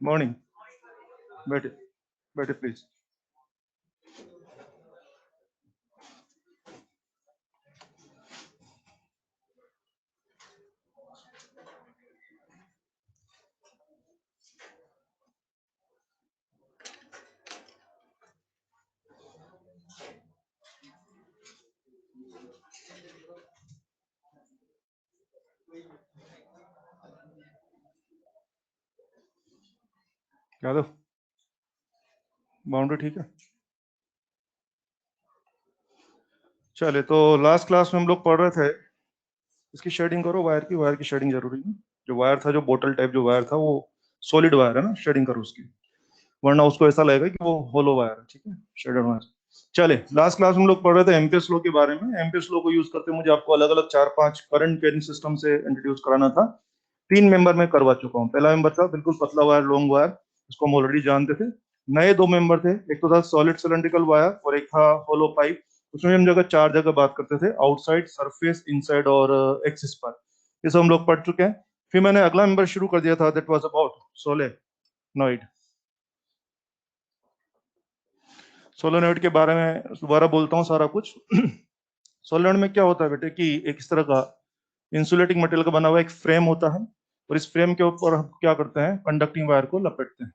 Morning. बैठे बैठे please. Yadav, boundary ठीक है। चले तो लास्ट क्लास में हम लोग पढ़ रहे थे, इसकी शेडिंग करो, वायर की शेडिंग जरूरी है। जो वायर था, जो बोतल टाइप जो वायर था, वो सॉलिड वायर है ना, शेडिंग करो उसकी, वरना उसको ऐसा लगेगा कि वो होलो वायर है। ठीक है, शेडेड वायर। चले, लास्ट क्लास में हम लोग पढ़ रहे थे एम्पियर्स लॉ के बारे में। एम्पियर्स लॉ को यूज करते मुझे आपको अलग अलग 4-5 करंट कैरिंग सिस्टम से इंट्रोड्यूस कराना था। 3 मेंबर में करवा चुका हूँ। पहला मेंबर था बिल्कुल पतला वायर, लॉन्ग वायर, उसको हम ऑलरेडी जानते थे। नए 2 मेंबर थे, एक तो था सॉलिड सिलेंड्रिकल वायर और एक था होलो पाइप। उसमें हम जगह 4 जगह बात करते थे, आउटसाइड, सरफेस, इनसाइड और एक्सिस पर। ये सब हम लोग पढ़ चुके हैं। फिर मैंने अगला मेंबर शुरू कर दिया था, that was about solenoid. Solenoid के बारे में दोबारा बोलता हूँ सारा कुछ। सोलेनॉइड में क्या होता है बेटे कि एक इस तरह का इंसुलेटिंग मटेरियल का बना हुआ एक फ्रेम होता है, और इस फ्रेम के ऊपर हम क्या करते हैं, कंडक्टिंग वायर को लपेटते हैं।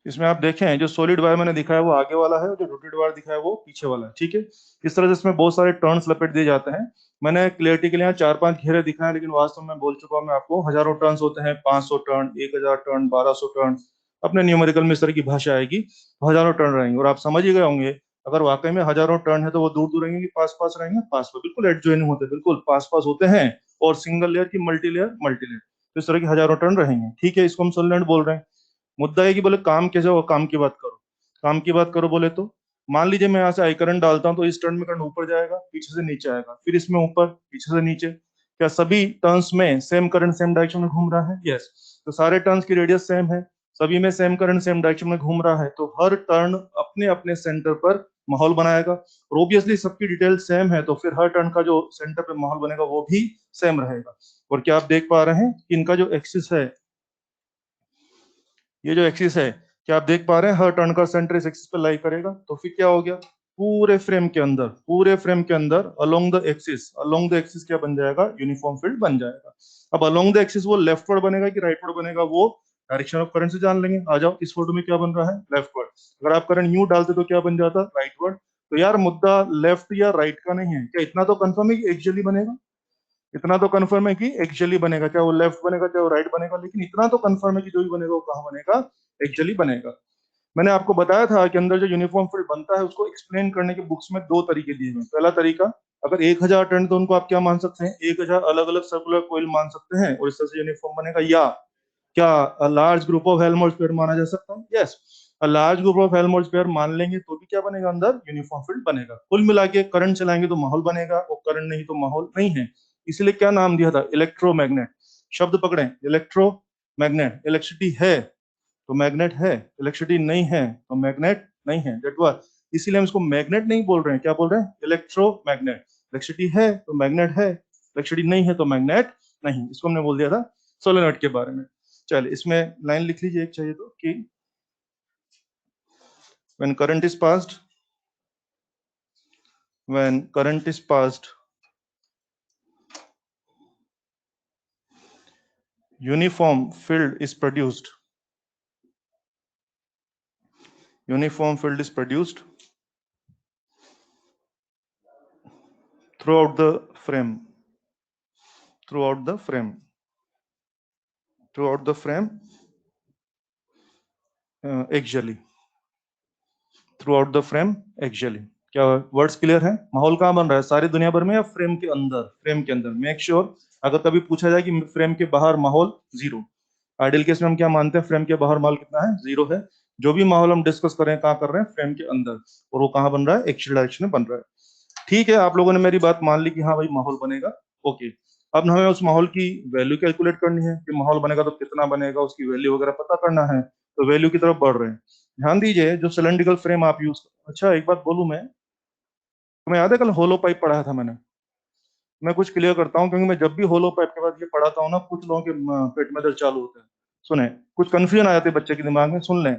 इसमें आप देखें, जो सॉलिड वायर मैंने दिखाया है वो आगे वाला है, और जो रोटेटेड वायर दिखाया है वो पीछे वाला है। ठीक है, इस तरह से इसमें बहुत सारे टर्न्स लपेट दिए जाते हैं। मैंने क्लियरिटी के लिए यहाँ 4-5 घेरे दिखाए हैं, लेकिन वास्तव में बोल चुका हूँ मैं आपको, हजारों टर्न्स होते हैं, 500 टर्न, 1000 टर्न, 1200 टर्न। अपने न्यूमेरिकल में इस तरह की भाषा आएगी तो हजारों टर्न रहेंगे, और आप समझ ही गए होंगे, अगर वाकई में हजारों टर्न है तो वो दूर दूर रहेंगे कि पास पास रहेंगे? पास पास, बिल्कुल एडजॉइनिंग होते हैं, बिल्कुल पास पास होते हैं। और सिंगल लेयर की मल्टी लेयर, मल्टी लेयर, तो इस तरह की हजारों टर्न रहेंगे। ठीक है, इसको हम सोलेनॉइड बोल रहे हैं। मुद्दा है कि बोले काम कैसे हो, काम की बात करो। काम की बात करो बोले तो मान लीजिए मैं यहाँ से आई करंट डालता हूँ, तो इस टर्न में करंट ऊपर जाएगा, पीछे से नीचे आएगा, फिर इसमें ऊपर, पीछे से नीचे। क्या सभी टर्न्स में सेम करंट सेम डायरेक्शन में घूम रहा है? यस। तो सारे टर्न्स की रेडियस सेम है, सभी में सेम करंट सेम डायरेक्शन में घूम रहा है, तो हर टर्न अपने अपने सेंटर पर माहौल बनाएगा। और ऑब्वियसली सबकी डिटेल सेम है, तो फिर हर टर्न का जो सेंटर पे माहौल बनेगा वो भी सेम रहेगा। और क्या आप देख पा रहे हैं कि इनका जो एक्सिस है, ये जो एक्सिस है, क्या आप देख पा रहे हैं, हर टर्न का सेंटर इस एक्सिस पे लाई करेगा। तो फिर क्या हो गया, पूरे फ्रेम के अंदर अलोंग द एक्सिस क्या बन जाएगा, यूनिफॉर्म फील्ड बन जाएगा। अब अलोंग द एक्सिस वो लेफ्टवर्ड बनेगा कि राइटवर्ड बनेगा, वो डायरेक्शन ऑफ करंट से जान लेंगे। आ जाओ, इस फोटो में क्या बन रहा है, लेफ्टवर्ड। अगर आप करंट न्यू डालते तो क्या बन जाता, राइटवर्ड। तो यार मुद्दा लेफ्ट या राइट का नहीं है, क्या इतना तो कंफर्म है कि एक्चुअली बनेगा? इतना तो कंफर्म है कि एक्चुअली बनेगा, चाहे वो लेफ्ट बनेगा चाहे वो राइट बनेगा, लेकिन इतना तो कंफर्म है कि जो भी बनेगा वो कहाँ बनेगा, एक्चुअली बनेगा। मैंने आपको बताया था कि अंदर जो यूनिफॉर्म फील्ड बनता है उसको एक्सप्लेन करने के बुक्स में 2 तरीके दिए हुए। पहला तरीका, अगर 1000 टर्न तो उनको आप क्या मान सकते हैं, 1000 अलग अलग सर्कुलर कोइल मान सकते हैं, और इस तरह से यूनिफॉर्म बनेगा। या क्या large group of Helmholtz pair माना जा सकता है? Yes. Large group of Helmholtz pair मान लेंगे तो भी क्या बनेगा, अंदर यूनिफॉर्म फील्ड बनेगा। कुल मिला के करंट चलाएंगे तो माहौल बनेगा, और करंट नहीं तो माहौल नहीं है। इसलिए क्या नाम दिया था, इलेक्ट्रोमैग्नेट। शब्द पकड़े, इलेक्ट्रोमैग्नेट। इलेक्ट्रिसिटी है तो मैग्नेट है, इलेक्ट्रिसिटी नहीं है तो मैग्नेट नहीं है। दैट वाज, इसीलिए हम इसको मैग्नेट नहीं बोल रहे हैं, क्या बोल रहे हैं, इलेक्ट्रोमैग्नेट। इलेक्ट्रिसिटी है तो मैग्नेट है, इलेक्ट्रिसिटी नहीं है तो मैग्नेट नहीं। इसको हमने बोल दिया था सोलेनॉइड के बारे में। चलिए, इसमें लाइन लिख लीजिए एक चाहिए तो, कि when current is passed when current is passed uniform field is produced. Uniform field is produced throughout the frame, throughout the frame, throughout the frame, axially, throughout the frame axially. क्या words clear है? माहौल कहाँ बन रहा है, सारी दुनिया भर में या फ्रेम के अंदर? फ्रेम के अंदर। मेक श्योर, अगर कभी पूछा जाए कि फ्रेम के बाहर माहौल जीरो, आइडियल केस में हम क्या मानते हैं, फ्रेम के बाहर माहौल कितना है, जीरो है। जो भी माहौल हम डिस्कस कर रहे हैं कहाँ कर रहे हैं, फ्रेम के अंदर, और वो कहाँ बन रहा है, एक्सियल डायरेक्शन में बन रहा है। ठीक है, आप लोगों ने मेरी बात मान ली कि हाँ भाई माहौल बनेगा। ओके, अब हमें उस माहौल की वैल्यू कैलकुलेट करनी है, कि माहौल बनेगा तो कितना बनेगा, उसकी वैल्यू वगैरह पता करना है। तो वैल्यू की तरफ बढ़ रहे हैं। ध्यान दीजिए, जो सिलेंड्रिकल फ्रेम आप यूज, अच्छा एक बात बोलूं मैं, तुम्हें याद है कल होलो पाइप पढ़ाया था मैंने? मैं कुछ क्लियर करता हूँ, क्योंकि मैं जब भी होलो पाइप के बाद ये पढ़ाता हूँ ना, कुछ लोगों के पेट में दर्द चालू होते हैं। सुने, कुछ कंफ्यूजन आ जाती है बच्चे के दिमाग में, सुन लें,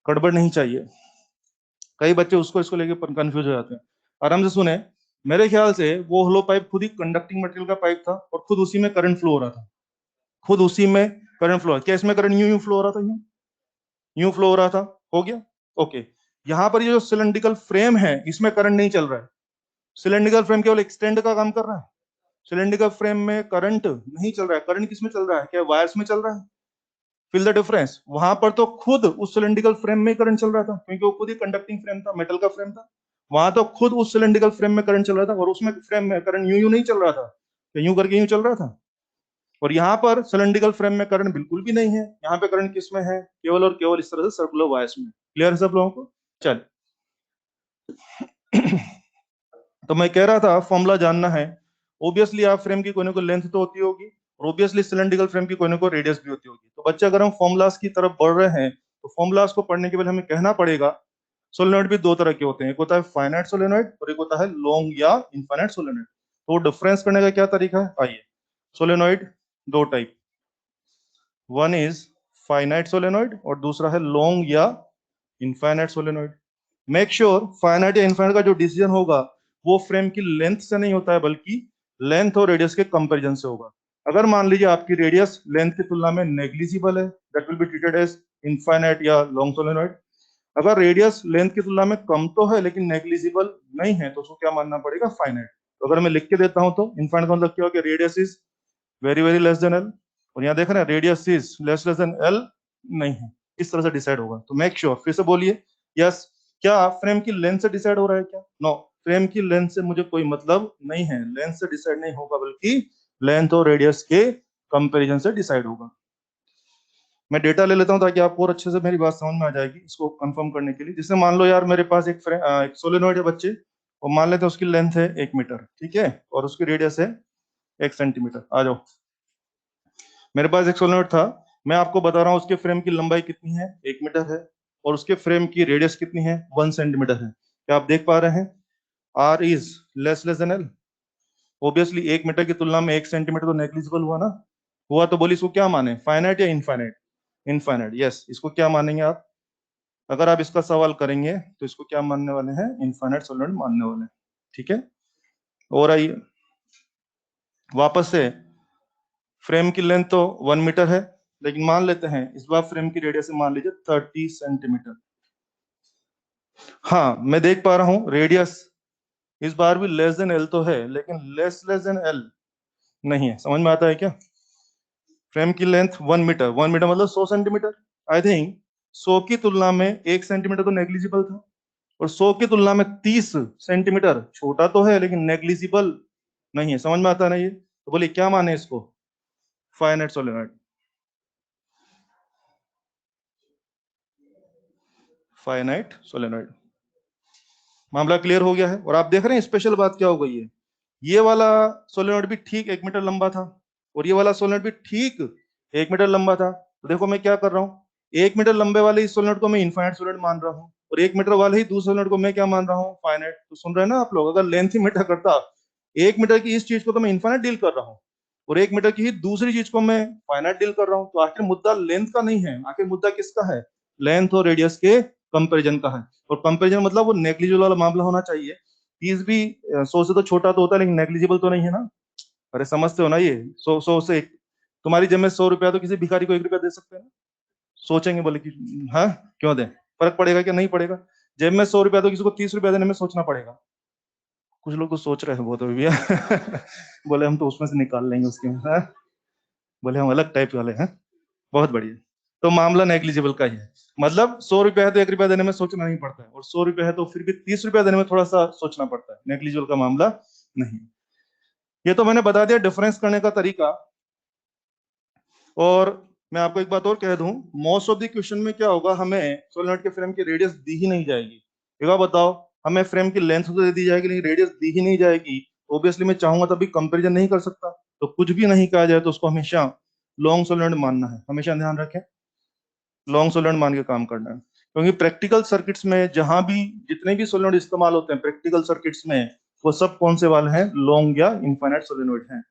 गड़बड़ नहीं चाहिए। कई बच्चे उसको इसको लेके कंफ्यूज हो जाते हैं। आराम से सुने। मेरे ख्याल से वो होलो पाइप खुद ही कंडक्टिंग मटेरियल का पाइप था और खुद उसी में करंट फ्लो हो रहा था। खुद उसी में करंट फ्लो, क्या इसमें करंट यूं यूं फ्लो हो रहा था, यूं यूं फ्लो हो रहा था? हो गया, ओके। यहाँ पर ये जो सिलेंड्रिकल फ्रेम है, इसमें करंट नहीं चल रहा है। सिलेंड्रिकल फ्रेम केवल एक्सटेंड का काम कर रहा है। सिलेंड्रिकल फ्रेम में करंट नहीं चल रहा है। करंट किसमें चल रहा है? क्या वायर्स में चल रहा है? Feel the difference. वहां पर तो खुद उस सिलेंड्रिकल फ्रेम में करंट चल रहा था, क्योंकि वो खुद ही कंडक्टिंग फ्रेम था, मेटल का फ्रेम था। वहां तो खुद उस सिलेंड्रिकल फ्रेम में करंट चल रहा था, और उसमें फ्रेम में करंट यूं यूं नहीं चल रहा था, यूं करके यूं चल रहा था। और यहाँ पर सिलेंड्रिकल फ्रेम में करंट बिल्कुल भी नहीं है। यहाँ पे करंट किस में है? केवल और केवल इस तरह से सर्कुलर वायर्स में। क्लियर है सब लोगों को? चल। तो मैं कह रहा था फॉर्मूला जानना है। ओबियसली आप फ्रेम की कोई ना कोई लेंथ तो होती होगी, और ओबियसली सिलेंड्रिकल फ्रेम की कोई ना कोई रेडियस भी होती होगी। तो बच्चे, अगर हम फॉर्मूलास की तरफ बढ़ रहे हैं, तो फॉर्मूलास को पढ़ने के पहले हमें कहना पड़ेगा सोलेनोइड भी दो तरह के होते हैं। एक होता है फाइनाइट सोलेनोइड और एक होता है लॉन्ग या इनफाइनाइट सोलेनोइड। तो डिफरेंस करने का क्या तरीका है? आइए। सोलेनोइड दो type, one is finite solenoid और दूसरा है लॉन्ग या infinite solenoid. Make sure finite या इनफाइनाइट का जो डिसीजन होगा वो फ्रेम की लेंथ से नहीं होता है, बल्कि लेंथ और रेडियस के कंपैरिजन से होगा। अगर मान लीजिए आपकी रेडियस लेंथ की तुलना में नेग्लिजिबल है, that will be treated as infinite या लॉन्ग सोलेनोइड। अगर रेडियस लेंथ की तुलना में कम तो है लेकिन नेग्लिजिबल नहीं है, तो उसको क्या मानना पड़ेगा? फाइनाइट। तो अगर मैं लिख के देता हूं, तो इनफाइनाइट का मतलब क्या होगा? Radius is very very less than L, और यहाँ देख रहे हैं radius is less less than L नहीं है। इस तरह से डिसाइड होगा। तो मेक श्योर, फिर से बोलिए। यस। क्या फ्रेम की लेंथ से डिसाइड हो रहा है क्या? नो, फ्रेम की लेंथ से मुझे कोई मतलब नहीं है। लेंथ से डिसाइड नहीं होगा, बल्कि लेंथ और रेडियस के कंपैरिजन से डिसाइड होगा। मैं डेटा ले लेता हूं ताकि आपको और अच्छे से मेरी बात समझ में आ जाएगी, इसको कंफर्म करने के लिए। जिससे मान लो यार मेरे पास एक सोलेनोइड है बच्चे, और मान लेते हैं उसकी लेंथ है 1 मीटर, ठीक है, और उसकी रेडियस है 1 सेंटीमीटर। आ जाओ। मेरे पास एक सोलेनोइड था, मैं आपको बता रहा हूँ उसके फ्रेम की लंबाई कितनी है? 1 मीटर है, और उसके फ्रेम की रेडियस कितनी है? 1 सेंटीमीटर है। क्या आप देख पा रहे हैं? R is less less than L. Obviously 1 metre की तुलना में 1 सेंटीमीटर तो नेग्लिजिबल हुआ ना? हुआ, तो बोलिए इसको क्या माने? फाइनाइट या इनफाइनाइट? इनफाइनाइट। यस। इसको क्या मानेंगे आप? अगर आप इसका सवाल करेंगे तो इसको क्या मानने वाले हैं? इनफाइनाइट सोलेनोइड मानने वाले हैं। ठीक है। और आइए वापस से, फ्रेम की लेंथ तो 1 मीटर है, लेकिन मान लेते हैं इस बार फ्रेम की रेडियस मान लीजिए 30 सेंटीमीटर। हाँ, मैं देख पा रहा हूं रेडियस इस बार भी लेस देन एल तो है, लेकिन लेस लेस देन एल नहीं है। समझ में आता है क्या? फ्रेम की लेंथ 1 मीटर, 1 मीटर मतलब 100 सेंटीमीटर। आई थिंक 100 की तुलना में 1 सेंटीमीटर तो नेग्लिजिबल था, और 100 की तुलना में 30 सेंटीमीटर छोटा तो है लेकिन नेग्लिजिबल नहीं है। समझ में आता है ना ये? तो बोलिए क्या माने इसको? Finite solenoid. Finite solenoid. मामला क्लियर हो गया है। और आप देख रहे हैं स्पेशल बात क्या हो गई है? ये वाला सोलेनोइड भी ठीक 1 मीटर लंबा था, और ये वाला सोलेनोइड भी ठीक 1 मीटर लंबा था। तो देखो मैं क्या कर रहा हूँ, 1 मीटर लंबे वाले इस सोलेनोइड को मैं इनफाइनाइट सोलेनोइड मान रहा हूँ, और 1 मीटर वाले ही दूसरे सोलेनोइड को मैं क्या मान रहा हूँ? फाइनाइट। तो सुन रहे हैं ना आप लोग? अगर लेंथ ही मैटर करता, 1 मीटर की इस चीज को तो मैं इनफाइनाइट डील कर रहा हूँ, और 1 मीटर की ही दूसरी चीज को मैं फाइनाइट डील कर रहा हूँ। तो आखिर मुद्दा लेंथ का नहीं है, आखिर मुद्दा किसका है? लेंथ और रेडियस के कंपेरिजन का है। और कंपेरिजन मतलब वो नेग्लिजिबल वाला मामला होना चाहिए। तीस भी 100 से तो छोटा तो होता है, लेकिन नेग्लिजिबल तो नहीं है ना? अरे समझते हो ना? ये 100 से तुम्हारी जेब में 100 रुपया तो किसी भिखारी को 1 रुपया दे सकते हैं ना? सोचेंगे बोले कि हाँ क्यों दें, फर्क पड़ेगा क्या? नहीं पड़ेगा। जेब में 100 रुपया तो किसी को 30 रुपया देने में सोचना पड़ेगा। कुछ लोग तो सोच रहे हैं बहुत अभी भी बोले हम तो उसमें से निकाल लेंगे उसके, हाँ? बोले हम अलग टाइप वाले हैं। बहुत बढ़िया। तो मामला नेग्लिजिबल का ही है। मतलब 100 रुपया है तो 1 रुपया देने में सोचना नहीं पड़ता है, और 100 रुपया है तो फिर भी 30 रुपया देने में थोड़ा सा सोचना पड़ता है। नेग्लिजिबल का मामला नहीं। ये तो मैंने बता दिया डिफरेंस करने का तरीका। और मैं आपको एक बात और कह दूं, मोस्ट ऑफ द क्वेश्चन में क्या होगा, हमें सोलेनोइड के फ्रेम की रेडियस दी ही नहीं जाएगी। एक बार बताओ, हमें फ्रेम की लेंथ तो दे दी जाएगी लेकिन रेडियस दी ही नहीं जाएगी। ऑब्वियसली मैं चाहूंगा तभी कंपैरिजन नहीं कर सकता। तो कुछ भी नहीं कहा जाए तो उसको हमेशा लॉन्ग सोलेनोइड मानना है। हमेशा ध्यान रखें, लॉन्ग सोलेनोइड मान के काम करना है। क्योंकि प्रैक्टिकल सर्किट्स में जहां भी जितने भी सोलेनोइड इस्तेमाल होते हैं प्रैक्टिकल सर्किट्स में, वो सब कौन से वाले हैं? लॉन्ग या इनफाइनाइट सोलेनोइड हैं।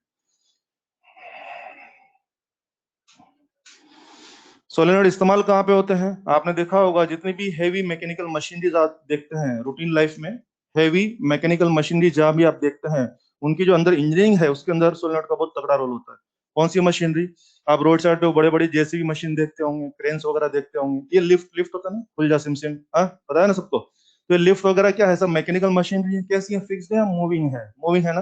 सोलेनोइड इस्तेमाल कहाँ पे होते हैं? आपने देखा होगा जितनी भी हैवी मैकेनिकल मशीनरीज आप देखते हैं रूटीन लाइफ में, हैवी मैकेनिकल मशीनरी जहाँ भी आप देखते हैं, उनकी जो अंदर इंजीनियरिंग है उसके अंदर सोलेनोइड का बहुत तगड़ा रोल होता है। कौन सी मशीनरी? आप रोड साइड पे बड़े बड़े जेसीबी मशीन देखते होंगे, क्रेन्स वगैरह देखते होंगे, ये लिफ्ट लिफ्ट होता है ना, खुल जा सिम सिम, हाँ पता है ना सबको। तो ये लिफ्ट वगैरह क्या है? सब मैकेनिकल मशीनरी है। कैसी है? फिक्स्ड है, मूविंग है? मूविंग है ना।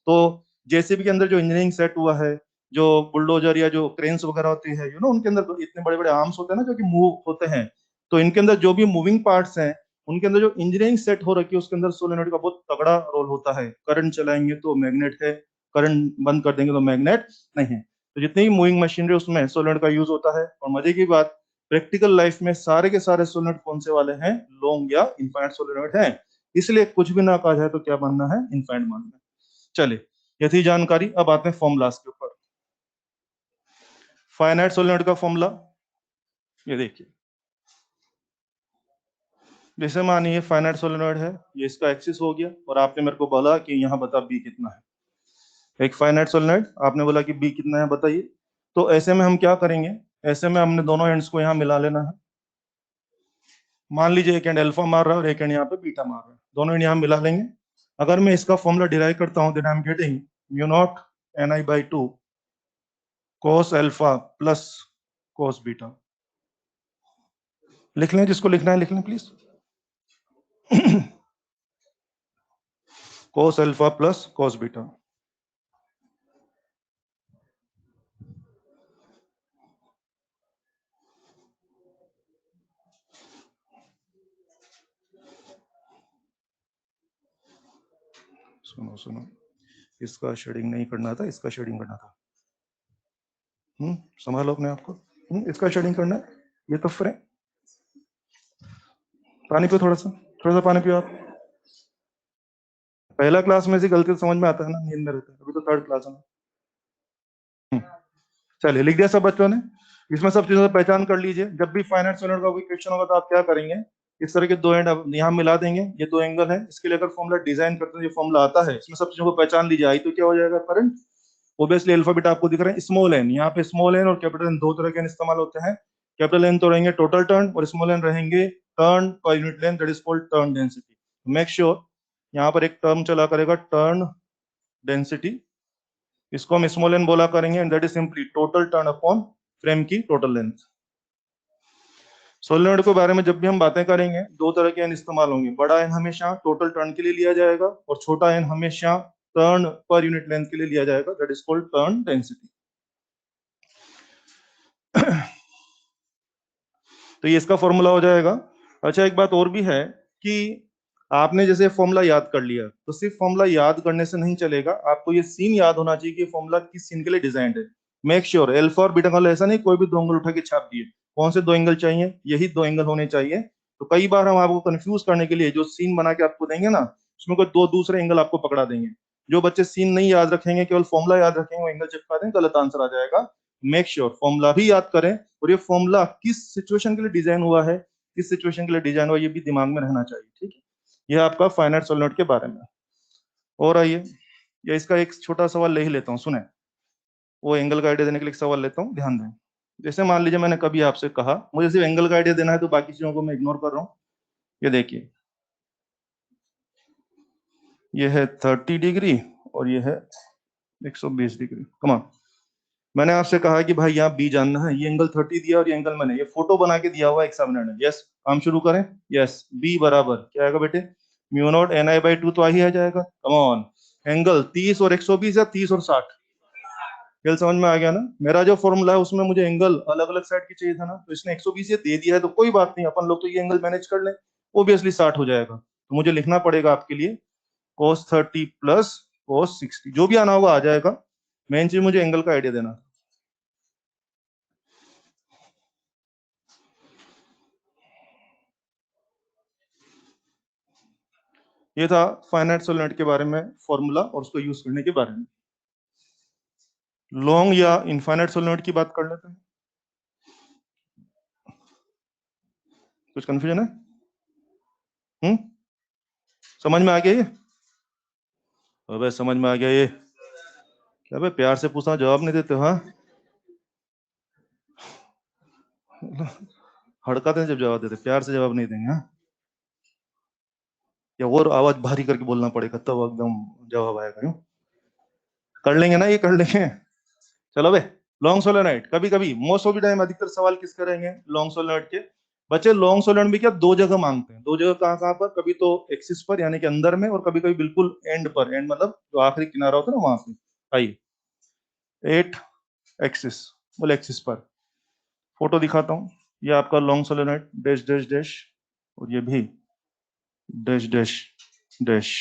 तो जेसीबी के अंदर जो इंजीनियरिंग सेट हुआ है, जो बुलडोजर या जो क्रेन्स वगैरह होती है, उनके अंदर तो इतने बड़े बड़े आर्म्स होते हैं ना जो कि मूव होते हैं। तो इनके अंदर जो भी मूविंग पार्ट्स हैं, उनके अंदर जो इंजीनियरिंग सेट हो रखी है उसके अंदर सोलेनोइड का बहुत तगड़ा रोल होता है। करंट चलाएंगे तो मैग्नेट है, करंट बंद कर देंगे तो मैग्नेट नहीं है। तो जितनी भी मूविंग मशीनरी उसमें सोलेनोइड का यूज होता है। और मजे की बात, प्रैक्टिकल लाइफ में सारे के सारे सोलेनोइड कौन से वाले हैं? लॉन्ग या इनफाइनाइट सोलेनोइड हैं। इसलिए कुछ भी ना कहा जाए तो क्या मानना है? इनफाइनाइट मानना है। चलिए, ये थी जानकारी। अब आते हैं फॉर्मूलाज के ऊपर। फाइनाइट सोलेनोइड का फॉर्मूला ये देखिए। जैसे मानिए फाइनाइट सोलेनोइड है, ये इसका एक्सिस हो गया, और आपने मेरे को बोला कि यहाँ बता बी कितना है। एक फाइनाइट सोलेनोइड, आपने बोला कि बी कितना है बताइए। तो ऐसे में हम क्या करेंगे? ऐसे में हमने दोनों एंड्स को यहाँ मिला लेना है। मान लीजिए एक एंड अल्फा मार रहा है और एक एंड यहाँ पे बीटा मार रहा है, दोनों एंड यहाँ मिला लेंगे। अगर मैं इसका फॉर्मूला डिराइव करता हूँ, then I am getting mu naught N I by two cos alpha plus cos beta. लिख लें, जिसको लिखना है लिख लें please. Cos alpha plus cos beta. सुनो सुनो, इसका शेडिंग नहीं करना था, इसका शेडिंग करना था। संभालो अपने आप को। इसका शेडिंग करना है। ये तो फ्रेम, पानी पियो, थोड़ा सा पानी पियो आप। पहला क्लास में से गलती समझ में आता है ना, नींद में रहता है, अभी तो थर्ड क्लास है। चलिए, लिख दिया सब बच्चों ने। इसमें सब चीजों को पहचान कर लीजिए। जब भी फाइनाइट सोलेनोइड का कोई क्वेश्चन होगा तो आप क्या करेंगे? इस तरह के दो एंड अब यहाँ मिला देंगे, ये दो एंगल है। इसके लिए अगर फॉर्मूला डिजाइन करते हैं, जो फॉर्मूला आता है, इसमें सब चीजों को पहचान लीजिए। आई तो क्या हो जाएगा? करंट। ओबियसली अल्फाबेट आपको दिख रहे हैं, स्मॉल एन, यहाँ पे स्मॉल एन और कैपिटल एन, दो तरह के एन इस्तेमाल होते हैं। कैपिटल एन तो रहेंगे टोटल टर्न, और स्मॉल एन रहेंगे turn per unit length, that is called turn density. Make sure यहाँ पर एक टर्म चला करेगा, टर्न डेंसिटी। इसको हम स्मॉल एन बोला करेंगे, and that is simply total turn upon frame की टोटल लेंथ। सोलेनोइड के बारे में जब भी हम बातें करेंगे, दो तरह के एन इस्तेमाल होंगे। बड़ा एन हमेशा टोटल टर्न के लिए लिया जाएगा, और छोटा एन हमेशा टर्न पर यूनिट लेंथ के लिए लिया जाएगा, that is called turn density. तो ये इसका फॉर्मूला हो जाएगा। अच्छा, एक बात और भी है कि आपने जैसे फॉर्मूला याद कर लिया, तो सिर्फ फॉर्मूला याद करने से नहीं चलेगा, आपको ये सीन याद होना चाहिए कि फॉर्मूला किस सीन के लिए डिजाइन है। मेक श्योर अल्फा और बीटा का ऐसा नहीं कोई भी दो एंगल उठा के छाप दिए। कौन से दो एंगल चाहिए? यही दो एंगल होने चाहिए। तो कई बार हम आपको कंफ्यूज करने के लिए जो सीन बना के आपको देंगे ना, उसमें कोई दो दूसरे एंगल आपको पकड़ा देंगे। जो बच्चे सीन नहीं याद रखेंगे, केवल फॉर्मूला याद रखेंगे, वो एंगल चिपका देंगे, गलत आंसर आ जाएगा। मेक श्योर फॉर्मूला भी याद करें, और ये फॉर्मूला किस सिचुएशन के लिए डिजाइन हुआ है, किस सिचुएशन के लिए डिजाइन हुआ, ये भी दिमाग में रहना चाहिए। ठीक है, यह आपका फाइनाइट सोलेनोइड के बारे में। और आइए, ये इसका एक छोटा सवाल ले ही लेता हूँ, सुने। वो एंगल का आइडिया देने के लिए एक सवाल लेता हूँ, ध्यान दें। जैसे मान लीजिए मैंने कभी आपसे कहा मुझे सिर्फ एंगल का आइडिया देना है, तो बाकी चीजों को मैं इग्नोर कर रहा हूँ। ये देखिए, ये है 30 डिग्री और ये है 120 डिग्री। कमान, मैंने आपसे कहा कि भाई यहाँ बी जानना है, ये एंगल 30 दिया और ये एंगल मैंने ये फोटो बना के दिया हुआ है एग्जामिनर ने। यस, काम शुरू करें। यस, बी बराबर क्या आएगा बेटे? Mu naught N I by to, तो आ ही आ जाएगा। कम ऑन, एंगल 30 और 120 या 30 और 60? खेल समझ में आ गया ना? मेरा जो फॉर्मूला है उसमें मुझे एंगल अलग अलग साइड की चाहिए था ना, तो इसने 120 ये दे दिया है, तो कोई बात नहीं, अपन लोग तो ये एंगल मैनेज कर लें। ओबियसली 60 हो जाएगा, तो मुझे लिखना पड़ेगा आपके लिए cos 30 प्लस cos 60, जो भी आना होगा आ जाएगा। मेन चीज मुझे एंगल का आइडिया देना। ये था फाइनाइट सोलेनोइड के बारे में फॉर्मूला और उसको यूज करने के बारे में। लॉन्ग या इनफाइनाइट सोलेनोइड की बात कर लेते हैं। कुछ कंफ्यूजन है? समझ में आ गया ये? अबे समझ में आ गया ये? क्या बे प्यार से पूछा जवाब नहीं देते हो, हाँ? हड़काते हैं जब जवाब देते, प्यार से जवाब नहीं देंगे, हाँ? या और आवाज भारी करके बोलना पड़ेगा तब एकदम जवाब आएगा, यूं? कर लेंगे ना, ये कर लेंगे। चलो बे। लॉन्ग सोलेनोइड कभी कभी मोस्ट ऑफ द टाइम अधिकतर सवाल किस करेंगे लॉन्ग सोलेनोइड के? बच्चे लॉन्ग सोलेनोइड भी क्या दो जगह मांगते हैं, दो जगह कहाँ कहाँ पर, कभी तो एक्सिस पर यानी कि अंदर में, और कभी कभी बिल्कुल एंड पर, एंड मतलब जो आखिरी किनारा होता है ना वहां से। आइए, 8 एक्सिस, बोले एक्सिस पर। फोटो दिखाता हूँ। ये आपका long solenoid, dash dash dash, और ये भी डैश डैश डैश।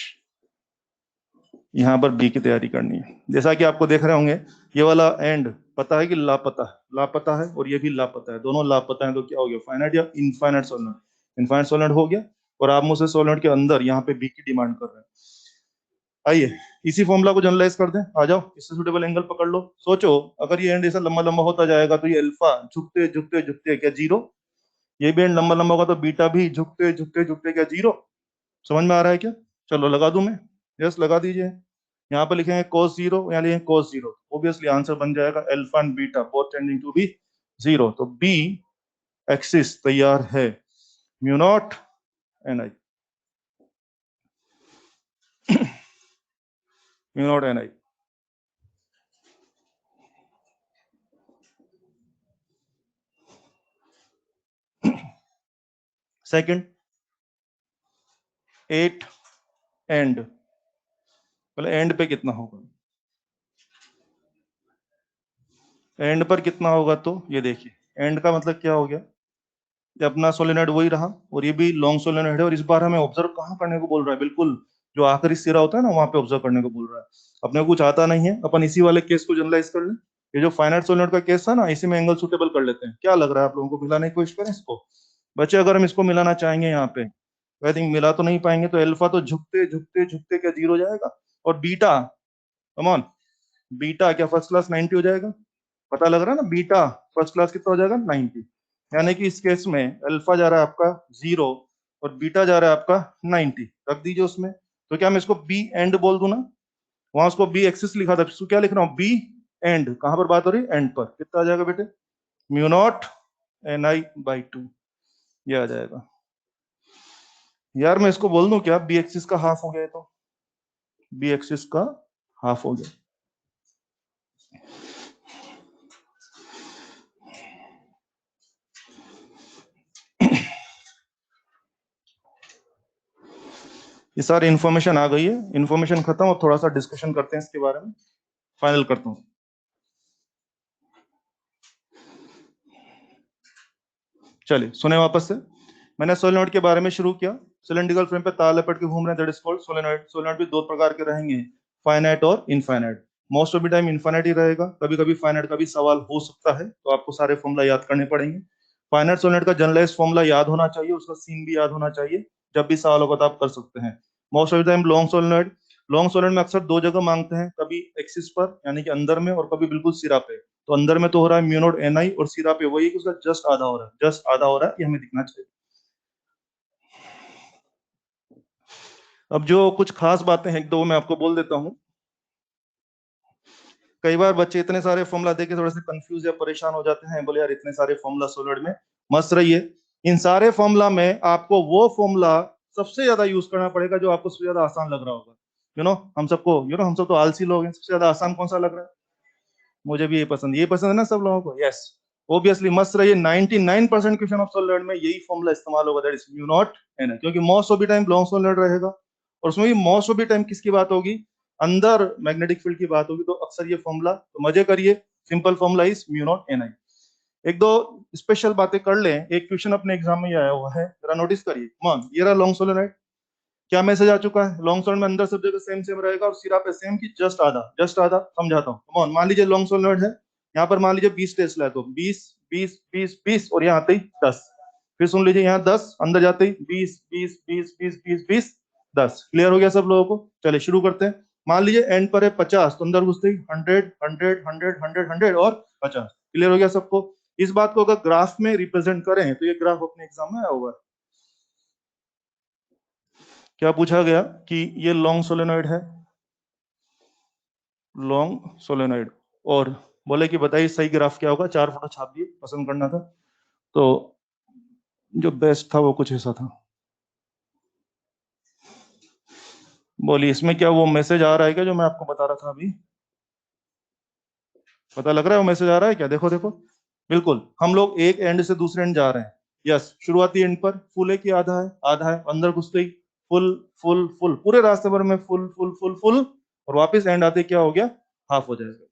यहाँ पर बी की तैयारी करनी है। जैसा कि आपको देख रहे होंगे, ये वाला एंड पता है कि लापता है, लापता है, और ये भी लापता है, दोनों लापता है। तो क्या हो गया, फाइनाइट या इनफाइनाइट सोलेनोइड? इनफाइनाइट सोलेनोइड हो गया। और आप मुझसे सोलेनोइड के अंदर यहाँ पे बी की डिमांड कर रहे हैं। आइए, इसी फॉर्मूला को जनरलाइज कर दें, आ जाओ, इससे सुटेबल एंगल पकड़ लो। सोचो, अगर ये एंड ऐसा लंबा लंबा होता जाएगा तो ये अल्फा झुकते झुकते झुकते क्या जीरो? ये भी एंड लंबा लंबा होगा तो बीटा भी झुकते झुकते झुकते क्या जीरो? समझ में आ रहा है क्या? चलो लगा दूं मैं? यस, लगा दीजिए। यहाँ पे लिखेंगे cos जीरो, यहाँ लिखेंगे cos जीरो, ऑब्वियसली आंसर बन जाएगा alpha and beta both tending to be zero. तो बी एक्सिस तैयार है, mu naught N I, mu naught N I. Second, 8 end, बोले एंड पे कितना होगा, एंड पर कितना होगा? तो ये देखिए, एंड का मतलब क्या हो गया, ये अपना सोलेनोइड वही रहा, और ये भी लॉन्ग सोलेनोइड है, और इस बार हमें ऑब्जर्व कहाँ करने को बोल रहा है, बिल्कुल जो आखिरी सिरा होता है ना वहां पे ऑब्जर्व करने को बोल रहा है। अपने को कुछ आता नहीं है, अपन इसी वाले केस को जनरलाइज कर लें। ये जो फाइनाइट सोलेनोइड का केस था ना, इसी में एंगल सुटेबल कर लेते हैं। क्या लग रहा है आप लोगों को, मिलाने की कोशिश करें इसको? बच्चे अगर हम इसको मिलाना चाहेंगे यहाँ पे, आई थिंक मिला तो नहीं पाएंगे, तो अल्फा तो झुकते झुकते झुकते क्या जीरो हो जाएगा, और बीटा, कम ऑन, बीटा क्या फर्स्ट क्लास 90 हो जाएगा? पता लग रहा है ना, बीटा फर्स्ट क्लास कितना हो जाएगा, 90। यानी कि इस केस में अल्फा जा रहा है आपका जीरो, और बीटा जा रहा है आपका 90, रख दीजिए उसमें। तो क्या मैं इसको बी एंड बोल दूं ना? वहां उसको बी एक्सिस लिखा था, इसको क्या लिख रहा हूँ, बी एंड। कहां पर बात हो रही है, एंड पर। कितना आ जाएगा बेटे, mu naught N I by to, ये आ जाएगा। यार मैं इसको बोल दूं क्या, बी एक्सिस का हाफ हो गया है, तो बी एक्सिस का हाफ हो गया। ये सारी इन्फॉर्मेशन आ गई है, इन्फॉर्मेशन खत्म, और थोड़ा सा डिस्कशन करते हैं इसके बारे में, फाइनल करता हूँ। चलिए सुने वापस से। मैंने सोलेनोइड के बारे में शुरू किया। सिलेंड्रिकल फ्रेम पे तार लपेट के घूम रहे हैं, that is called solenoid. Solenoid भी दो प्रकार के रहेंगे, फाइनाइट और infinite. Most of the time infinite ही रहेगा, कभी कभी फाइनाइट का भी सवाल हो सकता है, तो आपको सारे फॉर्मूला याद करने पड़ेंगे। फाइनाइट सोलेनोइड का जनरलाइज फॉर्मूला याद होना चाहिए, उसका सीन भी याद होना चाहिए, जब भी सवाल होगा तो आप कर सकते हैं। Most of the time long solenoid, long solenoid में अक्सर दो जगह मांगते हैं, कभी एक्सिस पर यानी कि अंदर में, और कभी बिल्कुल सिरा पे। तो अंदर में तो हो रहा है म्यू नॉट एन आई, और सिरा पे वही कि उसका जस्ट आधा हो रहा है, जस्ट आधा हो रहा है, ये हमें दिखना चाहिए। अब जो कुछ खास बातें हैं, एक दो मैं आपको बोल देता हूँ। कई बार बच्चे इतने सारे फॉर्मूला देके थोड़े से कंफ्यूज या परेशान हो जाते हैं, बोले यार इतने सारे फॉर्मूला सोलिड में, मस्त रहिए। इन सारे फॉर्मूला में आपको वो फॉर्मूला सबसे ज्यादा यूज करना पड़ेगा जो आपको सबसे ज्यादा आसान लग रहा होगा। हम सबको, हम सब तो आलसी लोग हैं, सबसे ज्यादा आसान कौन सा लग रहा है? मुझे भी ये पसंद है ना सब लोगों को, यस। ऑब्वियसली मस्त रहिए, 99% क्वेश्चन ऑफ सॉलिड में यही फॉर्मूला इस्तेमाल होगा, that is mu naught n, क्योंकि most of the time long solid रहेगा, और उसमें भी मोस्ट ऑफ द टाइम किसकी बात होगी, अंदर मैग्नेटिक फील्ड की बात होगी, तो अक्सर ये फॉर्मूला, तो मजे करिए। Simple formula is mu naught N i. एक दो स्पेशल बातें कर लें, एक क्वेश्चन अपने एग्जाम में ही आया हुआ है, जरा नोटिस करिए। मान ये रहा लॉन्ग सोलेनोइड, क्या मैसेज आ चुका है, लॉन्ग सोलेनोइड में अंदर सब जगह सेम सेम रहेगा, और सिरा पे सेम की जस्ट आधा, जस्ट आधा। समझाता हूँ, मान लीजिए लॉन्ग सोलेनोइड है, यहाँ पर मान लीजिए 20 टेस्ला है, तो 20 20 20 20, और यहाँ आते ही 10। फिर सुन लीजिए, यहाँ 10, अंदर जाते ही 20 20 20 20 20 20 10। क्लियर हो गया सब लोगों को? चलिए शुरू करते हैं। मान लीजिए एंड पर है 50, तो अंदर घुसते ही 100 100 100 100 100 और 50। क्लियर हो गया सबको? इस बात को अगर ग्राफ में रिप्रेजेंट करें, तो ये ग्राफ अपने एग्जाम में आया होगा। क्या पूछा गया कि ये लॉन्ग सोलेनोइड है, लॉन्ग सोलेनोइड। और बोले कि बताइए सही ग्राफ क्या होगा, 4 फोटो छाप दिए, पसंद करना था। तो जो बेस्ट था वो कुछ ऐसा था। बोलिए इसमें क्या वो मैसेज आ रहा है क्या जो मैं आपको बता रहा था अभी? पता लग रहा है वो मैसेज आ रहा है क्या? देखो देखो, बिल्कुल हम लोग एक एंड से दूसरे एंड जा रहे हैं। यस, शुरुआती एंड पर फुल है कि आधा है? आधा है। अंदर घुसते ही फुल फुल फुल, पूरे रास्ते भर में फुल फुल फुल फुल, और वापस एंड आते क्या हो गया? हाफ हो जाएगा।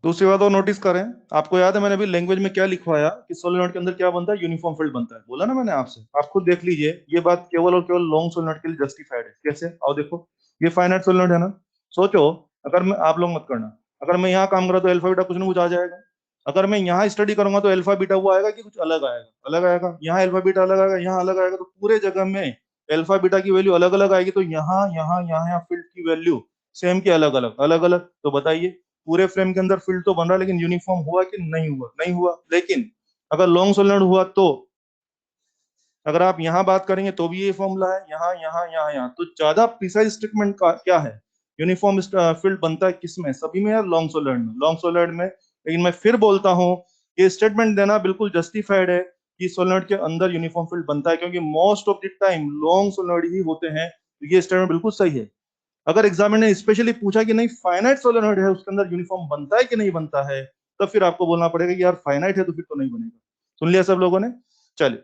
दूसरी बात और नोटिस करें, आपको याद है मैंने अभी लैंग्वेज में क्या लिखवाया कि सोलेनोइड के अंदर क्या बनता है? यूनिफॉर्म फील्ड बनता है, बोला ना मैंने आपसे। आप खुद देख लीजिए, ये बात केवल और केवल लॉन्ग सोलेनोइड के लिए जस्टिफाइड है। कैसे? आओ देखो, ये फाइनाइट सोलेनोइड है ना। सोचो, अगर मैं, आप लोग मत करना, अगर मैं यहाँ काम करा तो अल्फा बीटा कुछ ना कुछ आ जाएगा। अगर मैं यहाँ स्टडी करूंगा तो अल्फा बीटा वो आएगा कि कुछ अलग आएगा? अलग आएगा। यहाँ अल्फा बीटा अलग आएगा, यहाँ अलग आएगा, तो पूरे जगह में अल्फा बीटा की वैल्यू अलग अलग आएगी। तो यहाँ यहाँ यहाँ फील्ड की वैल्यू सेम की अलग अलग अलग अलग। तो बताइए, पूरे फ्रेम के अंदर फील्ड तो बन रहा है, लेकिन यूनिफॉर्म हुआ कि नहीं हुआ? नहीं हुआ। लेकिन अगर लॉन्ग सोलेनोइड हुआ तो, अगर आप यहाँ बात करेंगे तो भी ये फॉर्मूला है, यहाँ यहाँ यहाँ यहाँ। तो ज्यादा प्रिसाइज स्टेटमेंट का क्या है? यूनिफॉर्म फील्ड बनता है किसमें? सभी में, या लॉन्ग सोलेनोइड में? लॉन्ग सोलेनोइड में। लेकिन मैं फिर बोलता हूँ, ये स्टेटमेंट देना बिल्कुल जस्टिफाइड है कि सोलेनोइड के अंदर यूनिफॉर्म फील्ड बनता है, क्योंकि most of the time long solenoid ही होते हैं। तो ये स्टेटमेंट बिल्कुल सही है। अगर एग्जामिनर ने स्पेशली पूछा कि नहीं फाइनाइट सोलेनोइड है, उसके अंदर यूनिफॉर्म बनता है कि नहीं बनता है, तब फिर आपको बोलना पड़ेगा कि यार फाइनाइट है तो फिर तो नहीं बनेगा। सुन लिया सब लोगों ने? चलिए,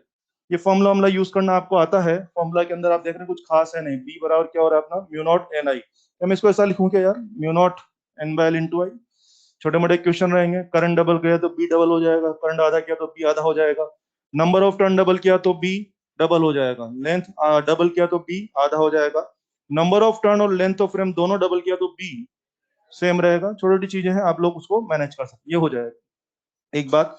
ये फॉर्मूला हमला यूज करना आपको आता है। फॉर्मूला के अंदर आप देख रहे हैं कुछ खास है नहीं। बी बराबर क्या हो रहा है अपना? Mu naught N i. मैं इसको ऐसा लिखूं क्या यार? Mu naught n by l into i. छोटे मोटे क्वेश्चन रहेंगे। करंट डबल किया तो बी डबल हो जाएगा, करंट आधा किया तो बी आधा हो जाएगा, नंबर ऑफ टर्न डबल किया तो बी डबल हो जाएगा, लेंथ डबल किया तो बी आधा हो जाएगा, नंबर ऑफ टर्न और लेंथ ऑफ फ्रेम दोनों डबल किया तो बी सेम रहेगा। छोटी छोटी चीजें हैं, आप लोग उसको मैनेज कर सकते, ये हो जाएगा। एक बात।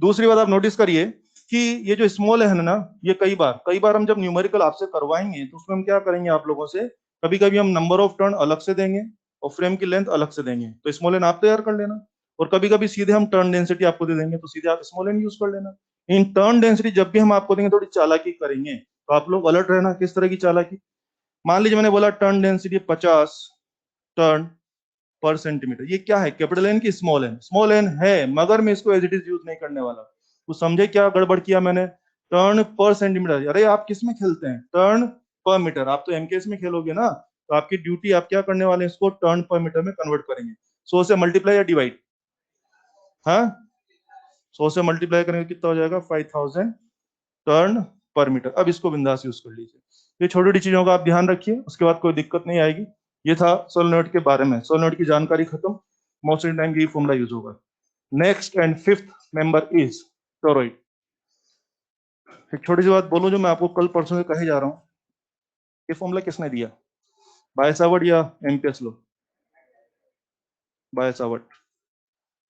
दूसरी बात आप नोटिस करिए कि ये जो स्मॉल है ना, ये कई बार हम जब न्यूमेरिकल आपसे करवाएंगे तो उसमें हम क्या करेंगे आप लोगों से, कभी कभी हम नंबर ऑफ टर्न अलग से देंगे और फ्रेम की लेंथ अलग से देंगे, तो स्मॉल एन आप तैयार कर लेना। और कभी कभी सीधे हम टर्न डेंसिटी आपको दे देंगे, तो सीधे आप स्मॉल एन यूज कर लेना। इन टर्न डेंसिटी जब भी हम आपको देंगे थोड़ी चालाकी करेंगे, तो आप लोग अलर्ट रहना। किस तरह की चालाकी? मान लीजिए मैंने बोला टर्न डेंसिटी 50 टर्न पर सेंटीमीटर, ये क्या है? कैपिटल एन की स्मॉल एन? स्मॉल एन है, मगर मैं इसको एज इट इज यूज नहीं करने वाला। तो समझे क्या गड़बड़ किया मैंने? टर्न पर सेंटीमीटर, अरे आप किस में खेलते हैं? टर्न पर मीटर। आप तो एमकेएस में खेलोगे ना, तो आपकी ड्यूटी, आप क्या करने वाले हैं? इसको टर्न पर मीटर में कन्वर्ट करेंगे। 100 से मल्टीप्लाई या डिवाइड? हाँ, 100 से मल्टीप्लाई करेंगे कितना हो जाएगा? 5000 टर्न पर मीटर। अब इसको बिंदास यूज कर लीजिए। ये छोटी छोटी चीजों का आप ध्यान रखिए, उसके बाद कोई दिक्कत नहीं आएगी। ये था सोलेनोइड के बारे में। सोलेनोइड की जानकारी खत्म। मोस्ट टाइम ये फॉर्मूला यूज होगा। Next and fifth member is toroid. एक छोटी सी बात बोलूं जो मैं आपको कल परसों से कहे जा रहा हूँ, ये फॉर्मूला किसने दिया? बाय-सावर्ट या एमपीएस लो? बाय-सावर्ट।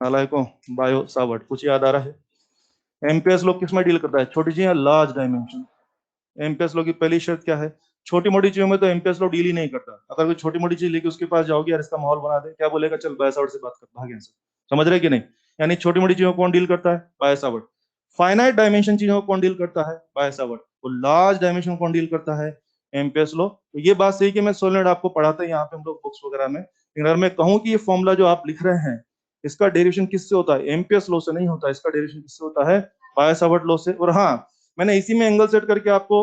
नालायकों, बायो-सावर्ट। कुछ याद आ रहा है? एमपीएस लो किस में डील करता है? छोटी चीज या लार्ज डायमेंशन? एमपीएस लो की पहली शर्त क्या है? छोटी मोटी चीजों में तो एमपीएस लो डील ही नहीं करता। अगर कोई छोटी मोटी चीज लेके उसके पास जाओगे यार इसका माहौल बना दे, क्या बोलेगा? चल बाय-सावर्ट से बात कर, भाग यहाँ से। समझ रहे कि नहीं? यानी छोटी मोटी चीजों को कौन डील करता है? बाय-सावर्ट। फाइनाइट डायमेंशन चीजों को कौन डील करता है? बाय-सावर्ट। और लार्ज डायमेंशन कौन डील करता है? एमपीएस लो। तो ये बात सही कि मैं सोलेनोइड आपको पढ़ाता है यहाँ पे हम लोग बुक्स वगैरह में, लेकिन अगर मैं कहूँ कि ये फॉर्मूला जो आप लिख रहे हैं इसका डेरिवेशन किससे होता है? एमपीएस लो से नहीं होता, इसका डेरिवेशन किससे होता है? बाय-सावर्ट लो से। और हाँ, मैंने इसी में एंगल सेट करके आपको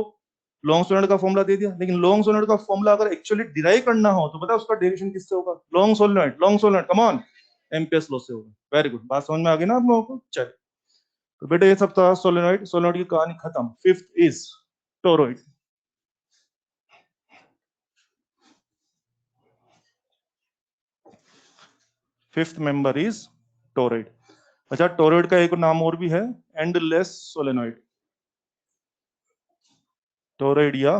लॉन्ग सोलेनोइड का फॉर्मूला दे दिया, लेकिन लॉन्ग सोलेनोइड का फॉर्मूला अगर एक्चुअली डिराइव करना हो तो पता है उसका डेरिवेशन किससे होगा? Long solenoid come on, MPS law से होगा। वेरी गुड, बात समझ में आ गई ना आप लोगों को? चलिए, तो बेटा ये सब था सोलेनोइड। सोलेनोइड की कहानी खत्म। Fifth is toroid. Fifth member is toroid. अच्छा, टोरॉइड का एक नाम और भी है, एंडलेस सोलेनोइड। टोरॉइडिया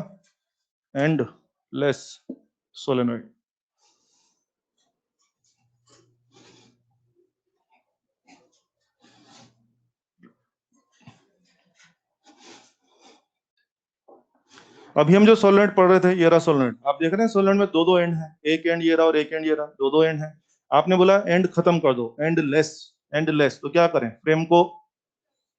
एंड लेस सोलेनॉइड। अभी हम जो सोलेनॉइड पढ़ रहे थे, ये रहा सोलेनॉइड। आप देख रहे हैं सोलेनॉइड में दो दो एंड है, एक एंड ये रहा और एक एंड ये रहा, दो दो एंड है। आपने बोला एंड खत्म कर दो, एंड लेस, एंड लेस, तो क्या करें, फ्रेम को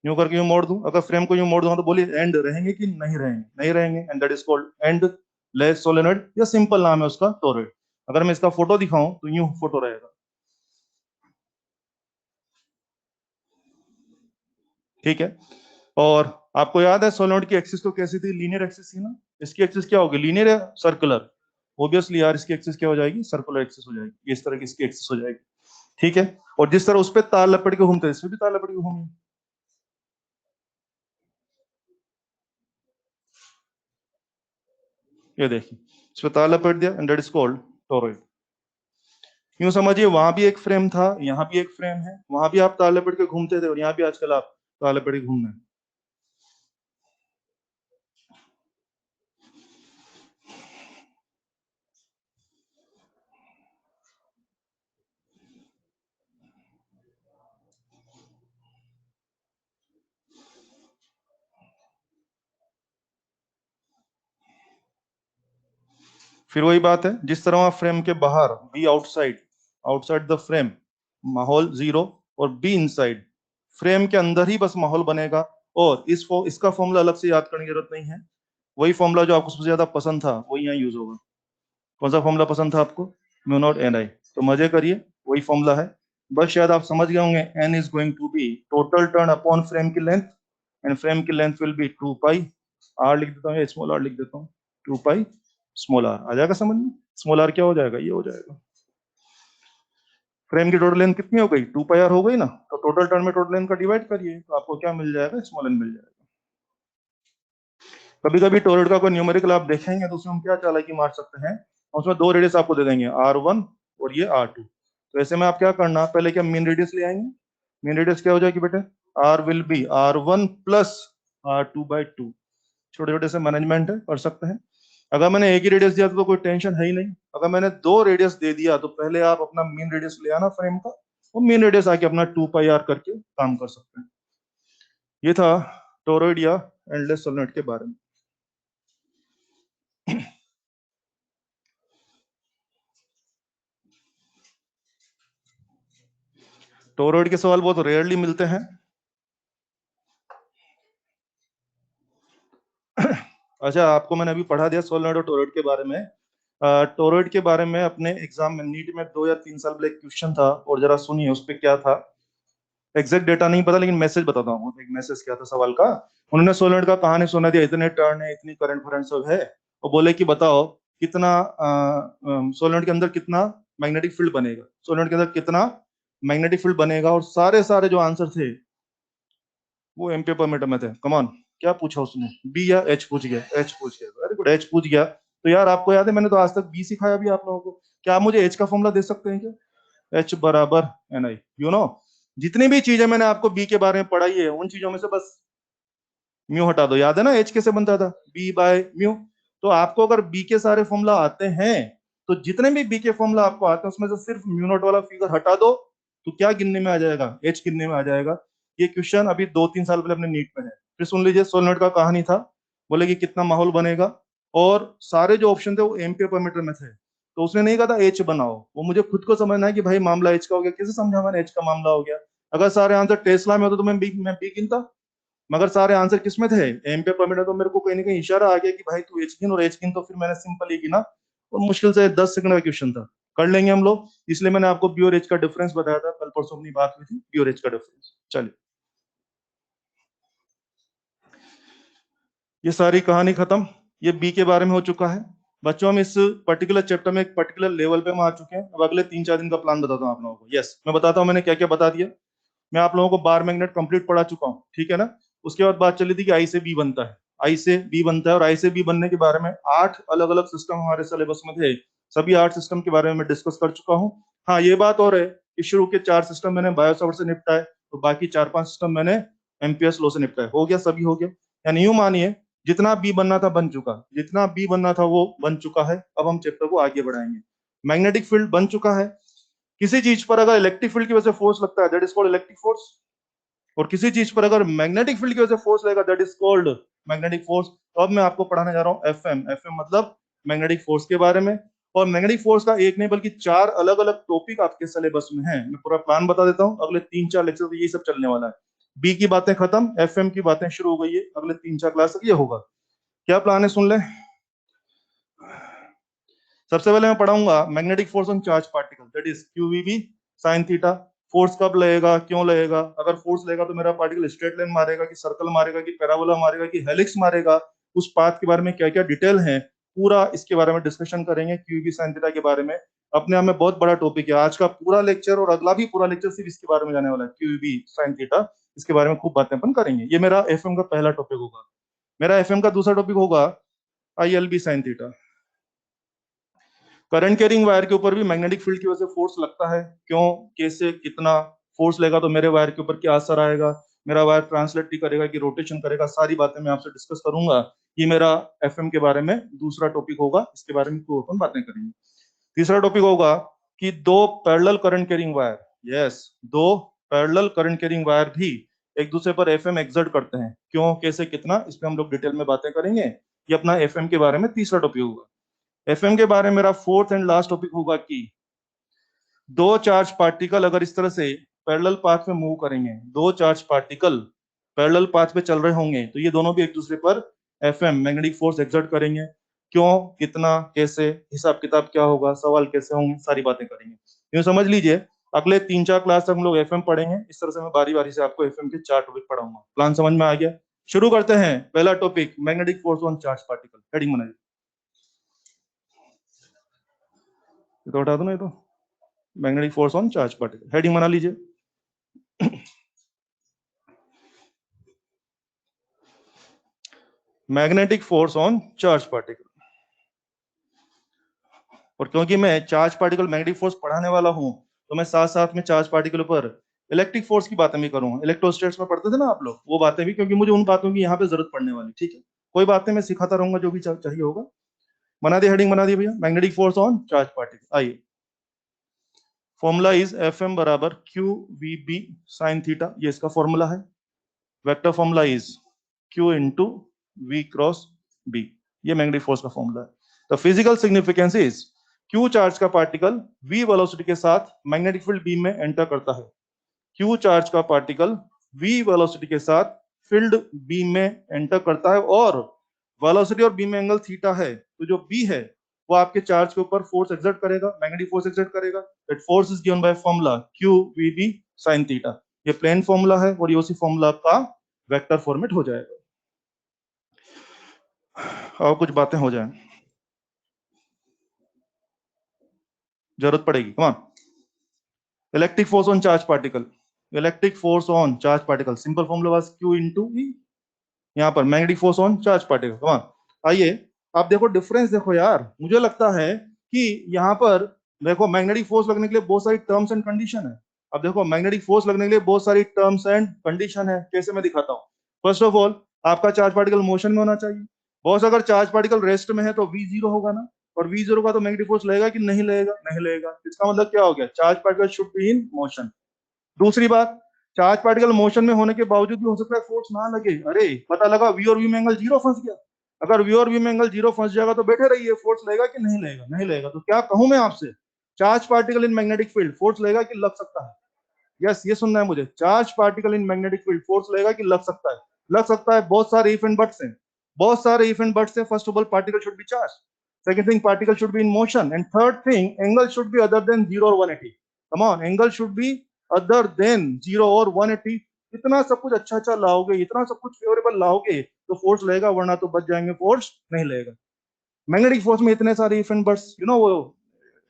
यूं करके यूं मोड़ दूं। अगर फ्रेम को यूं मोड़ दूंगा तो बोलिए एंड रहेंगे कि नहीं रहेंगे, नहीं रहेंगे, and that is called and less solenoid, या सिंपल नाम है उसका टोरॉइड। अगर मैं इसका फोटो दिखाऊं तो यूं फोटो रहेगा, ठीक है। और आपको याद है सोलेनॉइड की एक्सिस तो कैसी थी, लीनियर एक्सिस थी ना। इसकी एक्सिस क्या होगी, लीनियर या सर्कुलर? ऑब्वियसली यार, इसकी एक्सिस क्या हो जाएगी, सर्कुलर एक्सिस हो जाएगी। इस तरह की इसकी एक्सिस हो जाएगी, ठीक है। और जिस तरह उस पर तार लपेट के घूमते हैं, इसमें भी तार लपेट के घूमेंगे। ये देखिए, इस पर तार लपेट दिया, and that is called toroid. यूं समझिए, वहां भी एक फ्रेम था, यहाँ भी एक फ्रेम है, वहां भी आप तार लपेट के घूमते थे, और यहाँ भी आजकल आप तार लपेट के घूम रहे हैं। फिर वही बात है, जिस तरह वहां फ्रेम के बाहर, B outside, outside the frame माहौल जीरो, और बी इनसाइड फ्रेम के अंदर ही बस माहौल बनेगा। और इसका फॉर्मूला अलग से याद करने की जरूरत नहीं है। वही फॉर्मूला जो आपको सबसे ज्यादा पसंद था वही यहाँ यूज होगा। कौन सा फॉर्मूला पसंद था आपको, म्यू नॉट एन आई, तो मजे करिए, वही फॉर्मूला है। बस शायद आप समझ गए होंगे, N is going to be total turn upon frame की लेंथ, एंड फ्रेम की length will be 2 pi R, लिख देता हूँ, स्मॉल आर लिख देता हूँ, 2 पाई स्मॉल आर। आ जाएगा समझ में, स्मॉल आर क्या हो जाएगा, ये हो जाएगा। फ्रेम की टोटल लेंथ कितनी हो गई, 2 पाई आर हो गई ना, तो टोटल टर्न में टोटल लेंथ का डिवाइड करिए, तो आपको क्या मिल जाएगा, स्मॉल एन मिल जाएगा। कभी कभी टोरॉइड का कोई न्यूमेरिकल आप देखेंगे तो उसमें हम क्या चालाकी मार सकते हैं, उसमें दो रेडियस आपको दे देंगे, R1 और ये R2। तो ऐसे में आप क्या करना, पहले क्या मीन रेडियस ले आएंगे। मीन रेडियस क्या हो जाएगी बेटे, R will be R1 plus R2/2। छोटे छोटे से मैनेजमेंट है, कर सकते हैं। अगर मैंने एक ही रेडियस दिया तो कोई टेंशन है ही नहीं। अगर मैंने दो रेडियस दे दिया तो पहले आप अपना मीन रेडियस ले आना फ्रेम का, और मीन रेडियस आके अपना 2 पाई आर करके काम कर सकते हैं। ये था टोरॉइड या एंडलेस सोलेनॉइड के बारे में। टोरॉइड के सवाल बहुत रेयरली मिलते हैं। अच्छा, आपको मैंने अभी पढ़ा दिया सोलेनॉइड और टोरॉइड के बारे में। टोरॉइड के बारे में अपने एग्जाम में नीट में 2 या 3 साल पहले एक क्वेश्चन था, और जरा सुनिए उस पर क्या था। एग्जैक्ट डेटा नहीं पता, लेकिन मैसेज बताता हूँ। एक मैसेज क्या था सवाल का, उन्होंने सोलेनॉइड का कहानी सुना दिया, इतने टर्न है, इतनी करंट फरंट सब है, और बोले कि बताओ कितना सोलेनॉइड के अंदर कितना मैग्नेटिक फील्ड बनेगा, सोलेनॉइड के अंदर कितना मैग्नेटिक फील्ड बनेगा। और सारे सारे जो आंसर थे वो एम्पियर पर मीटर में थे। कमान, क्या पूछा उसने, बी या एच पूछ गया, एच पूछ गया, वेरी गुड, एच पूछ गया। तो यार आपको याद है, मैंने तो आज तक बी सिखाया भी आप लोगों को। क्या आप मुझे एच का फॉर्मूला दे सकते हैं क्या, एच बराबर एन आई, यू नो। जितनी भी चीजें मैंने आपको बी के बारे में पढ़ाई है, उन चीजों में से बस म्यू हटा दो। याद है ना एच कैसे बनता था, बी बाय म्यू। तो आपको अगर बी के सारे फॉर्मूला आते हैं, तो जितने भी बी के फॉर्मूला आपको आते हैं उसमें से सिर्फ म्यू नॉट वाला फिगर हटा दो, तो क्या गिनने में आ जाएगा, एच गिनने में आ जाएगा। ये क्वेश्चन अभी 2-3 साल पहले अपने नीट में है। फिर सुन लीजिए, सोलेनॉइड का कहानी था, बोले कि कितना माहौल बनेगा, और सारे जो ऑप्शन थे वो एम्पियर पर मीटर में थे। तो उसने नहीं कहा था एच बनाओ, वो मुझे खुद को समझना है कि भाई मामला एच का हो गया, कैसे समझा मैंने एच का मामला हो गया। अगर सारे आंसर टेस्ला में होते तो मैं बी गिनता, मगर सारे आंसर किसमें थे, एम्पियर पर मीटर। तो मेरे को कहीं ना कहीं इशारा आ गया कि भाई तू एच गिन, और एच गिन, तो फिर मैंने सिंपल ही गिना, और मुश्किल से 10 सेकंड का क्वेश्चन था, कर लेंगे हम लोग। इसलिए मैंने आपको बी और एच का डिफरेंस बताया था, कल परसों अपनी बात हुई थी बी और एच का डिफरेंस। चलिए, ये सारी कहानी खत्म। ये बी के बारे में हो चुका है। बच्चों, हम इस पर्टिकुलर चैप्टर में एक पर्टिकुलर लेवल पे हम आ चुके हैं। अब अगले 3-4 दिन का प्लान बताता हूँ आप लोगों को। यस, मैं बताता हूँ मैंने क्या क्या बता दिया। मैं आप लोगों को बार मैग्नेट कंप्लीट पढ़ा चुका हूँ, ठीक है ना। उसके बाद बात चली थी कि आई से बी बनता है, आई से बी बनता है, और आई से बी बनने के बारे में 8 अलग अलग सिस्टम हमारे सिलेबस में थे। सभी 8 सिस्टम के बारे में मैं डिस्कस कर चुका हूँ। हाँ, ये बात और है कि शुरू के 4 सिस्टम मैंने बायोसॉफ्ट से निपटाए, तो बाकी 4-5 सिस्टम मैंने एमपीएस लो से निपटाए। हो गया, सभी हो गया। यानी यूं मानिए जितना बी बनना था बन चुका, जितना बी बनना था वो बन चुका है। अब हम चैप्टर को आगे बढ़ाएंगे। मैग्नेटिक फील्ड बन चुका है। किसी चीज पर अगर इलेक्ट्रिक फील्ड की वजह से फोर्स लगता है that is called electric force, और किसी चीज पर अगर मैग्नेटिक फील्ड की वजह से फोर्स लगेगा that is called magnetic force. तो अब मैं आपको पढ़ाने जा रहा हूँ एफएम। एफएम मतलब मैग्नेटिक फोर्स के बारे में। और मैग्नेटिक फोर्स का एक नहीं बल्कि 4 अलग अलग टॉपिक आपके सिलेबस में है। मैं पूरा प्लान बता देता हूँ, अगले 3-4 लेक्चर तो ये सब चलने वाला है। बी की बातें खत्म, एफएम की बातें शुरू हो गई है, अगले 3-4 क्लास तक ये होगा। क्या प्लान है सुन ले। सबसे पहले मैं पढ़ाऊंगा magnetic force on charge particle that is q v b sine theta. Force कब लगेगा, क्यों लगेगा, अगर फोर्स लगेगा तो मेरा पार्टिकल स्ट्रेट लाइन मारेगा कि सर्कल मारेगा कि पैराबोला मारेगा कि हेलिक्स मारेगा, उस पाथ के बारे में क्या क्या डिटेल है पूरा इसके बारे में डिस्कशन करेंगे क्यूवीबी साइन थीटा के बारे में। अपने आप में बहुत बड़ा टॉपिक है। आज का पूरा लेक्चर और अगला भी पूरा लेक्चर सिर्फ इसके बारे में जाने वाला है, क्यूवीबी साइन थीटा। इसके बारे में खूब बातें अपन करेंगे। ये मेरा एफएम का पहला टॉपिक होगा। मेरा एफएम का दूसरा टॉपिक होगा i l b sine theta. Current carrying wire के ऊपर भी मैग्नेटिक फील्ड की वजह से फोर्स लगता है, क्यों, कैसे, कितना फोर्स लेगा तो मेरे वायर के ऊपर क्या असर आएगा, मेरा वायर ट्रांसलेट करेगा कि रोटेशन करेगा, सारी बातें मैं आपसे डिस्कस करूंगा। ये मेरा एफएम के बारे में दूसरा टॉपिक होगा, इसके बारे में तो अपन बातें करेंगे। तीसरा टॉपिक होगा कि दो parallel current carrying wire, yes, दो पैरेलल करंट कैरिंग वायर भी एक दूसरे पर एफएम एक्सर्ट करते हैं, क्यों, कैसे, कितना, इस पे हम लोग डिटेल में बातें करेंगे। ये अपना एफएम के बारे में तीसरा टॉपिक होगा। एफएम के बारे में मेरा फोर्थ एंड लास्ट टॉपिक होगा कि दो चार्ज पार्टिकल अगर इस तरह से पैरेलल पाथ में मूव करेंगे, दो चार्ज पार्टिकल पैरेलल पाथ पे चल रहे होंगे तो ये दोनों भी एक दूसरे पर एफएम मैग्नेटिक फोर्स एक्सर्ट करेंगे, क्यों, कितना, कैसे, हिसाब किताब क्या होगा, सवाल कैसे होंगे, सारी बातें करेंगे। यूँ समझ लीजिए अगले 3-4 क्लास तक हम लोग एफएम पढ़ेंगे। इस तरह से मैं बारी बारी से आपको एफएम के 4 टॉपिक पढ़ाऊंगा। प्लान समझ में आ गया। शुरू करते हैं। पहला topic magnetic force on charge particle. Heading बनाइए, ये तो उठा दो ना, ये तो magnetic force on charge particle heading बना लीजिए। Magnetic force on charge particle. और क्योंकि मैं चार्ज पार्टिकल मैग्नेटिक फोर्स पढ़ाने वाला हूं तो मैं साथ साथ में चार्ज पार्टिकल पर इलेक्ट्रिक फोर्स की बातें भी करूंगा। इलेक्ट्रोस्टैट्स में पढ़ते थे ना आप लोग, वो बातें भी, क्योंकि मुझे उन बातों की यहाँ पे जरूरत पड़ने वाली। ठीक है, कोई बातें मैं सिखाता रहूंगा जो भी चाहिए होगा। बना दी हेडिंग, बना दी भैया, magnetic force on charge particle. आइए, फॉर्मूला इज एफ एम बराबर Q V B sine theta, ये इसका फॉर्मूला है। Vector formula is Q into V cross B, ये मैग्नेटिक फोर्स का फॉर्मूला है। The physical significance is Q charge का particle V velocity के साथ मैग्नेटिक फील्ड बीम में एंटर करता है। क्यू चार्ज का पार्टिकल वी वेलोसिटी के साथ फील्ड बीम में एंटर करता है, और वेलोसिटी और बीम में एंगल थीटा है, तो जो बी है वो आपके चार्ज के ऊपर फोर्स एक्सर्ट करेगा, मैग्नेटिक फोर्स एक्सर्ट करेगा। That force is given by formula Q V B sine theta. ये प्लेन फॉर्मूला है और ये उसी फॉर्मूला का वेक्टर फॉर्मेट हो जाएगा। और कुछ बातें हो जाए, जरूरत पड़ेगी, come on. Electric force on charge particle, electric force on charge particle simple formula was q into e. यहाँ पर magnetic force on charge particle, come on. आइए आप देखो डिफरेंस, देखो यार, मुझे लगता है कि यहाँ पर देखो मैग्नेटिक फोर्स लगने के लिए बहुत सारी टर्म्स एंड कंडीशन है। अब देखो मैग्नेटिक फोर्स लगने के लिए बहुत सारी टर्म्स एंड कंडीशन है, कैसे मैं दिखाता हूँ। फर्स्ट ऑफ ऑल, आपका चार्ज पार्टिकल मोशन में होना चाहिए। बॉस अगर चार्ज पार्टिकल रेस्ट में है तो वी जीरो होगा ना, और वी जीरो का तो मैग्नेटिक फोर्स लगेगा कि नहीं लगेगा, नहीं लगेगा। इसका मतलब क्या हो गया, charge particle should be in motion. दूसरी बात, चार्ज पार्टिकल मोशन में होने के बावजूद भी हो सकता है फोर्स ना लगे। अरे पता लगा वी और वी में एंगल जीरो फंस गया। अगर वी और वी में एंगल जीरो फंस जाएगा तो बैठे रहिए, फोर्स लगेगा कि नहीं लगेगा, नहीं लगेगा। तो क्या कहूं मैं आपसे, charge particle in magnetic field force लगेगा कि लग सकता है। यस, ये सुनना है मुझे, charge particle in magnetic field force लगेगा कि लग सकता है। लग सकता है, बहुत सारे इफ एंड बट्स हैं, बहुत सारे इफ एंड बट्स हैं। First of all, particle should be charge. Second thing, particle should be in motion. And third thing, angle should be other than 0 और 180। Come on, angle should be other than 0 और 180। इतना सब कुछ अच्छा अच्छा लाओगे, इतना सब कुछ फेवरेबल लाओगे तो फोर्स लगेगा, वरना तो बच जाएंगे, फोर्स नहीं लगेगा। मैग्नेटिक फोर्स में इतने सारे if and buts, you know, वो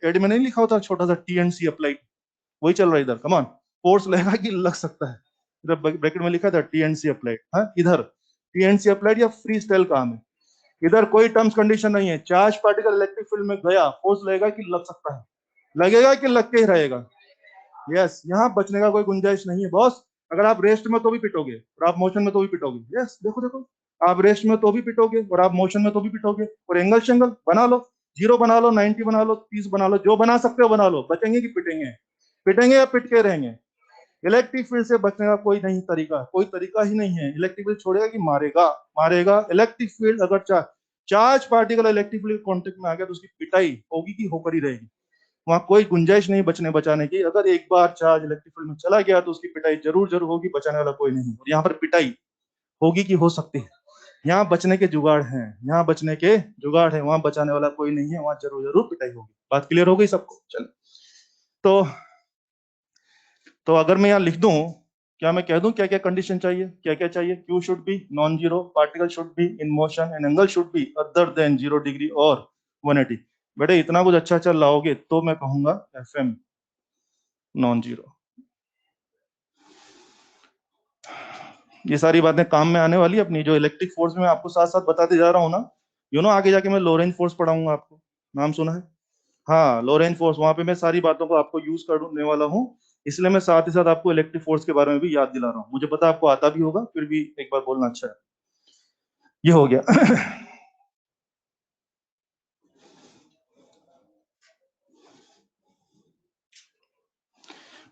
एड में नहीं लिखा होता छोटा सा टी एंड सी अप्लाई, वही चल रहा है इधर। कम ऑन, फोर्स लगेगा कि लग सकता है। इधर ब्रैकेट में लिखा था टी एंड सी अप्लाइड, हाँ, इधर टी एंड सी अप्लाइड या फ्री स्टाइल काम है। इधर कोई टर्म्स कंडीशन नहीं है। चार्ज पार्टिकल इलेक्ट्रिक फील्ड में गया, फोर्स लगेगा कि लग सकता है, लगेगा कि लग के ही रहेगा। यस, यहाँ बचने का कोई गुंजाइश नहीं है बॉस। अगर आप रेस्ट में तो भी पिटोगे और आप मोशन में तो भी पिटोगे। यस, देखो देखो, आप रेस्ट में तो भी पिटोगे और आप मोशन में तो भी पिटोगे। और एंगल शेंगल बना लो, 0 बना लो, 90 बना लो, 30 बना लो, जो बना सकते हो बना लो। बचेंगे कि पिटेंगे? पिटेंगे या पिट के रहेंगे? इलेक्ट्रिक फील्ड से बचने का कोई नहीं तरीका, कोई तरीका ही नहीं है। इलेक्ट्रिक फील्ड छोड़ेगा कि मारेगा? मारेगा। इलेक्ट्रिक फील्ड अगर charge particle electric field contact में आ गया तो उसकी पिटाई होगी कि होकर ही रहेगी। वहां कोई गुंजाइश नहीं बचने बचाने की। अगर एक बार चार्ज इलेक्ट्रिक फील्ड में चला गया तो उसकी पिटाई जरूर जरूर होगी, बचाने वाला कोई नहीं। और यहाँ पर पिटाई होगी कि हो सकती है। यहाँ बचने के जुगाड़ हैं, यहाँ बचने के जुगाड़ है, वहां बचाने वाला कोई नहीं है, वहां जरूर जरूर पिटाई होगी। बात क्लियर हो गई सबको? चलो, तो अगर मैं यहाँ लिख दूं, क्या मैं कह दूं क्या क्या कंडीशन चाहिए, क्या क्या चाहिए? Q should be non zero, particle should be in motion and angle should be other than 0 degree और 180। बेटे इतना कुछ अच्छा अच्छा लाओगे तो मैं कहूंगा FM नॉन जीरो। ये सारी बातें काम में आने वाली अपनी, जो इलेक्ट्रिक फोर्स में आपको साथ साथ बताते जा रहा हूँ ना। आगे जाके मैं लोरेंज फोर्स पढ़ाऊंगा आपको, नाम सुना है? हाँ, लोरेंज फोर्स, वहां पे मैं सारी बातों को आपको यूज करने वाला हूँ। इसलिए मैं साथ ही साथ आपको इलेक्ट्रिक फोर्स के बारे में भी याद दिला रहा हूँ। मुझे पता है आपको आता भी होगा, फिर भी एक बार बोलना अच्छा है। ये हो गया।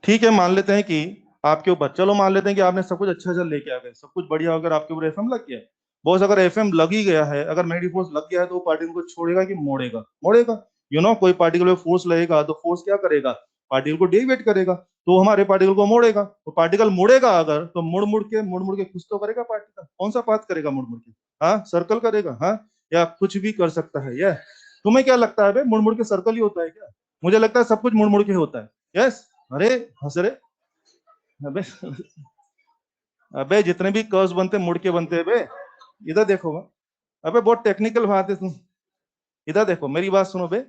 ठीक है, मान लेते हैं कि आपके ऊपर, चलो मान लेते हैं कि आपने सब कुछ अच्छा अच्छा लेके आ गए, सब कुछ बढ़िया, अगर आपके ऊपर FM लग गया है। बॉस अगर FM लग ही गया है, अगर मैग्नेटिक फोर्स लग गया है, तो वो पार्टिकल को छोड़ेगा कि मोड़ेगा? मोड़ेगा। कोई पार्टिकल में फोर्स लगेगा तो फोर्स क्या करेगा? पार्टिकल को डेविएट करेगा, तो हमारे पार्टिकल को मोड़ेगा। तो पार्टिकल मुड़ेगा अगर, तो मुड़ मुड़ के कुछ तो करेगा पार्टिकल। कौन सा पाथ करेगा मुड़ मुड़ के? हाँ, सर्कल करेगा। हाँ, या कुछ भी कर सकता है। यह तुम्हें क्या लगता है बे, मुड़ मुड़ के सर्कल ही होता है क्या? मुझे लगता है सब कुछ मुड़ मुड़ के होता है। यस। अरे हंस रहे? अबे, अबे जितने भी कर्व्स बनते मुड़ के बनते हैं बे। इधर देखो। अबे बहुत टेक्निकल बात है तुम। इधर देखो, मेरी बात सुनो बे।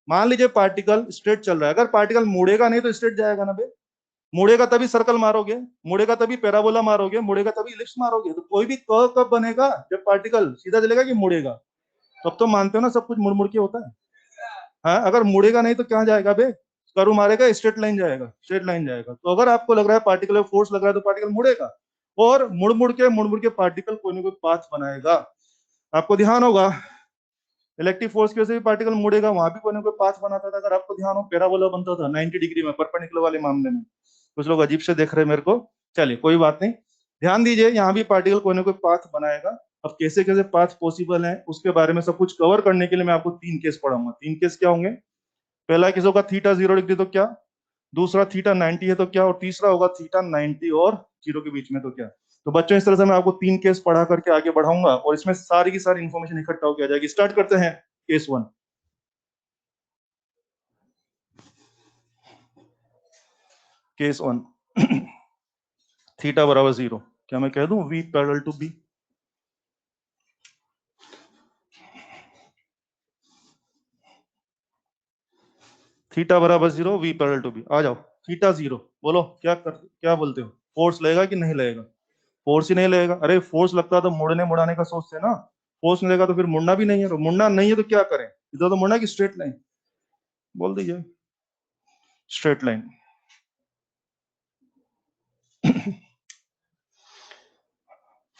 मान लीजिए पार्टिकल स्ट्रेट चल रहा है, अगर पार्टिकल मुड़ेगा नहीं तो स्ट्रेट जाएगा ना बे। मुड़ेगा तभी सर्कल मारोगे, मुड़ेगा तभी पैराबोला मारोगे, मुड़ेगा तभी इलिप्स मारोगे। तो कोई भी कर्व कब बनेगा? जब पार्टिकल सीधा चलेगा कि मुड़ेगा। तब तो मानते हो ना सब कुछ मुड़ मुड़ के होता है। हाँ, अगर मुड़ेगा नहीं तो क्या जाएगा बे? कर्व मारेगा, स्ट्रेट लाइन जाएगा, स्ट्रेट लाइन जाएगा। तो अगर आपको लग रहा है पार्टिकल में फोर्स लग रहा है तो पार्टिकल मुड़ेगा। और मुड़ मुड़ के पार्टिकल कोई ना कोई पाथ बनाएगा। आपको ध्यान होगा, इलेक्ट्रिक फोर्स की वजह से भी पार्टिकल मुड़ेगा, वहां भी कोई ना कोई पाथ बनाता था। अगर आपको ध्यान हो, पैराबोला बनता था 90 डिग्री में, परपेंडिकुलर वाले मामले में। कुछ लोग अजीब से देख रहे हैं मेरे को। चलिए कोई बात नहीं, ध्यान दीजिए, यहाँ भी पार्टिकल कोई ना कोई पाथ बनाएगा। अब कैसे कैसे पाथ पॉसिबल है उसके बारे में सब कुछ कवर करने के लिए मैं आपको 3 केस पढ़ाऊंगा। 3 केस क्या होंगे? पहला केस होगा थीटा 0 डिग्री तो क्या, दूसरा थीटा 90 है तो क्या, और तीसरा होगा थीटा 90 और 0 के बीच में तो क्या। तो बच्चों, इस तरह से मैं आपको 3 केस पढ़ा करके आगे बढ़ाऊंगा और इसमें सारी की सारी इंफॉर्मेशन इकट्ठा होकर आ जाएगी। स्टार्ट करते हैं केस 1। केस 1। थीटा बराबर 0, क्या मैं कह दूं V parallel to B? Theta बराबर 0, V पैरेलल टू B। आ जाओ। थीटा 0, बोलो क्या बोलते हो? फोर्स लगेगा कि नहीं लगेगा? फोर्स ही नहीं लगेगा। अरे फोर्स लगता तो मुड़ने मुड़ाने का सोचते ना। फोर्स नहीं लगेगा तो फिर मुड़ना भी नहीं है, तो मुड़ना नहीं है तो क्या करें? इधर तो मुड़ना की स्ट्रेट लाइन, बोल दीजिए स्ट्रेट लाइन।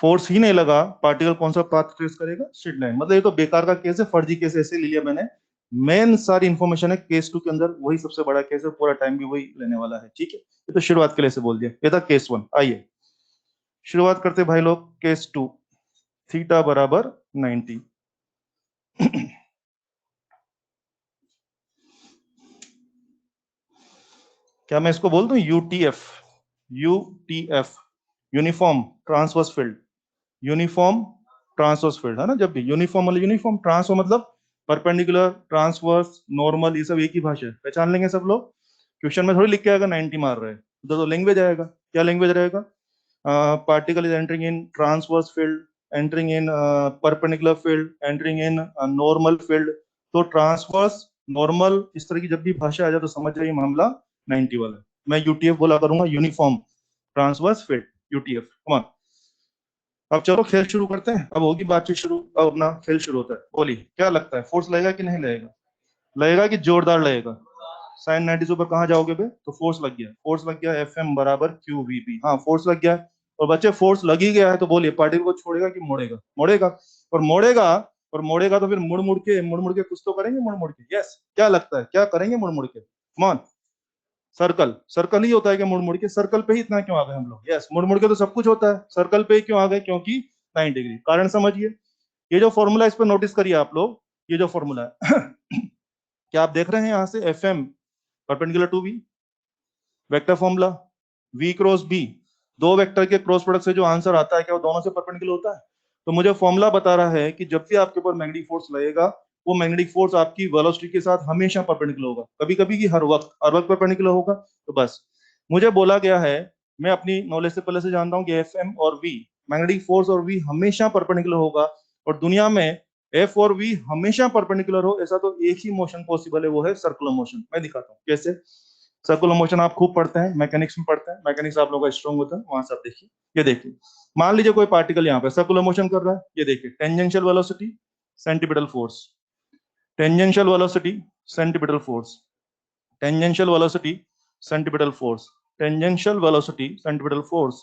फोर्स ही नहीं लगा, पार्टिकल कौन सा पाथ ट्रेस करेगा? Straight line. मतलब ये तो बेकार का केस है, फर्जी केस ऐसे ले लिया मैंने। मेन सारी इंफॉर्मेशन है केस 2 के अंदर, वही सबसे बड़ा केस है, पूरा टाइम भी वही लेने वाला है। ठीक है, ये तो शुरुआत के लिए से बोल दिया, ये था केस 1। आइए शुरुआत करते भाई लोग, केस 2। थीटा बराबर 90। क्या मैं इसको बोल दूं UTF? UTF, uniform transverse field. Uniform transverse field है ना। जब भी यूनिफॉर्म मतलब यूनिफॉर्म, ट्रांसवर्स मतलब परपेंडिकुलर, ट्रांसवर्स, नॉर्मल, ये सब एक ही भाषा है, पहचान लेंगे सब लोग। क्वेश्चन में थोड़ी लिख के आएगा 90 मार रहे हैं, तो लैंग्वेज आएगा। क्या लैंग्वेज रहेगा? Particle is entering in transverse field, entering in perpendicular field, entering in normal field. तो ट्रांसवर्स, नॉर्मल, इस तरह की जब भी भाषा आ जाए तो समझ जाइए मामला 90 वाला। मैं यूटीएफ बोला करूंगा, यूनिफॉर्म ट्रांसवर्स फील्ड, यूटीएफ। कमान, अब चलो खेल शुरू करते हैं। अब होगी बातचीत शुरू, अब अपना खेल शुरू होता है। बोलिए क्या लगता है, फोर्स लगेगा कि नहीं लगेगा? लगेगा कि जोरदार लगेगा? साइन 90 से ऊपर कहाँ जाओगे बे? तो फोर्स लग गया, फोर्स लग गया, FM बराबर QVP। हाँ फोर्स लग गया। और बच्चे फोर्स लग ही गया है तो बोलिए पार्टिकल को छोड़ेगा कि मोड़ेगा? मोड़ेगा। और मोड़ेगा, और मोड़ेगा तो फिर मुड़ मुड़ के कुछ तो करेंगे, मुड़ मुड़ के। यस, क्या लगता है क्या करेंगे मुड़ मुड़ के? Come on. सर्कल, सर्कल ही होता है कि मुड़ मुड़ के? सर्कल पे ही इतना क्यों आ गए हम लोग? यस, मुड़ मुड़ के तो सब कुछ होता है, सर्कल पे ही क्यों आ गए? क्योंकि 90 डिग्री। कारण समझिए, ये जो फॉर्मूला इस पर नोटिस करिए आप लोग, ये जो फॉर्मूला है क्या आप देख रहे हैं यहाँ से? F M perpendicular to V, vector formula v क्रॉस b, दो वेक्टर के क्रॉस प्रोडक्ट से जो आंसर आता है क्या वो दोनों से परपेंडिकुलर होता है? तो मुझे फॉर्मूला बता रहा है कि जब भी आपके ऊपर मैग्नेटिक फोर्स लगेगा, वो मैग्नेटिक फोर्स आपकी वेलोसिटी के साथ हमेशा परपेंडिकुलर होगा, कभी कभी की हर वक्त परपेंडिकुलर होगा। तो बस मुझे बोला गया है, मैं अपनी नॉलेज से पहले से जानता हूँ कि एफ एम और वी, मैग्नेटिक फोर्स और वी हमेशा परपेंडिकुलर होगा। और दुनिया में एफ और वी हमेशा परपेंडिकुलर हो ऐसा तो एक ही मोशन पॉसिबल है, वो है सर्कुलर मोशन। मैं दिखाता हूँ कैसे। सर्कुलर मोशन आप खूब पढ़ते हैं, मैकेनिक्स में पढ़ते हैं, मैकेनिक्स आप लोगों का स्ट्रॉन्ग होता है, वहां से आप देखिए। ये देखिए, मान लीजिए कोई पार्टिकल यहाँ पे सर्कुलर मोशन कर रहा है, ये देखिए tangential velocity, centripetal force, tangential velocity, centripetal force, tangential velocity, centripetal force, tangential velocity, centripetal force,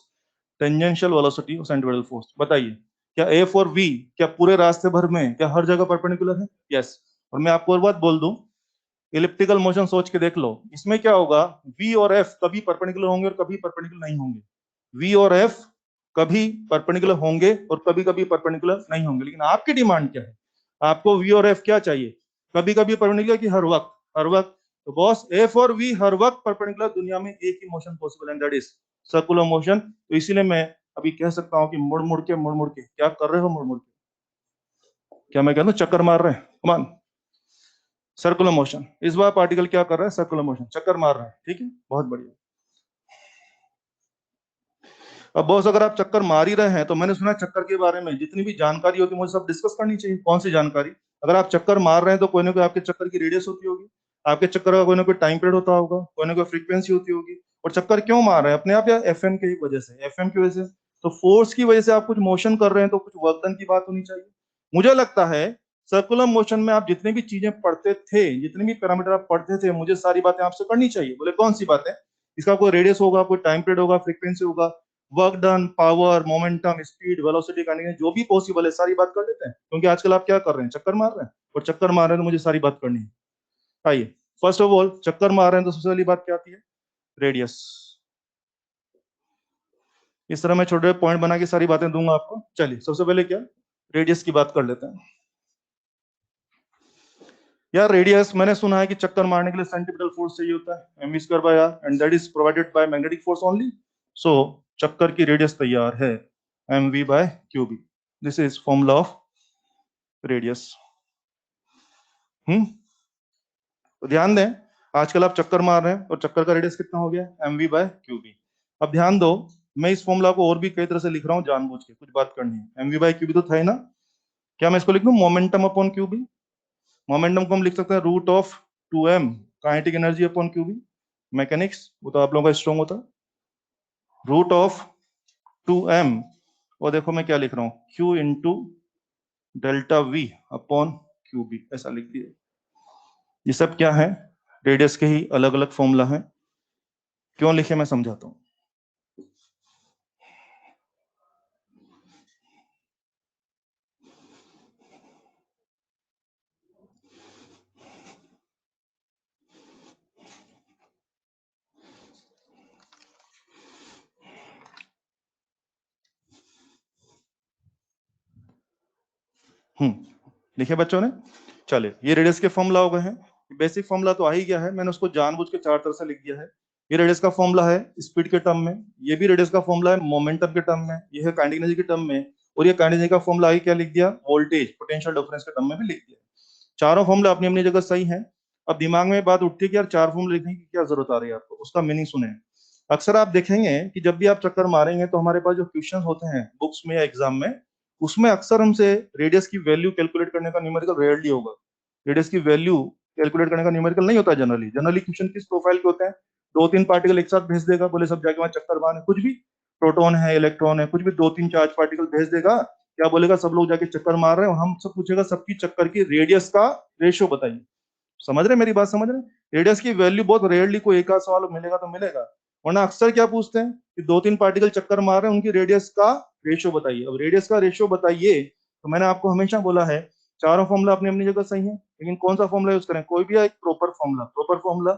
tangential velocity और सेंटीपिटल फोर्स। बताइए क्या एफ और वी क्या पूरे रास्ते भर में क्या हर जगह परपेंडिकुलर है? यस। और मैं आपको और बात बोल दूं, इलिप्टिकल मोशन सोच के देख लो, इसमें क्या होगा, v और f कभी परपेंडिकुलर होंगे और कभी परपेंडिकुलर नहीं होंगे। v और f कभी परपेंडिकुलर होंगे और कभी कभी परपेंडिकुलर नहीं होंगे। लेकिन आपकी डिमांड क्या है? आपको v और f क्या चाहिए? कभी कभी परपेंडिकुलर की हर वक्त? हर वक्त। तो बॉस f और v हर वक्त परपेंडिकुलर, दुनिया में एक ही motion possible and that is circular motion. तो इसीलिए मैं अभी कह सकता हूं कि मुड़ मुड़ के क्या कर रहे हो? मुड़ मुड़ के क्या मैं कहता हूं चक्कर मार रहे हैं? कमान, सर्कुलर मोशन। इस बार पार्टिकल क्या कर रहा है? सर्कुलर मोशन, चक्कर मार रहा है। ठीक है, बहुत बढ़िया। अब बॉस अगर आप चक्कर मार ही रहे हैं तो मैंने सुना चक्कर के बारे में जितनी भी जानकारी होती है मुझे सब डिस्कस करनी चाहिए। कौन सी जानकारी? अगर आप चक्कर मार रहे हैं तो कोई ना कोई आपके चक्कर की रेडियस होती होगी, आपके चक्कर का कोई ना कोई टाइम पीरियड होता होगा, कोई ना कोई फ्रीक्वेंसी होती होगी। और चक्कर क्यों मार रहे हैं? अपने आप या एफएम की वजह से? एफएम की वजह से। तो फोर्स की वजह से आप कुछ मोशन कर रहे हैं तो कुछ वर्क डन की बात होनी चाहिए। मुझे लगता है सर्कुलर मोशन में आप जितनी भी चीजें पढ़ते थे, जितनी भी पैरामीटर आप पढ़ते थे, मुझे सारी बातें आपसे करनी चाहिए। बोले कौन सी बातें? इसका कोई रेडियस होगा, कोई टाइम पीरियड होगा, फ्रीक्वेंसी होगा, work done, power, momentum, speed, velocity, kinetic, जो भी पॉसिबल है सारी बात कर लेते हैं। क्योंकि आजकल आप क्या कर रहे हैं? चक्कर मार रहे हैं, और चक्कर मार रहे हैं तो मुझे सारी बात करनी है। आइए, फर्स्ट ऑफ ऑल चक्कर मार रहे हैं तो सबसे पहली बात क्या आती है? रेडियस। इस तरह मैं छोटे पॉइंट बना के सारी बातें दूंगा आपको। चलिए सबसे पहले क्या, रेडियस की बात कर लेते हैं। यार रेडियस, मैंने सुना है कि चक्कर मारने के लिए सेंटीपिटल फोर्स चाहिए होता है, mv square by r, and that is provided by magnetic force only. So चक्कर की रेडियस तैयार है, mv by q b. This is formula of radius. तो ध्यान दें, आजकल आप चक्कर मार रहे हैं और चक्कर का रेडियस कितना हो गया? mv by QB. अब ध्यान दो, मैं इस फॉर्मूला को और भी कई तरह से लिख रहा हूँ जानबूझ के, कुछ बात करनी है। mv बाय क्यूबी तो था ही ना, क्या मैं इसको लिख दूं मोमेंटम अपॉन क्यूबी? मोमेंटम को हम लिख सकते हैं root of 2m kinetic energy upon QB. Mechanics वो तो आप लोगों का स्ट्रॉन्ग होता है। रूट ऑफ 2m, और देखो मैं क्या लिख रहा हूँ, q into delta v upon QB, ऐसा लिख दिया। ये सब क्या है? रेडियस के ही अलग अलग फॉर्मूला है। क्यों लिखे मैं समझाता हूँ। लिखे बच्चों ने? चलिए, ये रेडियस के फॉर्मूला हो गए हैं। बेसिक फॉर्मूला तो आ ही गया है, मैंने उसको जानबूझ के चार तरह से लिख दिया है। ये रेडियस का फॉर्मूला है स्पीड के टर्म में, ये भी रेडियस का फॉर्मूला है मोमेंटम के टर्म में, ये है काइनेटिक एनर्जी के टर्म में, और ये काइनेटिक एनर्जी का फॉर्मूला आगे क्या लिख दिया? वोल्टेज पोटेंशियल डिफरेंस के टर्म में भी लिख दिया। चारों फॉर्मूला अपनी अपनी जगह सही है। अब दिमाग में बात उठती है कि यार चार फॉर्मूले लिखने की क्या जरूरत आ रही है आपको? उसका मीनिंग सुने। अक्सर आप देखेंगे कि जब भी आप चक्कर मारेंगे तो हमारे पास जो क्वेश्चन होते हैं बुक्स में या एग्जाम में, उसमें अक्सर हमसे रेडियस की वैल्यू कैलकुलेट करने का न्यूमेरिकल रेयरली होगा। रेडियस की वैल्यू कैलकुलेट करने का न्यूमेरिकल नहीं होता जनरली। जनरली क्वेश्चन किस प्रोफाइल के होते हैं? दो तीन पार्टिकल एक साथ भेज देगा, बोले सब जाके वहां चक्कर मारने, कुछ भी प्रोटॉन है, इलेक्ट्रॉन है, कुछ भी दो तीन चार्ज पार्टिकल भेज देगा। क्या बोलेगा? सब लोग जाके चक्कर मार रहे हैं, और हम सब पूछेगा सबकी चक्कर की रेडियस का रेशियो बताइए। समझ रहे? मेरी बात समझ रहे? रेडियस की वैल्यू बहुत रेयरली कोई एक आध सवाल मिलेगा तो मिलेगा। वरना अक्सर क्या पूछते हैं कि दो तीन पार्टिकल चक्कर मार रहे हैं, उनकी रेडियस का रेशियो बताइए। अब रेडियस का रेशियो बताइए तो मैंने आपको हमेशा बोला है चारों फॉर्मूला अपनी अपनी जगह सही है, लेकिन कौन सा फॉर्मूला यूज करें, कोई भी एक प्रॉपर फॉर्मूला। प्रॉपर फॉर्मूला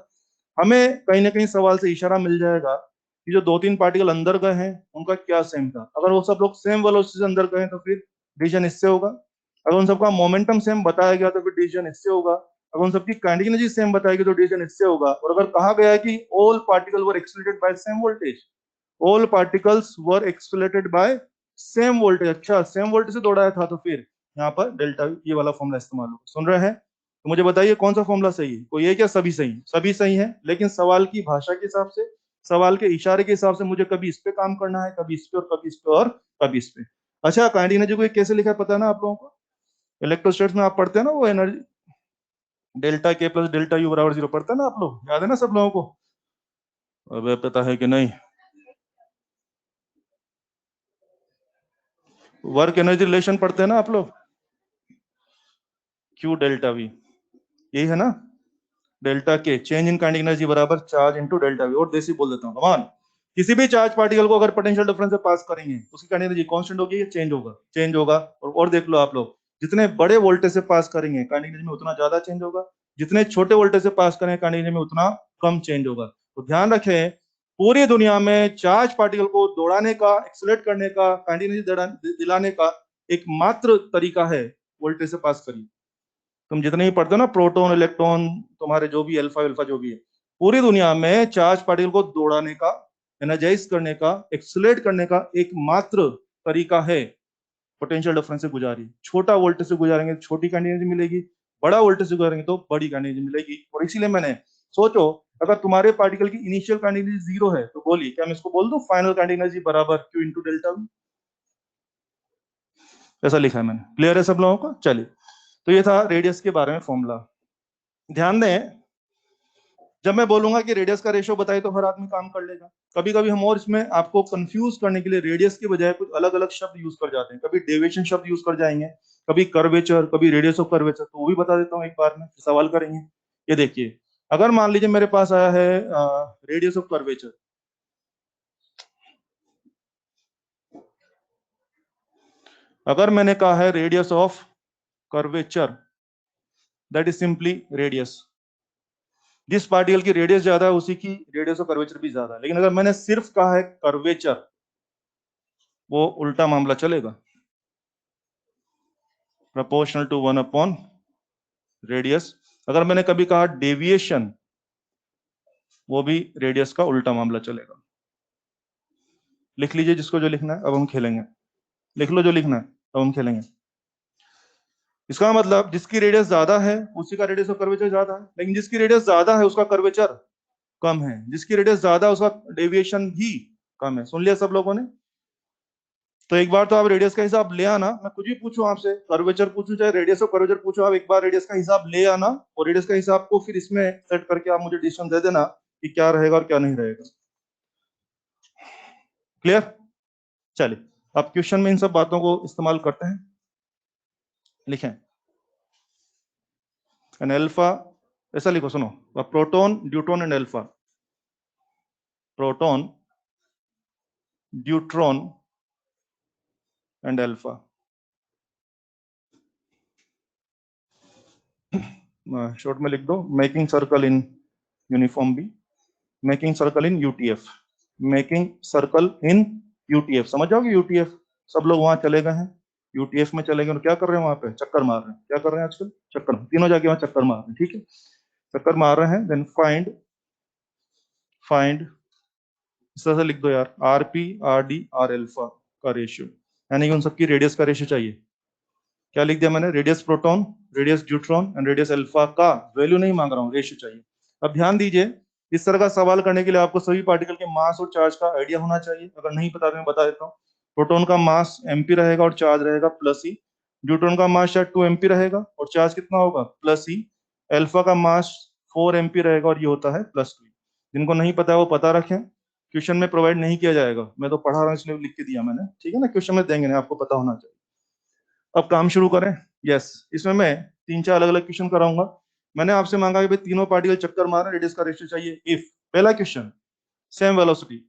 हमें कहीं ना कहीं सवाल से इशारा मिल जाएगा कि जो दो तीन पार्टिकल अंदर गए हैं उनका क्या सेम था। अगर वो सब लोग सेम वेलोसिटी से अंदर गए हैं तो फिर डिवीजन इससे होगा। अगर उन सबका मोमेंटम सेम बताया गया तो फिर डिवीजन इससे होगा। अगर उन सबकी काइनेटिक एनर्जी सेम बताएगी तो डिवीजन इससे होगा। और अगर कहा गया है कि all particle were accelerated by same voltage, all particles were accelerated by same voltage, अच्छा सेम वोल्टेज से दौड़ाया था तो फिर यहाँ पर डेल्टा ये वाला फॉर्मूला इस्तेमाल होगा। सुन रहे हैं? तो मुझे बताइए कौन सा फॉर्मूला सही है, कोई ये क्या सभी सही है? सभी सही है, लेकिन सवाल की भाषा के हिसाब से, सवाल के इशारे के हिसाब से मुझे कभी इस पे काम करना है, कभी इस पे, और कभी इस पे, और कभी इस पे। अच्छा काइनेटिक एनर्जी को कैसे लिखा है पता है ना आप लोगों को? इलेक्ट्रोस्टैटिक्स में आप पढ़ते हैं ना वो एनर्जी, डेल्टा के प्लस डेल्टा यू बराबर 0 पढ़ते हैं ना आप लोग, याद है ना सब लोगों को? अब पता है कि नहीं? वर्क एनर्जी रिलेशन पढ़ते हैं ना आप लोग, क्यू डेल्टा वी, यही है ना? डेल्टा के चेंज इन काइनेटिक एनर्जी बराबर चार्ज इनटू डेल्टा वी। और देसी बोल देता हूँ, कमान किसी भी चार्ज पार्टिकल को अगर पोटेंशियल डिफरेंस से पास करेंगे उसकी काइनेटिक एनर्जी कांस्टेंट होगी, चेंज होगा, चेंज होगा। और देख लो आप लोग, जितने बड़े वोल्टेज से पास करेंगे काइनेटिक एनर्जी में उतना ज्यादा चेंज होगा, जितने छोटे वोल्टेज से पास करेंगे काइनेटिक एनर्जी में उतना कम चेंज होगा। तो ध्यान रखें, पूरी दुनिया में चार्ज पार्टिकल को दौड़ाने का, एक्सेलरेट करने का, काइनेटिक एनर्जी दिलाने का एकमात्र तरीका है वोल्टेज से पास करिए। तुम जितने भी पढ़ते हो ना, प्रोटॉन इलेक्ट्रॉन तुम्हारे जो भी अल्फा अल्फा जो भी है, पूरी दुनिया में चार्ज पार्टिकल को दौड़ाने का, एनर्जाइज करने का, एक्सलेट करने का एकमात्र तरीका है पोटेंशियल डिफरेंस से गुजारिए। छोटा वोल्टेज से गुजारेंगे तो छोटी काइनेटिक एनर्जी मिलेगी, बड़ा वोल्टेज से गुजारेंगे तो बड़ी काइनेटिक एनर्जी मिलेगी। और इसीलिए मैंने सोचो, अगर तुम्हारे पार्टिकल की इनिशियल काइनेटिक एनर्जी 0 है तो बोलिए क्या मैं इसको बोल दूं फाइनल काइनेटिक एनर्जी बराबर क्यू इंटू डेल्टा वी? ऐसा लिखा है मैंने। क्लियर है सब लोगों को? चलिए, तो ये था रेडियस के बारे में फॉर्मूला। ध्यान दें, जब मैं बोलूंगा कि रेडियस का रेशियो बताए तो हर आदमी काम कर लेगा। कभी कभी हम और इसमें आपको कंफ्यूज करने के लिए रेडियस के बजाय कुछ अलग अलग शब्द यूज कर जाते हैं। कभी डेविएशन शब्द यूज कर जाएंगे, कभी कर्वेचर, कभी रेडियस ऑफ कर्वेचर, तो वो भी बता देता हूँ एक बार में, सवाल करेंगे। ये देखिए, अगर मान लीजिए मेरे पास आया है रेडियस ऑफ कर्वेचर, अगर मैंने कहा है radius of curvature, that is simply radius. जिस पार्टिकल की रेडियस ज्यादा है उसी की रेडियस ऑफ कर्वेचर भी ज्यादा है। लेकिन अगर मैंने सिर्फ कहा है कर्वेचर, वो उल्टा मामला चलेगा, प्रोपोर्शनल टू 1 अपॉन रेडियस। अगर मैंने कभी कहा डेविएशन, वो भी रेडियस का उल्टा मामला चलेगा। लिख लीजिए जिसको जो लिखना है, अब हम खेलेंगे। लिख लो जो लिखना है, अब हम खेलेंगे। इसका मतलब जिसकी रेडियस ज्यादा है उसी का रेडियस ऑफ कर्वेचर ज्यादा है, लेकिन जिसकी रेडियस ज्यादा है उसका कर्वेचर कम है, जिसकी रेडियस ज्यादा है उसका डेविएशन भी कम है। सुन लिया सब लोगों ने? तो एक बार तो आप रेडियस का हिसाब ले आना, मैं कुछ भी पूछूं आपसे, कर्वेचर पूछूं चाहे रेडियस ऑफ कर्वेचर पूछो, आप एक बार रेडियस का हिसाब ले आना, और रेडियस का हिसाब को फिर इसमें सेट करके आप मुझे डिसीजन दे देना कि क्या रहेगा और क्या नहीं रहेगा। क्लियर? चलिए, अब क्वेश्चन में इन सब बातों को इस्तेमाल करते हैं। लिखें एन अल्फा, ऐसा लिखो, सुनो, proton deuteron and alpha, proton deuteron and alpha. Short में लिख दो, making circle in uniform B, making circle in UTF, making circle in UTF. समझ जाओगे यूटीएफ? सब लोग वहां चले गए हैं, यूटीएफ में चले गए, और क्या कर रहे हैं वहां पे? चक्कर मार रहे हैं। क्या कर रहे हैं आजकल? चक्कर, तीनों जाके वहां चक्कर मार रहे हैं। ठीक है, चक्कर मार रहे हैं। देन फाइंड, फाइंड इस तरह से लिख दो यार, R P R D R alpha का रेशियो, यानी कि उन सबकी रेडियस का रेशियो चाहिए। क्या लिख दिया मैंने? Radius proton, radius deuteron and radius alpha का वैल्यू नहीं मांग रहा हूँ, रेशियो चाहिए। अब ध्यान दीजिए, इस तरह का सवाल करने के लिए आपको सभी पार्टिकल के मास और चार्ज का आइडिया होना चाहिए। अगर नहीं पता तो मैं बता देता हूँ। प्रोटॉन का मास mp रहेगा और चार्ज रहेगा प्लस ई। ड्यूट्रॉन का मास शायद 2 mp रहेगा और चार्ज कितना होगा? प्लस ई। अल्फा का मास 4 mp रहेगा और ये होता है प्लस 2। जिनको नहीं पता है वो पता रखें, क्वेश्चन में प्रोवाइड नहीं किया जाएगा, मैं तो पढ़ा रहा हूँ इसलिए लिख के दिया मैंने। ठीक है ना, क्वेश्चन में देंगे नहीं, आपको पता होना चाहिए। अब काम शुरू करें। यस, इसमें मैं 3-4 अलग अलग क्वेश्चन कराऊंगा। मैंने आपसे मांगा कि भाई तीनों पार्टिकल चक्कर मार रहे, रेडियस का रेशियो चाहिए इफ। पहला question, same velocity,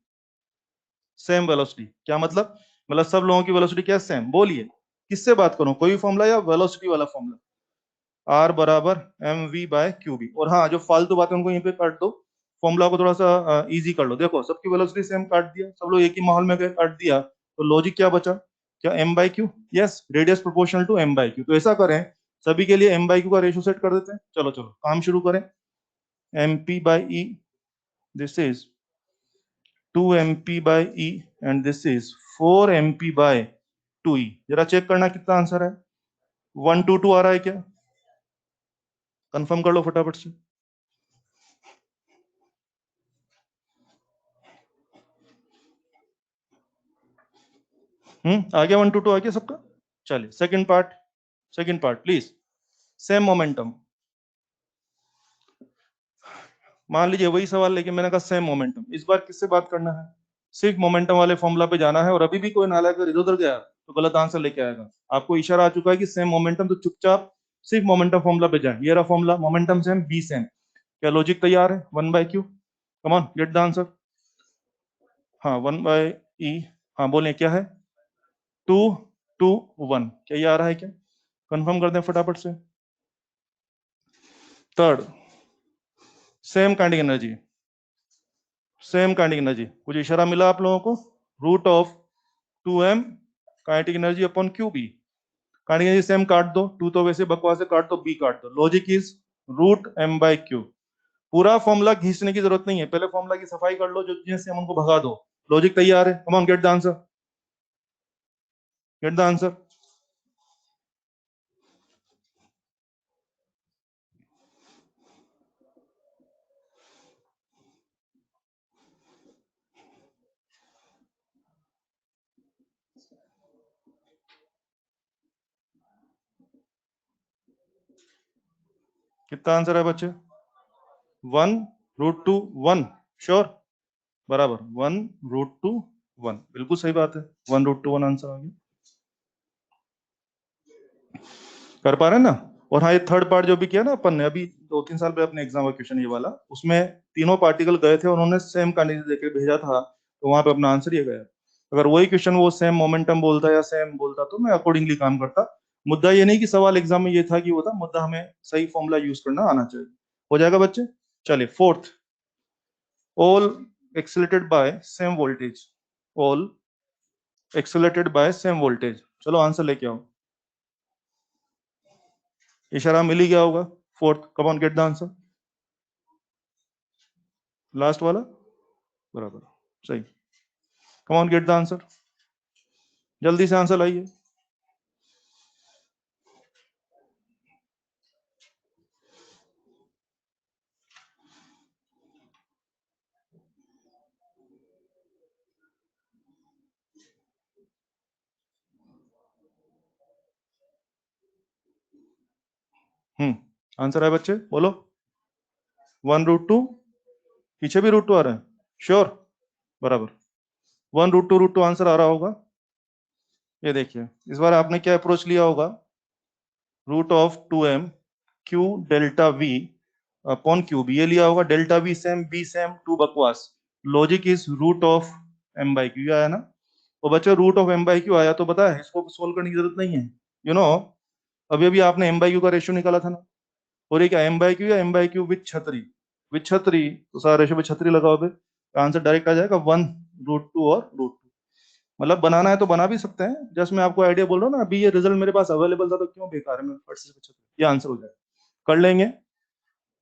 same velocity क्या मतलब? मतलब सब लोगों की वेलोसिटी क्या है? सेम। बोलिए किससे बात करूं, कोई भी फॉर्मूला या वेलोसिटी वाला फॉर्मूला? आर बराबर M V by Q B. और हाँ, जो फालतू बातें उनको यहीं पे काट दो, फॉर्मूला को थोड़ा सा इजी कर लो। देखो सबकी वेलोसिटी सेम काट दिया, सब लोग एक ही माहौल में काट दिया, तो लॉजिक क्या बचा? क्या M by Q? Yes, radius proportional to M by Q. तो ऐसा करें, सभी के लिए एम बाई क्यू का रेशियो सेट कर देते हैं। चलो चलो काम शुरू करें। M P by E, this is 2 mp by E, and this is 4 mp by 2e। जरा चेक करना कितना आंसर है। 122 आ रहा है क्या? कंफर्म कर लो फटाफट से। आ गया? 122 आ गया सबका? चलिए second part, second part please. Same momentum, मान लीजिए वही सवाल, लेकिन मैंने कहा सेम मोमेंटम। इस बार किससे बात करना है? सिर्फ मोमेंटम वाले फॉर्मूला पे जाना है। और अभी भी कोई नालायक अगर इधर उधर गया तो गलत आंसर लेके आएगा। आपको इशारा आ चुका है कि सेम मोमेंटम, तो चुपचाप सिर्फ मोमेंटम फॉर्मूला पे जाए। ये रहा formula, momentum same B same. क्या लॉजिक तैयार है? 1/q, come on get the answer. हाँ 1/e। हाँ बोलें क्या है? 2 2 1। क्या ये आ रहा है क्या? कंफर्म कर दें फटाफट से। Third, same kinetic energy, same kinetic energy. कुछ इशारा मिला आप लोगों को? Root of 2m kinetic energy upon Q B. Kinetic energy same काट दो, टू तो वैसे बकवास है, काट दो, बी काट दो। Logic is root M by Q. पूरा फॉर्मूला घींचने की जरूरत नहीं है, पहले फॉर्मूला की सफाई कर लो, जो जिनसे हम उनको भगा दो। लॉजिक तैयार है, कम on get the answer, gate the answer. कितना आंसर है बच्चे? 1√2 1। श्योर? बराबर 1√2 1, बिल्कुल सही बात है। 1√2 1 आंसर आ गया। कर पा रहे हैं ना? और हाँ, ये थर्ड पार्ट जो भी किया ना अपन ने अभी 2 3 साल पहले अपने एग्जाम का क्वेश्चन ये वाला, उसमें तीनों पार्टिकल गए थे और उन्होंने सेम कैंडिडेट देकर भेजा था, तो वहां पे अपना आंसर ये गया। अगर वही क्वेश्चन वो सेम मोमेंटम बोलता या सेम बोलता तो मैं अकॉर्डिंगली काम करता। मुद्दा ये नहीं कि सवाल एग्जाम में ये था कि वो था, मुद्दा हमें सही फॉर्मूला यूज करना आना चाहिए। हो जाएगा बच्चे? चलिए fourth, all accelerated by same voltage, all accelerated by same voltage. चलो आंसर लेके आओ। इशारा मिल ही गया होगा। Fourth, come on get the answer. Last वाला, बराबर, सही। Come on get the answer, जल्दी से आंसर लाइए। आंसर है बच्चे, बोलो। 1√2, पीछे भी √2 आ रहा है? श्योर? बराबर, 1√2 आंसर आ रहा होगा। ये देखिए इस बार आपने क्या अप्रोच लिया होगा? √2m Q delta V upon Q B, ये लिया होगा। Delta V same, B same, टू बकवास। लॉजिक इज √m/q आया ना? तो बच्चे √m/q आया तो पता है इसको सोल्व करने की जरूरत नहीं है। अभी अभी आपने m/q का रेशियो निकाला था ना? और ये क्या m/q या m/q विथ छतरी? विथ छतरी, तो सारा रेशियो पे छतरी लगाओ पे, आंसर डायरेक्ट आ जाएगा 1√2 और √2। मतलब बनाना है तो बना भी सकते हैं, जस्ट मैं आपको आइडिया बोल रहा हूँ ना। अभी ये रिजल्ट मेरे पास अवेलेबल था तो क्यों बेकार है, मैं फट से छतरी, ये आंसर हो जाएगा। कर लेंगे।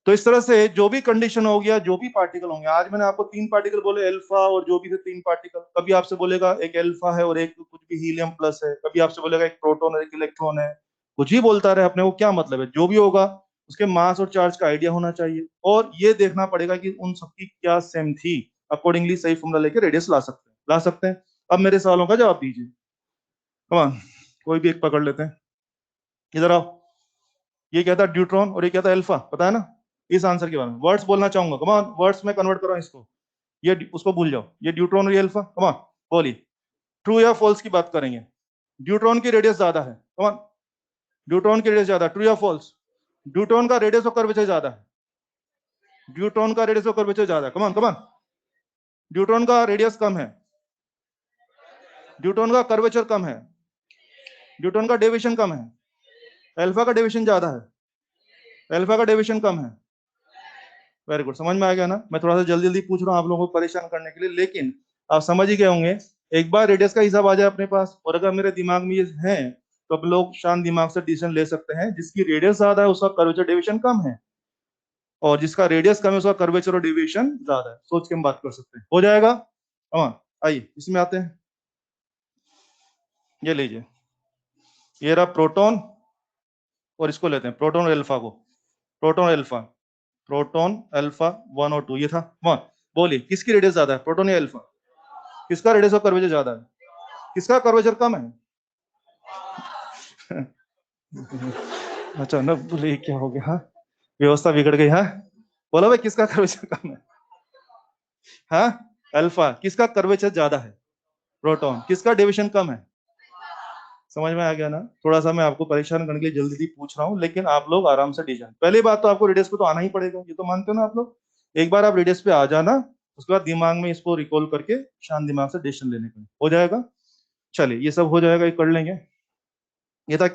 तो इस तरह से जो भी कंडीशन हो गया, जो भी पार्टिकल होंगे, आज मैंने आपको 3 पार्टिकल बोले अल्फा, और जो भी थे 3 पार्टिकल। कभी आपसे बोलेगा एक अल्फा है और एक कुछ भी हीलियम प्लस है, कभी आपसे बोलेगा एक प्रोटॉन और एक इलेक्ट्रॉन है। कुछ ही बोलता रहे, अपने को क्या मतलब है? जो भी होगा उसके मास और चार्ज का आइडिया होना चाहिए, और ये देखना पड़ेगा कि उन सबकी क्या सेम थी। अकॉर्डिंगली सही फॉर्मूला लेके रेडियस ला सकते हैं, ला सकते हैं। अब मेरे सवालों का जवाब दीजिए। कमान, कोई भी एक पकड़ लेते हैं। इधर आओ। ये क्या था? ड्यूट्रॉन, और ये क्या था? अल्फा। पता है ना इस आंसर के बारे में? वर्ड्स बोलना चाहूंगा, कमान वर्ड्स में कन्वर्ट करो इसको। ये उसको भूल जाओ, ये ड्यूट्रॉन और ये अल्फा। कमान बोलिए, ट्रू या फॉल्स की बात करेंगे। ड्यूट्रॉन की रेडियस ज्यादा है, कमान। ड्यूट्रॉन की रेडियस ज्यादा, ट्रू या फॉल्स? ड्यूट्रॉन का रेडियस ऑफ कर्वेचर ज्यादा है, ड्यूट्रॉन का रेडियस ऑफ कर्वेचर ज्यादा है। कमान कमान, ड्यूट्रॉन का रेडियस कम है, ड्यूट्रॉन का कर्वेचर कम है, ड्यूट्रॉन का डेविएशन कम है, अल्फा का डेविएशन ज्यादा है, अल्फा का डेविएशन कम है। वेरी गुड, समझ में आ गया ना? मैं थोड़ा सा जल्दी जल्दी पूछ रहा हूँ आप लोगों को परेशान करने के लिए, लेकिन आप समझ ही गए होंगे। एक बार रेडियस का हिसाब आ जाए अपने पास, और अगर मेरे दिमाग में ये है, तो अब लोग शांत दिमाग से डिसीजन ले सकते हैं। जिसकी रेडियस ज्यादा है उसका कर्वेचर डेविएशन कम है, और जिसका रेडियस कम है उसका कर्वेचर और डेविएशन ज्यादा है। सोच के हम बात कर सकते हैं, हो जाएगा? हाँ, आइए इसमें आते हैं। ये लीजिए, ये रहा प्रोटॉन, और इसको लेते हैं प्रोटॉन और अल्फा को। प्रोटॉन अल्फा, प्रोटॉन अल्फा 1 और 2, ये था 1। बोलिए किसकी रेडियस ज्यादा है, प्रोटॉन या अल्फा? किसका रेडियस और कर्वेचर ज्यादा है? किसका कर्वेचर कम है? अचानक बोले क्या हो गया? हाँ, व्यवस्था बिगड़ गई। हाँ, बोलो भाई किसका कर्वेचर कम है? हाँ, अल्फा। किसका कर्वेचर ज्यादा है? प्रोटॉन। किसका डेविएशन कम है? समझ में आ गया ना? थोड़ा सा मैं आपको परेशान करने के लिए जल्दी जल्दी पूछ रहा हूँ, लेकिन आप लोग आराम से डिजाइन। पहली बात तो आपको रेडियस पे तो आना ही पड़ेगा, ये तो मानते हो ना आप लोग? एक बार आप रेडियस पे आ जाना, उसके बाद दिमाग में इसको रिकॉल करके शांत दिमाग से डिसीजन लेने का हो जाएगा। चलिए ये सब हो जाएगा, ये कर लेंगे। ये था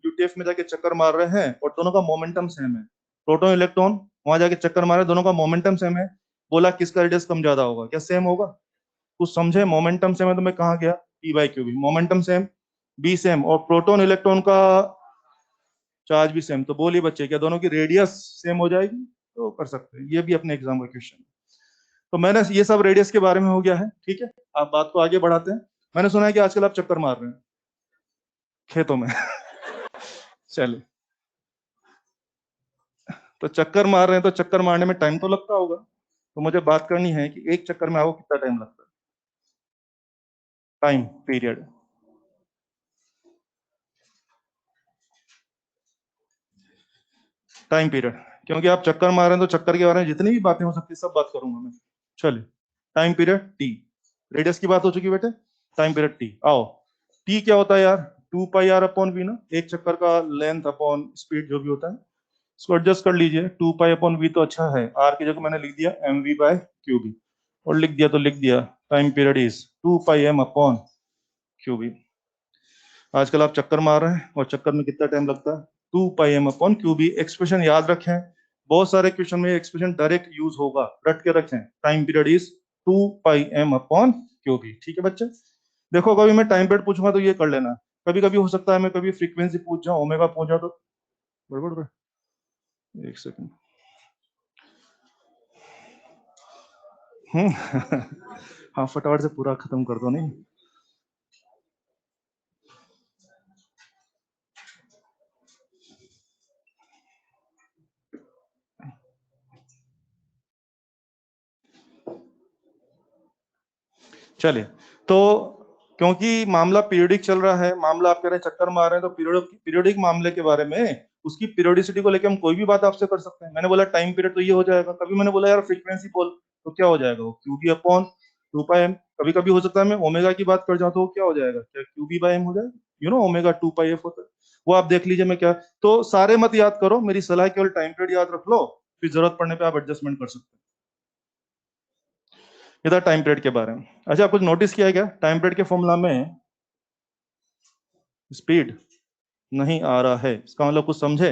यूटीएफ में जाके चक्कर मार रहे हैं और दोनों का मोमेंटम सेम है। प्रोटॉन इलेक्ट्रॉन वहां जाके चक्कर मारे, दोनों का मोमेंटम सेम है। बोला किसका रेडियस कम ज्यादा होगा? क्या सेम होगा? कुछ समझे? मोमेंटम सेम है तो मैं कहाँ गया? P by Q B, momentum same, B same, और प्रोटॉन इलेक्ट्रॉन का चार्ज भी सेम। तो बोलिए बच्चे, क्या दोनों की रेडियस सेम हो जाएगी? तो कर सकते हैं, ये भी अपने एग्जाम का क्वेश्चन। तो मैंने ये सब रेडियस के बारे में हो गया है, ठीक है। आप बात को आगे बढ़ाते हैं। मैंने सुना है कि आजकल आप चक्कर मार रहे हैं खेतों में। चलिए, तो चक्कर मार रहे हैं तो चक्कर मारने में टाइम तो लगता होगा, तो मुझे बात करनी है कि एक चक्कर में आपको कितना टाइम लगता है? Time period. टाइम पीरियड, क्योंकि आप चक्कर मार रहे हैं तो चक्कर के बारे में जितनी भी बातें हो सकती है सब बात करूंगा मैं। चलिए, टाइम पीरियड टी। रेडियस की बात हो चुकी बेटे, टाइम पीरियड टी आओ। टी क्या होता है यार? 2 पाई r/v ना, एक चक्कर का लेंथ अपॉन स्पीड जो भी होता है, इसको एडजस्ट कर लीजिए। 2 पाई/v तो अच्छा है, आर की जगह मैंने लिख दिया mv/qb, और लिख दिया तो लिख दिया, टाइम पीरियड इज 2 πm/qb। आजकल आप चक्कर मार रहे हैं और चक्कर में कितना टाइम लगता है? 2 πm/qb। एक्सप्रेशन याद रखें, बहुत सारे क्वेश्चन में एक्सप्रेशन डायरेक्ट यूज होगा, रट के रखें। टाइम पीरियड इज 2 πm/qb, ठीक है बच्चे? देखो कभी मैं टाइम पीरियड पूछूंगा तो ये कर लेना। कभी कभी हो सकता है मैं कभी फ्रीक्वेंसी पूछ जाऊं, ओमेगा पूछ जाऊं, तो गड़बड़ है। एक सेकंड। हाँ, फटाफट से पूरा खत्म कर दो नहीं। चलिए, तो क्योंकि मामला पीरियोडिक चल रहा है, मामला आप कह रहे हैं चक्कर मार रहे हैं, तो पीरियोडिक मामले के बारे में, उसकी पीरियोडिसिटी को लेकर हम कोई भी बात आपसे कर सकते हैं। मैंने बोला टाइम पीरियड तो ये हो जाएगा, कभी मैंने बोला यार फ्रीक्वेंसी बोल, तो क्या हो जाएगा? वो क्यूबी अपॉन 2 πm। कभी कभी हो सकता है मैं ओमेगा की बात कर जाऊं तो वो क्या हो जाएगा? क्या QB/m हो जाएगा? ओमेगा 2 πf होता है, वो आप देख लीजिए। मैं क्या, तो सारे मत याद करो, मेरी सलाह केवल टाइम पीरियड याद रख लो, फिर जरूरत पड़ने पे आप एडजस्टमेंट कर सकते हैं। ये था टाइम पीरियड के बारे में। अच्छा, कुछ नोटिस किया है क्या? टाइम पीरियड के फॉर्मूला में स्पीड नहीं आ रहा है, इसका मतलब कुछ समझे?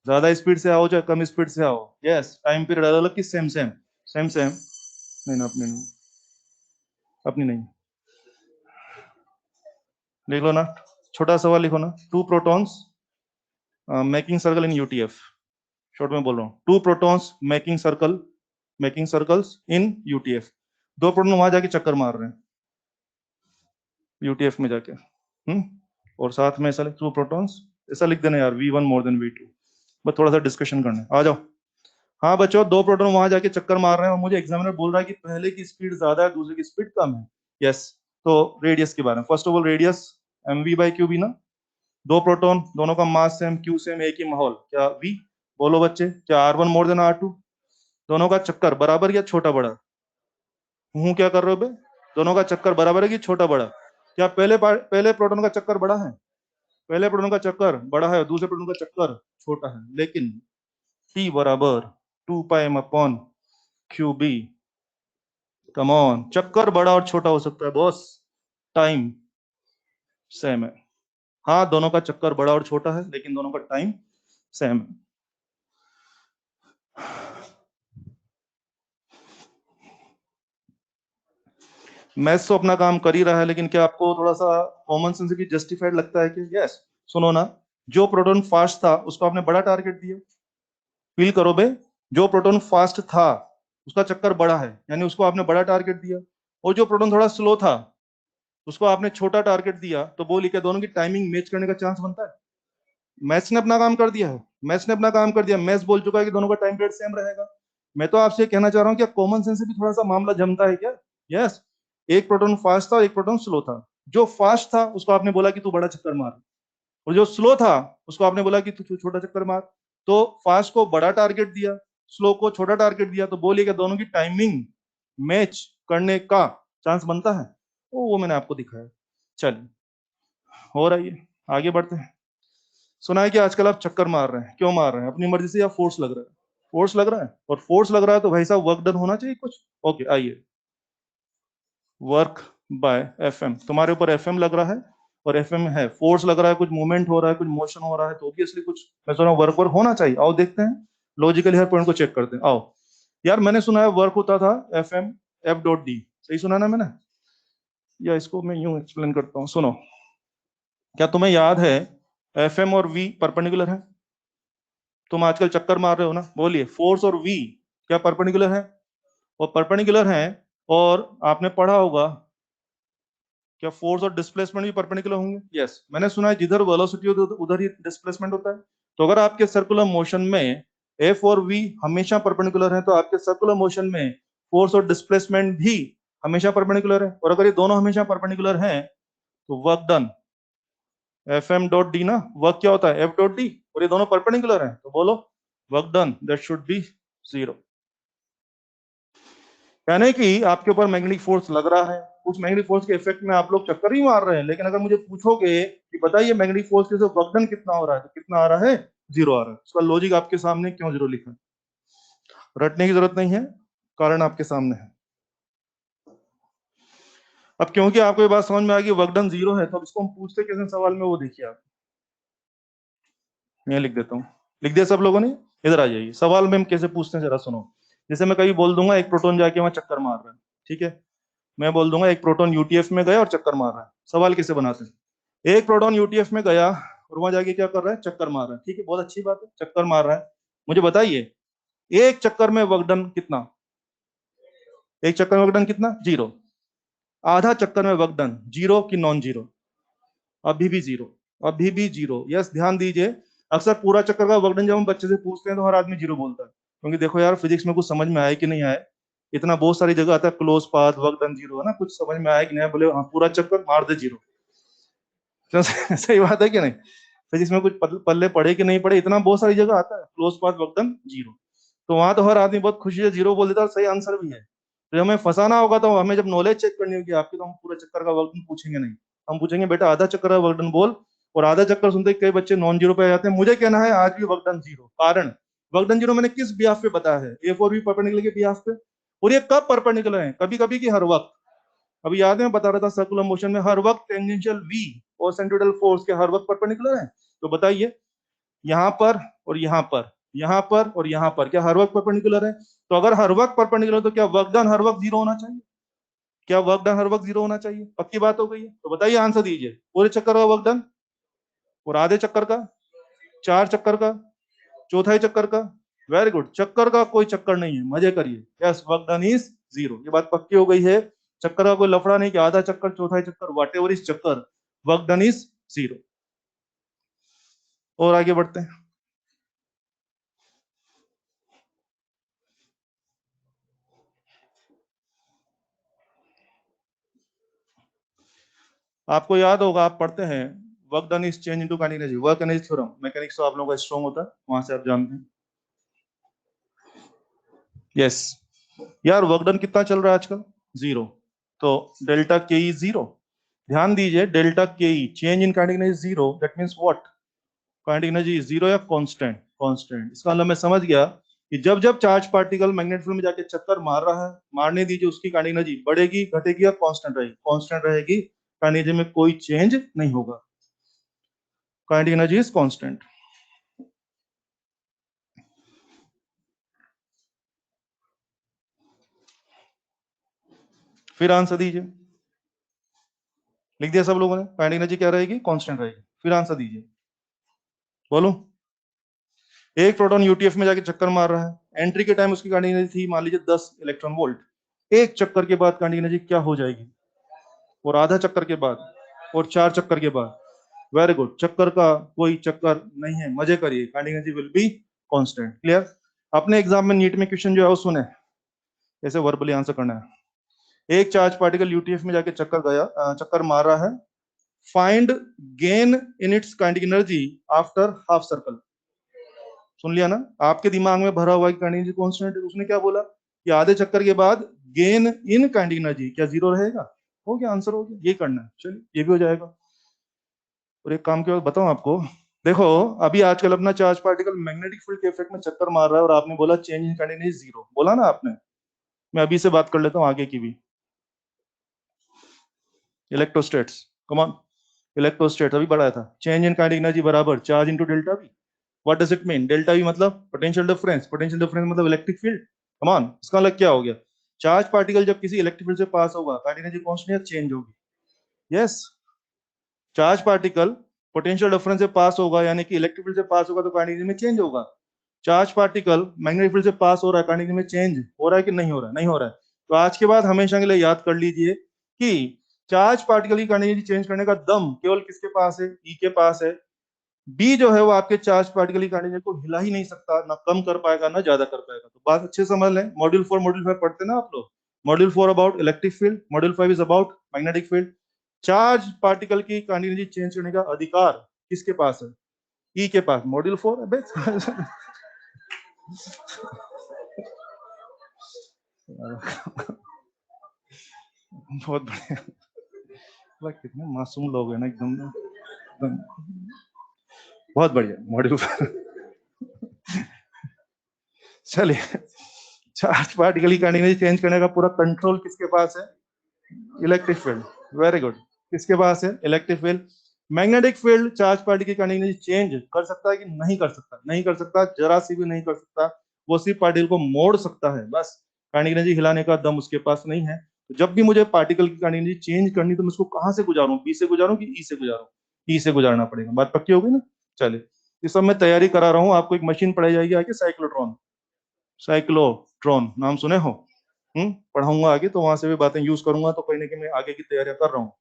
ज्यादा स्पीड से आओ चाहे कम स्पीड से आओ, यस टाइम पीरियड अलग अलग की सेम सेम, सेम सेम। नहीं ना, अपनी नहीं, अपनी नहीं। लिख लो ना, छोटा सवाल लिखो ना। Two protons making circle in UTF. Short में बोल रहा हूँ, two protons making circle, making circles in UTF. दो प्रोटॉन वहां जाके चक्कर मार रहे हैं यूटीएफ में जाके। और साथ में ऐसा लिख, टू प्रोटॉन्स, ऐसा लिख देना यार, V1 more than V2। बस थोड़ा सा डिस्कशन करने आ जाओ। हाँ बच्चों, दो प्रोटॉन वहां जाके चक्कर मार रहे हैं और मुझे एग्जामिनर बोल रहा है कि पहले की स्पीड ज्यादा है, दूसरे की स्पीड कम है। यस, तो रेडियस के बारे में, first of all radius mv/qb ना। दो प्रोटॉन, दोनों का मास सेम, क्यू सेम, एक ही माहौल, क्या v? बोलो बच्चे, क्या R1 more than R2? दोनों का चक्कर बराबर या छोटा बड़ा? हूँ क्या कर रहे हो बे? दोनों का चक्कर बराबर है कि छोटा बड़ा? क्या पहले प्रोटॉन का चक्कर बड़ा है? पहले प्रोटॉन का चक्कर बड़ा है, दूसरे प्रोटॉन का चक्कर छोटा है, लेकिन T बराबर 2 pi m upon Q b. Come on, चक्कर बड़ा और छोटा हो सकता है बॉस, टाइम सेम है। हाँ, दोनों का चक्कर बड़ा और छोटा है, लेकिन दोनों का टाइम सेम है। मैथ्स तो अपना काम कर ही रहा है, लेकिन क्या आपको थोड़ा सा कॉमन सेंस भी जस्टिफाइड लगता है कि यस? सुनो ना, जो प्रोटॉन फास्ट था उसको आपने बड़ा टारगेट दिया। फील करो बे, जो प्रोटॉन फास्ट था उसका चक्कर बड़ा है, यानी उसको आपने बड़ा टारगेट दिया। और जो प्रोटॉन थोड़ा स्लो था उसको आपने छोटा टारगेट दिया। तो बोली क्या दोनों की टाइमिंग मैच करने का चांस बनता है? मैथ्स ने अपना काम कर दिया है, मैथ्स ने अपना काम कर दिया। मैथ्स बोल चुका है कि दोनों का टाइम पीरियड सेम रहेगा। मैं तो आपसे कहना चाह रहा हूँ कि कॉमन सेंस से भी थोड़ा सा मामला जमता है क्या? यस। एक प्रोटॉन फास्ट था और एक प्रोटॉन स्लो था। जो फास्ट था उसको आपने बोला कि तू बड़ा चक्कर मार, और जो स्लो था उसको आपने बोला कि तू छोटा चक्कर मार। तो फास्ट को बड़ा टारगेट दिया, स्लो को छोटा टारगेट दिया, तो बोलिए कि दोनों की टाइमिंग मैच करने का चांस बनता है। वो मैंने आपको दिखाया। चलिए, हो रही है, आगे बढ़ते हैं। सुना है कि आजकल आप चक्कर मार रहे हैं, क्यों मार रहे हैं? अपनी मर्जी से या फोर्स लग रहा है? फोर्स लग रहा है, और फोर्स लग रहा है तो भाई साहब वर्क डन होना चाहिए कुछ। ओके, आइए, वर्क बाय एफएम। तुम्हारे ऊपर एफएम लग रहा है, और एफएम है, फोर्स लग रहा है, कुछ मूवमेंट हो रहा है, कुछ मोशन हो रहा है, तो ऑब्वियसली कुछ, मैं सोच रहा हूँ वर्क वर्क होना चाहिए। आओ देखते हैं, लॉजिकली हर पॉइंट को चेक करते हैं। आओ यार, मैंने सुना है वर्क होता था F M F dot D, सही सुना ना मैंने? या इसको मैं यूं एक्सप्लेन करता हूँ, सुनो। क्या तुम्हें याद है एफ एम और वी परपेंडिकुलर है? तुम आजकल चक्कर मार रहे हो ना, बोलिए फोर्स और वी क्या परपेंडिकुलर है? और परपेंडिकुलर है, और आपने पढ़ा होगा क्या फोर्स और डिस्प्लेसमेंट भी परपेंडिकुलर होंगे? यस, मैंने सुना है जिधर वेलोसिटी होती है उधर ही डिस्प्लेसमेंट होता है। तो अगर आपके सर्कुलर मोशन में एफ और वी हमेशा परपेंडिकुलर है, तो आपके सर्कुलर मोशन में फोर्स और डिस्प्लेसमेंट भी हमेशा परपेंडिकुलर है। और अगर ये दोनों हमेशा परपेंडिकुलर हैं तो work done F M dot D ना, वर्क क्या होता है? F dot D. और ये दोनों परपेंडिकुलर हैं, तो बोलो work done that should be zero. यानी कि आपके ऊपर मैग्नेटिक फोर्स लग रहा है, उस मैग्नेटिक फोर्स के इफेक्ट में आप लोग चक्कर ही मार रहे हैं। लेकिन अगर मुझे पूछोगे कि बताइए मैग्नेटिक फोर्स के साथ वर्क डन कितना हो रहा है, तो कितना आ रहा है? जीरो आ रहा है। उसका लॉजिक आपके सामने, क्यों जीरो लिखा है रटने की जरूरत नहीं है, कारण आपके सामने है। अब क्योंकि आपको ये बात समझ में आ गई वर्क डन जीरो है, तो अब इसको हम पूछते कैसे सवाल में, वो देखिए आप। मैं लिख देता हूँ, लिख दिया सब लोगों ने? इधर आ जाइए, सवाल में हम कैसे पूछते हैं जरा सुनो। जैसे मैं कभी बोल दूंगा एक प्रोटॉन जाके वहां चक्कर मार रहा है, ठीक है? मैं बोल दूंगा एक प्रोटॉन यूटीएफ में गया और चक्कर मार रहा है। सवाल कैसे बनाते हैं? एक प्रोटॉन यूटीएफ में गया और वहां जाके क्या कर रहा है? चक्कर मार रहा है, ठीक है, बहुत अच्छी बात है, चक्कर मार रहा है। मुझे बताइए एक चक्कर में वर्क डन कितना? एक चक्कर में वर्क डन कितना? जीरो। आधा चक्कर में वर्क डन जीरो कि नॉन जीरो? अभी भी जीरो, अभी भी जीरो। यस, ध्यान दीजिए, अक्सर पूरा चक्कर का वर्क डन जब हम बच्चे से पूछते हैं तो हर आदमी जीरो बोलता है। क्योंकि देखो यार, फिजिक्स में कुछ समझ में आया कि नहीं आया? इतना बहुत सारी जगह आता है close path work done zero, है ना, कुछ समझ में आया कि नहीं? बोले हाँ, पूरा चक्कर मार दे जीरो। सही बात है कि नहीं? फिजिक्स में कुछ पल्ले पड़े कि नहीं पड़े, इतना बहुत सारी जगह आता है close path work done zero. तो वहां तो हर आदमी बहुत खुशी से जीरो बोल देता है, और सही आंसर भी है। तो जब हमें फंसाना होगा, तो हमें जब नॉलेज चेक करनी होगी आपकी, तो हम पूरा चक्कर का वर्क डन पूछेंगे नहीं। हम पूछेंगे बेटा आधा चक्कर का वर्क डन बोल। और आधा चक्कर सुनते ही कई बच्चे नॉन जीरो पे आ जाते हैं। मुझे कहना है आज भी वर्क डन जीरो। कारण वर्क डन जीरो मैंने किस बिहाफ पे बताया है? ए फोर बी परपेंडिकुलर के बिहाफ पे। और ये कब परपेंडिकुलर है? कभी कभी की हर वक्त? अभी याद है मैं बता रहा था सर्कुलर मोशन में हर वक्त टेंजेंशियल वी और सेंट्रिपेटल फोर्स के हर वक्त परपेंडिकुलर है। तो बताइए यहाँ पर और यहाँ पर, यहाँ पर और यहाँ पर क्या हर वक्त परपेंडिकुलर है? तो अगर हर वक्त परपेंडिकुलर, तो क्या वर्क डन हर वक्त जीरो होना चाहिए? क्या वर्क डन हर वक्त जीरो होना चाहिए? पक्की बात हो गई है? तो बताइए, आंसर दीजिए। पूरे चक्कर का वर्क डन, और आधे चक्कर का, चार चक्कर का, चौथाई चक्कर का? वेरी गुड, चक्कर का कोई चक्कर नहीं है, मजे करिए। Yes, work done is zero, ये बात पक्की हो गई है। चक्कर का कोई लफड़ा नहीं कि आधा चक्कर, चौथाई चक्कर, वॉट एवर इज चक्कर, वर्क डन इज जीरो। और आगे बढ़ते हैं। आपको याद होगा, आप पढ़ते हैं work done is change into kinetic energy, work energy theorem. Mechanics तो आप लोगों का स्ट्रॉन्ग होता है, वहां से आप जानते हैं। यस यार, वर्क डन कितना चल रहा है आजकल? जीरो। तो डेल्टा के ई जीरो, ध्यान दीजिए, delta K E change in kinetic energy zero, that means what, kinetic energy zero या कांस्टेंट, कांस्टेंट। इसका मतलब मैं समझ गया कि जब जब चार्ज पार्टिकल मैग्नेट फील्ड में जाके चक्कर मार रहा है, मारने दीजिए, उसकी काइनेटिक एनर्जी बढ़ेगी, घटेगी या कांस्टेंट रहेगी, कांस्टेंट रहेगी, काइनेटिक एनर्जी में कोई चेंज नहीं होगा, काइनेटिक एनर्जी इज कांस्टेंट। फिर आंसर दीजिए, लिख दिया सब लोगों ने, काइनेटिक एनर्जी क्या रहेगी, कांस्टेंट रहेगी। फिर आंसर दीजिए, बोलो। एक प्रोटॉन यूटीएफ में जाके चक्कर मार रहा है, एंट्री के टाइम उसकी काइनेटिक एनर्जी थी मान लीजिए 10 इलेक्ट्रॉन वोल्ट। एक चक्कर के बाद काइनेटिक एनर्जी क्या हो जाएगी, और आधा चक्कर के बाद, और 4 चक्कर के बाद, वेरी गुड, चक्कर का कोई चक्कर नहीं है, मजे करिए, kinetic energy will be constant. Clear. अपने एग्जाम में नीट में क्वेश्चन जो है वो सुने, ऐसे वर्बली आंसर करना है। एक चार्ज पार्टिकल यूटीएफ में जाके चक्कर मार रहा है, find gain in its kinetic energy after half circle. सुन लिया ना, आपके दिमाग में भरा हुआ है काइनेटिक एनर्जी कांस्टेंट, उसने क्या बोला कि आधे चक्कर के बाद गेन इन काइनेटिक एनर्जी क्या जीरो रहेगा, हो गया, आंसर हो गया, ये करना है, चलिए ये भी हो जाएगा। और एक काम के बाद बताऊं आपको, देखो अभी आजकल अपना चार्ज पार्टिकल मैग्नेटिक फील्ड के इफेक्ट में चक्कर मार रहा है, और आपने बोला change in kinetic energy zero, बोला ना आपने। मैं अभी से बात कर लेता हूँ आगे की भी। इलेक्ट्रोस्टेट्स, कम ऑन, इलेक्ट्रोस्टेट अभी बढ़ाया था, चेंज इन काइनेटिक एनर्जी बराबर charge into delta we. What does it mean, delta we मतलब पोटेंशियल डिफरेंस, पोटेंशियल डिफरेंस मतलब इलेक्ट्रिक फील्ड। कम ऑन, इसका मतलब क्या हो गया, चार्ज पार्टिकल जब किसी इलेक्ट्रिक फील्ड से पास होगा, काइनेटिक एनर्जी कांस्टेंट या चेंज होगी। Yes, charge particle potential difference से पास होगा, यानी कि इलेक्ट्रिक फील्ड से पास होगा, तो काइनेटिक एनर्जी में चेंज होगा। चार्ज पार्टिकल मैग्नेटिक फील्ड से पास हो रहा है, काइनेटिक एनर्जी में चेंज हो रहा है कि नहीं हो रहा है, नहीं हो रहा है। तो आज के बाद हमेशा के लिए याद कर लीजिए कि चार्ज पार्टिकल की काइनेटिक एनर्जी चेंज करने का दम केवल किसके पास है, ई के पास है। बी जो है वो आपके चार्ज पार्टिकल की काइनेटिक एनर्जी को हिला ही नहीं सकता, ना कम कर पाएगा ना ज्यादा कर पाएगा। तो बात अच्छे से समझ लें, मॉड्यूल 4 मॉड्यूल 5 पढ़ते ना आप लोग, module 4 about electric field, module 5 is about magnetic field. Charge particle की काइनेटिक एनर्जी चेंज करने का अधिकार किसके पास है, ई के पास, मॉड्यूल 4 अबे बहुत बढ़िया, कितने मासूम लोग हैं ना, एकदम एकदम बहुत बढ़िया मॉड्यूल। चलिए, चार्ज पार्टिकल की काइनेटिक एनर्जी चेंज करने का पूरा कंट्रोल किसके पास है, इलेक्ट्रिक फील्ड, वेरी गुड, किसके पास है, electric field. Magnetic field charge particle की काइनेटिक एनर्जी चेंज कर सकता है कि नहीं कर सकता, नहीं कर सकता, जरा सी भी नहीं कर सकता। वो सिर्फ पार्टिकल को मोड़ सकता है बस, काइनेटिक एनर्जी हिलाने का दम उसके पास नहीं है। तो जब भी मुझे पार्टिकल की काइनेटिक एनर्जी चेंज करनी, तो मैं उसको कहां से गुजारूं, बी से गुजारूं कि ई से गुजारूं, ई से गुजारना पड़ेगा। बात पक्की होगी ना। चलिए, इस सब मैं तैयारी करा रहा हूँ, आपको एक मशीन पढ़ाई जाएगी आगे, साइक्लोट्रॉन, साइक्लोट्रॉन नाम सुने हो, पढ़ाऊंगा आगे, तो वहां से भी बातें यूज करूंगा, तो कहीं ना कहीं मैं आगे की तैयारियां कर रहा हूँ।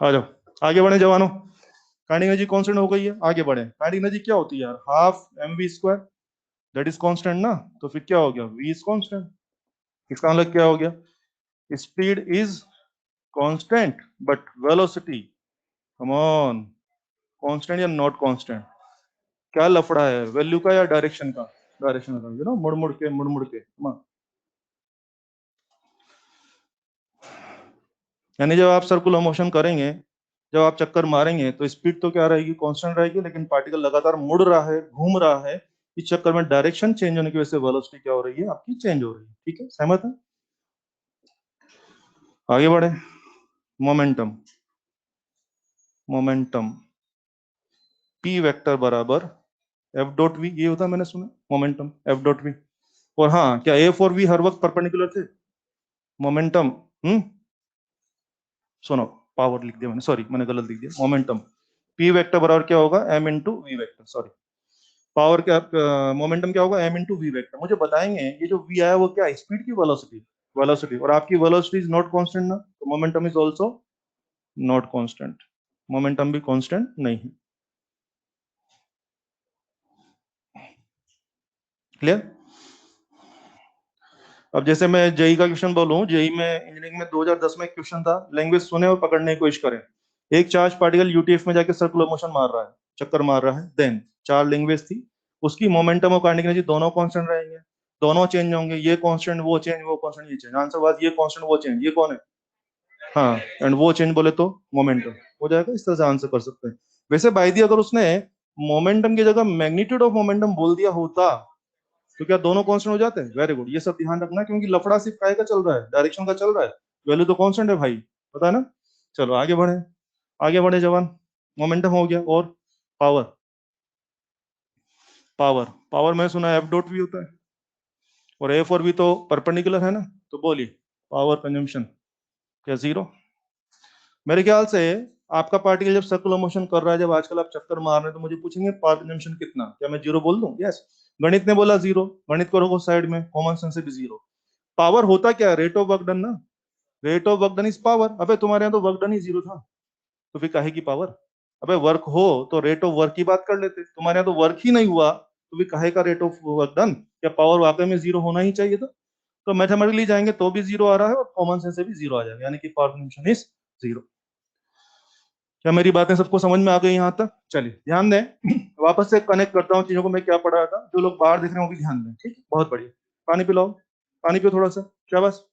आ जाओ, आगे बढ़े जवानों, काइनेटिक एनर्जी कांस्टेंट हो गई है, आगे बढ़े। काइनेटिक एनर्जी क्या होती है यार, half M V square, that is constant ना, तो फिर क्या हो गया, वी इज कांस्टेंट। इसका मतलब क्या हो गया, speed is constant but velocity, come on, constant या नॉट कांस्टेंट, क्या लफड़ा है, वैल्यू का या डायरेक्शन का, डायरेक्शन का, यू नो, मुड़ मुड़ के, come on। यानी जब आप सर्कुलर मोशन करेंगे, जब आप चक्कर मारेंगे, तो स्पीड तो क्या रहेगी, कांस्टेंट रहेगी, लेकिन पार्टिकल लगातार मुड़ रहा है, घूम रहा है, इस चक्कर में डायरेक्शन चेंज होने की वजह से वेलोसिटी क्या हो रही है, आपकी चेंज हो रही है। ठीक है, सहमत है। आगे बढ़े, मोमेंटम, मोमेंटम पी वेक्टर बराबर एफ डॉट वी, ये होता है, मैंने सुना मोमेंटम एफ डॉट वी। और हाँ, क्या एफ और वी हर वक्त परपेंडिकुलर थे, मोमेंटम, सुनो, पावर लिख दिया मैंने, सॉरी मैंने गलत लिख दिया, मोमेंटम पी वेक्टर बराबर क्या होगा, M into V vector, sorry, power क्या, मोमेंटम क्या होगा, एम इंटू वी वेक्टर। मुझे बताएंगे ये जो वी आया वो क्या, स्पीड की वेलोसिटी, वेलोसिटी, और आपकी वेलोसिटी इज नॉट कांस्टेंट ना, तो momentum is also not constant, momentum भी कांस्टेंट नहीं है। क्लियर। अब जैसे मैं जेई का क्वेश्चन बोलूं, जेई में इंजीनियरिंग में 2010 में एक क्वेश्चन था, लैंग्वेज सुने और पकड़ने की कोशिश करें। एक चार्ज पार्टिकल यूटीएफ में जाके सर्कुलर मोशन मार रहा है, चक्कर मार रहा है, देन चार लैंग्वेज थी, उसकी मोमेंटम और काइनेटिक एनर्जी दोनों कांस्टेंट रहेंगे, दोनों चेंज होंगे, ये कांस्टेंट वो चेंज, वो कांस्टेंट ये चेंज, आंसर बात, ये कांस्टेंट वो चेंज, ये कौन है, हाँ, एंड वो चेंज बोले तो मोमेंटम हो जाएगा। इस तरह से आंसर कर सकते हैं। वैसे बाय दी अगर उसने मोमेंटम की जगह मैग्नीट्यूड ऑफ मोमेंटम बोल दिया होता तो क्या दोनों कांस्टेंट हो जाते हैं? वेरी गुड, ये सब ध्यान रखना, क्योंकि लफड़ा सिर्फ काय का चल रहा है, डायरेक्शन का चल रहा है, वैल्यू तो कांस्टेंट है भाई, पता है ना। चलो आगे बढ़े, आगे बढ़े जवान। मोमेंटम हो गया, और पावर। पावर पावर में सुना एफ डॉट भी होता है, और एफ और भी तो परपेंडिकुलर है ना। तो बोलिए पावर कंजम्पशन क्या जीरो? मेरे ख्याल से आपका पार्टिकल जब सर्कुलर मोशन कर रहा है, जब आजकल आप चक्कर मार रहे हैं, तो मुझे पूछेंगे पावर कंजम्पशन कितना, क्या मैं जीरो बोल दूं? यस। गणित ने बोला जीरो, गणित को रखो साइड में, कॉमन सेंस से भी जीरो। पावर होता क्या है? रेट ऑफ वर्क डन ना। Rate of work done is power. अबे तुम्हारे यहाँ तो वर्क डन ही जीरो था, तो फिर काहे की पावर? अबे वर्क हो तो रेट ऑफ वर्क की बात कर लेते, तुम्हारे यहाँ तो वर्क ही नहीं हुआ, तो फिर काहे का रेट ऑफ वर्क डन? क्या पावर वाकई में जीरो होना ही चाहिए था? तो मैथमेटिकली जाएंगे तो भी जीरो आ रहा है, और कॉमन सेंस से भी जीरो आ जाएगा, यानी कि पावर कंजम्पशन इज जीरो। क्या मेरी बातें सबको समझ में आ गई यहाँ तक? चलिए ध्यान दें, वापस से कनेक्ट करता हूँ चीजों को, मैं क्या पढ़ा रहा था, जो लोग बाहर देख रहे हैं वो भी ध्यान दें, ठीक? बहुत बढ़िया। पानी पिलाओ, पानी पियो थोड़ा सा, क्या बस।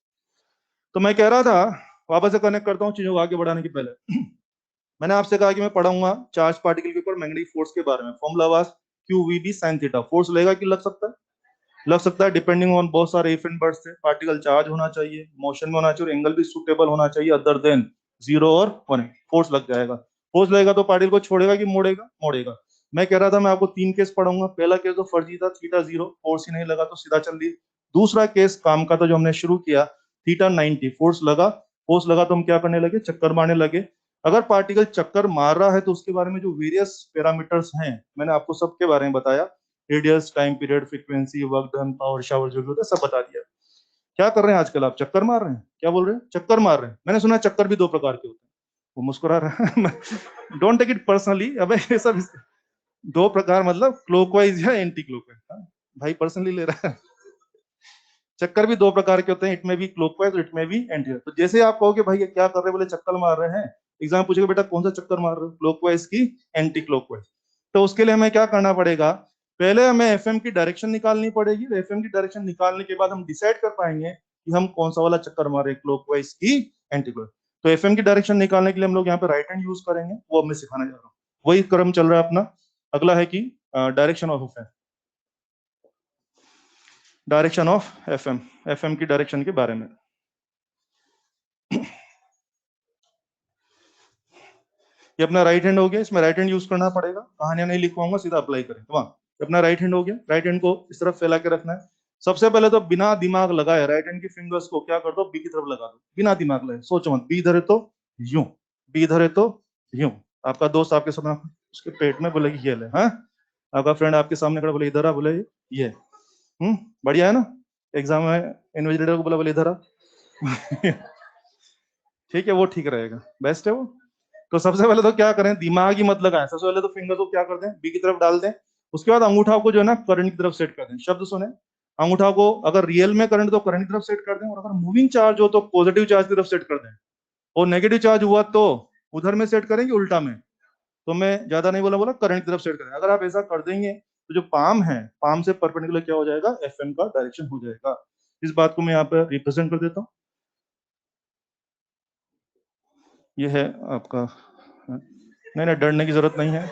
तो मैं कह रहा था, वापस से कनेक्ट करता हूँ चीजों को आगे बढ़ाने के पहले। मैंने आपसे कहा कि मैं पढ़ाऊंगा चार्ज पार्टिकल के ऊपर मैग्नेटिक फोर्स के बारे में। Formula was Q V B sine theta. Force लगेगा कि लग सकता है? लग सकता है, डिपेंडिंग ऑन बहुत सारे इफ एंड बट्स से। पार्टिकल चार्ज होना चाहिए, मोशन में होना चाहिए, एंगल भी सुटेबल होना चाहिए अदर देन जीरो और वन। फोर्स लग जाएगा। फोर्स लगेगा तो पार्टिकल को छोड़ेगा कि मोड़ेगा? मोड़ेगा। मैं कह रहा था मैं आपको तीन केस पढ़ाऊंगा। पहला केस तो फर्जी था, थीटा जीरो, फोर्स ही नहीं लगा तो सीधा चल दी। दूसरा केस काम का था जो हमने शुरू किया, थीटा 90, फोर्स लगा। फोर्स लगा तो हम क्या करने लगे? चक्कर मारने लगे। अगर पार्टिकल चक्कर मार रहा है तो उसके बारे में जो वेरियस पैरामीटर्स हैं, मैंने आपको सबके बारे में बताया। Radius, time period, frequency, work done, power shower जो भी होता है सब बता दिया। क्या कर रहे हैं आजकल आप? चक्कर मार रहे हैं? क्या बोल रहे हैं? चक्कर मार रहे हैं। मैंने सुना है चक्कर भी दो प्रकार के होते हैं। वो मुस्कुरा रहा है। Don't take it personally. अबे ये सब दो प्रकार मतलब क्लॉकवाइज या एंटी क्लॉकवाइज? भाई पर्सनली ले रहा है। चक्कर भी दो प्रकार के होते हैं, इट में भी क्लॉकवाइज, इट में भी एंटी। तो जैसे आप कहोगे भाई ये क्या कर रहे हैं, बोले चक्कर मार रहे हैं, एग्जाम पूछेगा बेटा कौन सा चक्कर मार रहे हो, क्लॉकवाइज की एंटी क्लॉकवाइज? तो उसके लिए हमें क्या करना पड़ेगा? पहले हमें एफएम की डायरेक्शन निकालनी पड़ेगी। एफएम की डायरेक्शन निकालने के बाद हम डिसाइड कर पाएंगे कि हम कौन सा वाला चक्कर मारे, क्लॉकवाइज की एंटी क्लॉकवाइज। तो एफएम की डायरेक्शन निकालने के लिए हम लोग यहाँ पे राइट हैंड यूज करेंगे, वो अब मैं सिखाने जा रहा हूँ। वही क्रम चल रहा है अपना। अगला है कि direction of FM. Direction of FM, FM की डायरेक्शन के बारे में। ये अपना राइट हैंड हो गया, इसमें राइट हैंड यूज करना पड़ेगा, कहानियां नहीं लिखवाऊंगा, सीधा अप्लाई करें। तो अपना राइट हैंड हो गया, राइट हैंड को इस तरफ फैला के रखना है। सबसे पहले तो बिना दिमाग लगाए राइट हैंड की फिंगर्स को क्या कर दो, बी की तरफ लगा दो, बिना दिमाग लगाए। सोचो मत, बी इधर है तो यूं, बी इधर है तो यूं। आपका दोस्त आपके सामने, उसके पेट में बोले ये ले, हाँ। आपका फ्रेंड आपके सामने खड़ा, बोले इधर आ, बोले ये। बढ़िया है ना? एग्जाम में इन्विजिलेटर को बोला, बोले इधर आ। ठीक है, वो ठीक रहेगा, बेस्ट है वो। तो सबसे पहले तो क्या करें, दिमाग ही मत लगाएं। सबसे पहले तो फिंगर को क्या कर दें, बी की तरफ डाल दें। उसके बाद अंगूठा को जो है ना करंट की तरफ सेट कर दें। शब्द सुने, अंगूठा को अगर रियल में करंट तो करंट की तरफ सेट कर दें, और अगर मूविंग चार्ज हो तो पॉजिटिव चार्ज की तरफ सेट कर दें, और नेगेटिव चार्ज हुआ तो उधर में सेट करेंगे, उल्टा में। तो मैं ज्यादा नहीं बोला, बोला करंट की तरफ सेट करें। अगर आप ऐसा कर देंगे तो जो पाम है, पाम से परपेंडिकुलर क्या हो जाएगा, एफएम का डायरेक्शन हो जाएगा। इस बात को मैं यहाँ पे रिप्रेजेंट कर देता हूँ। ये है आपका। नहीं नहीं, डरने की जरूरत नहीं है,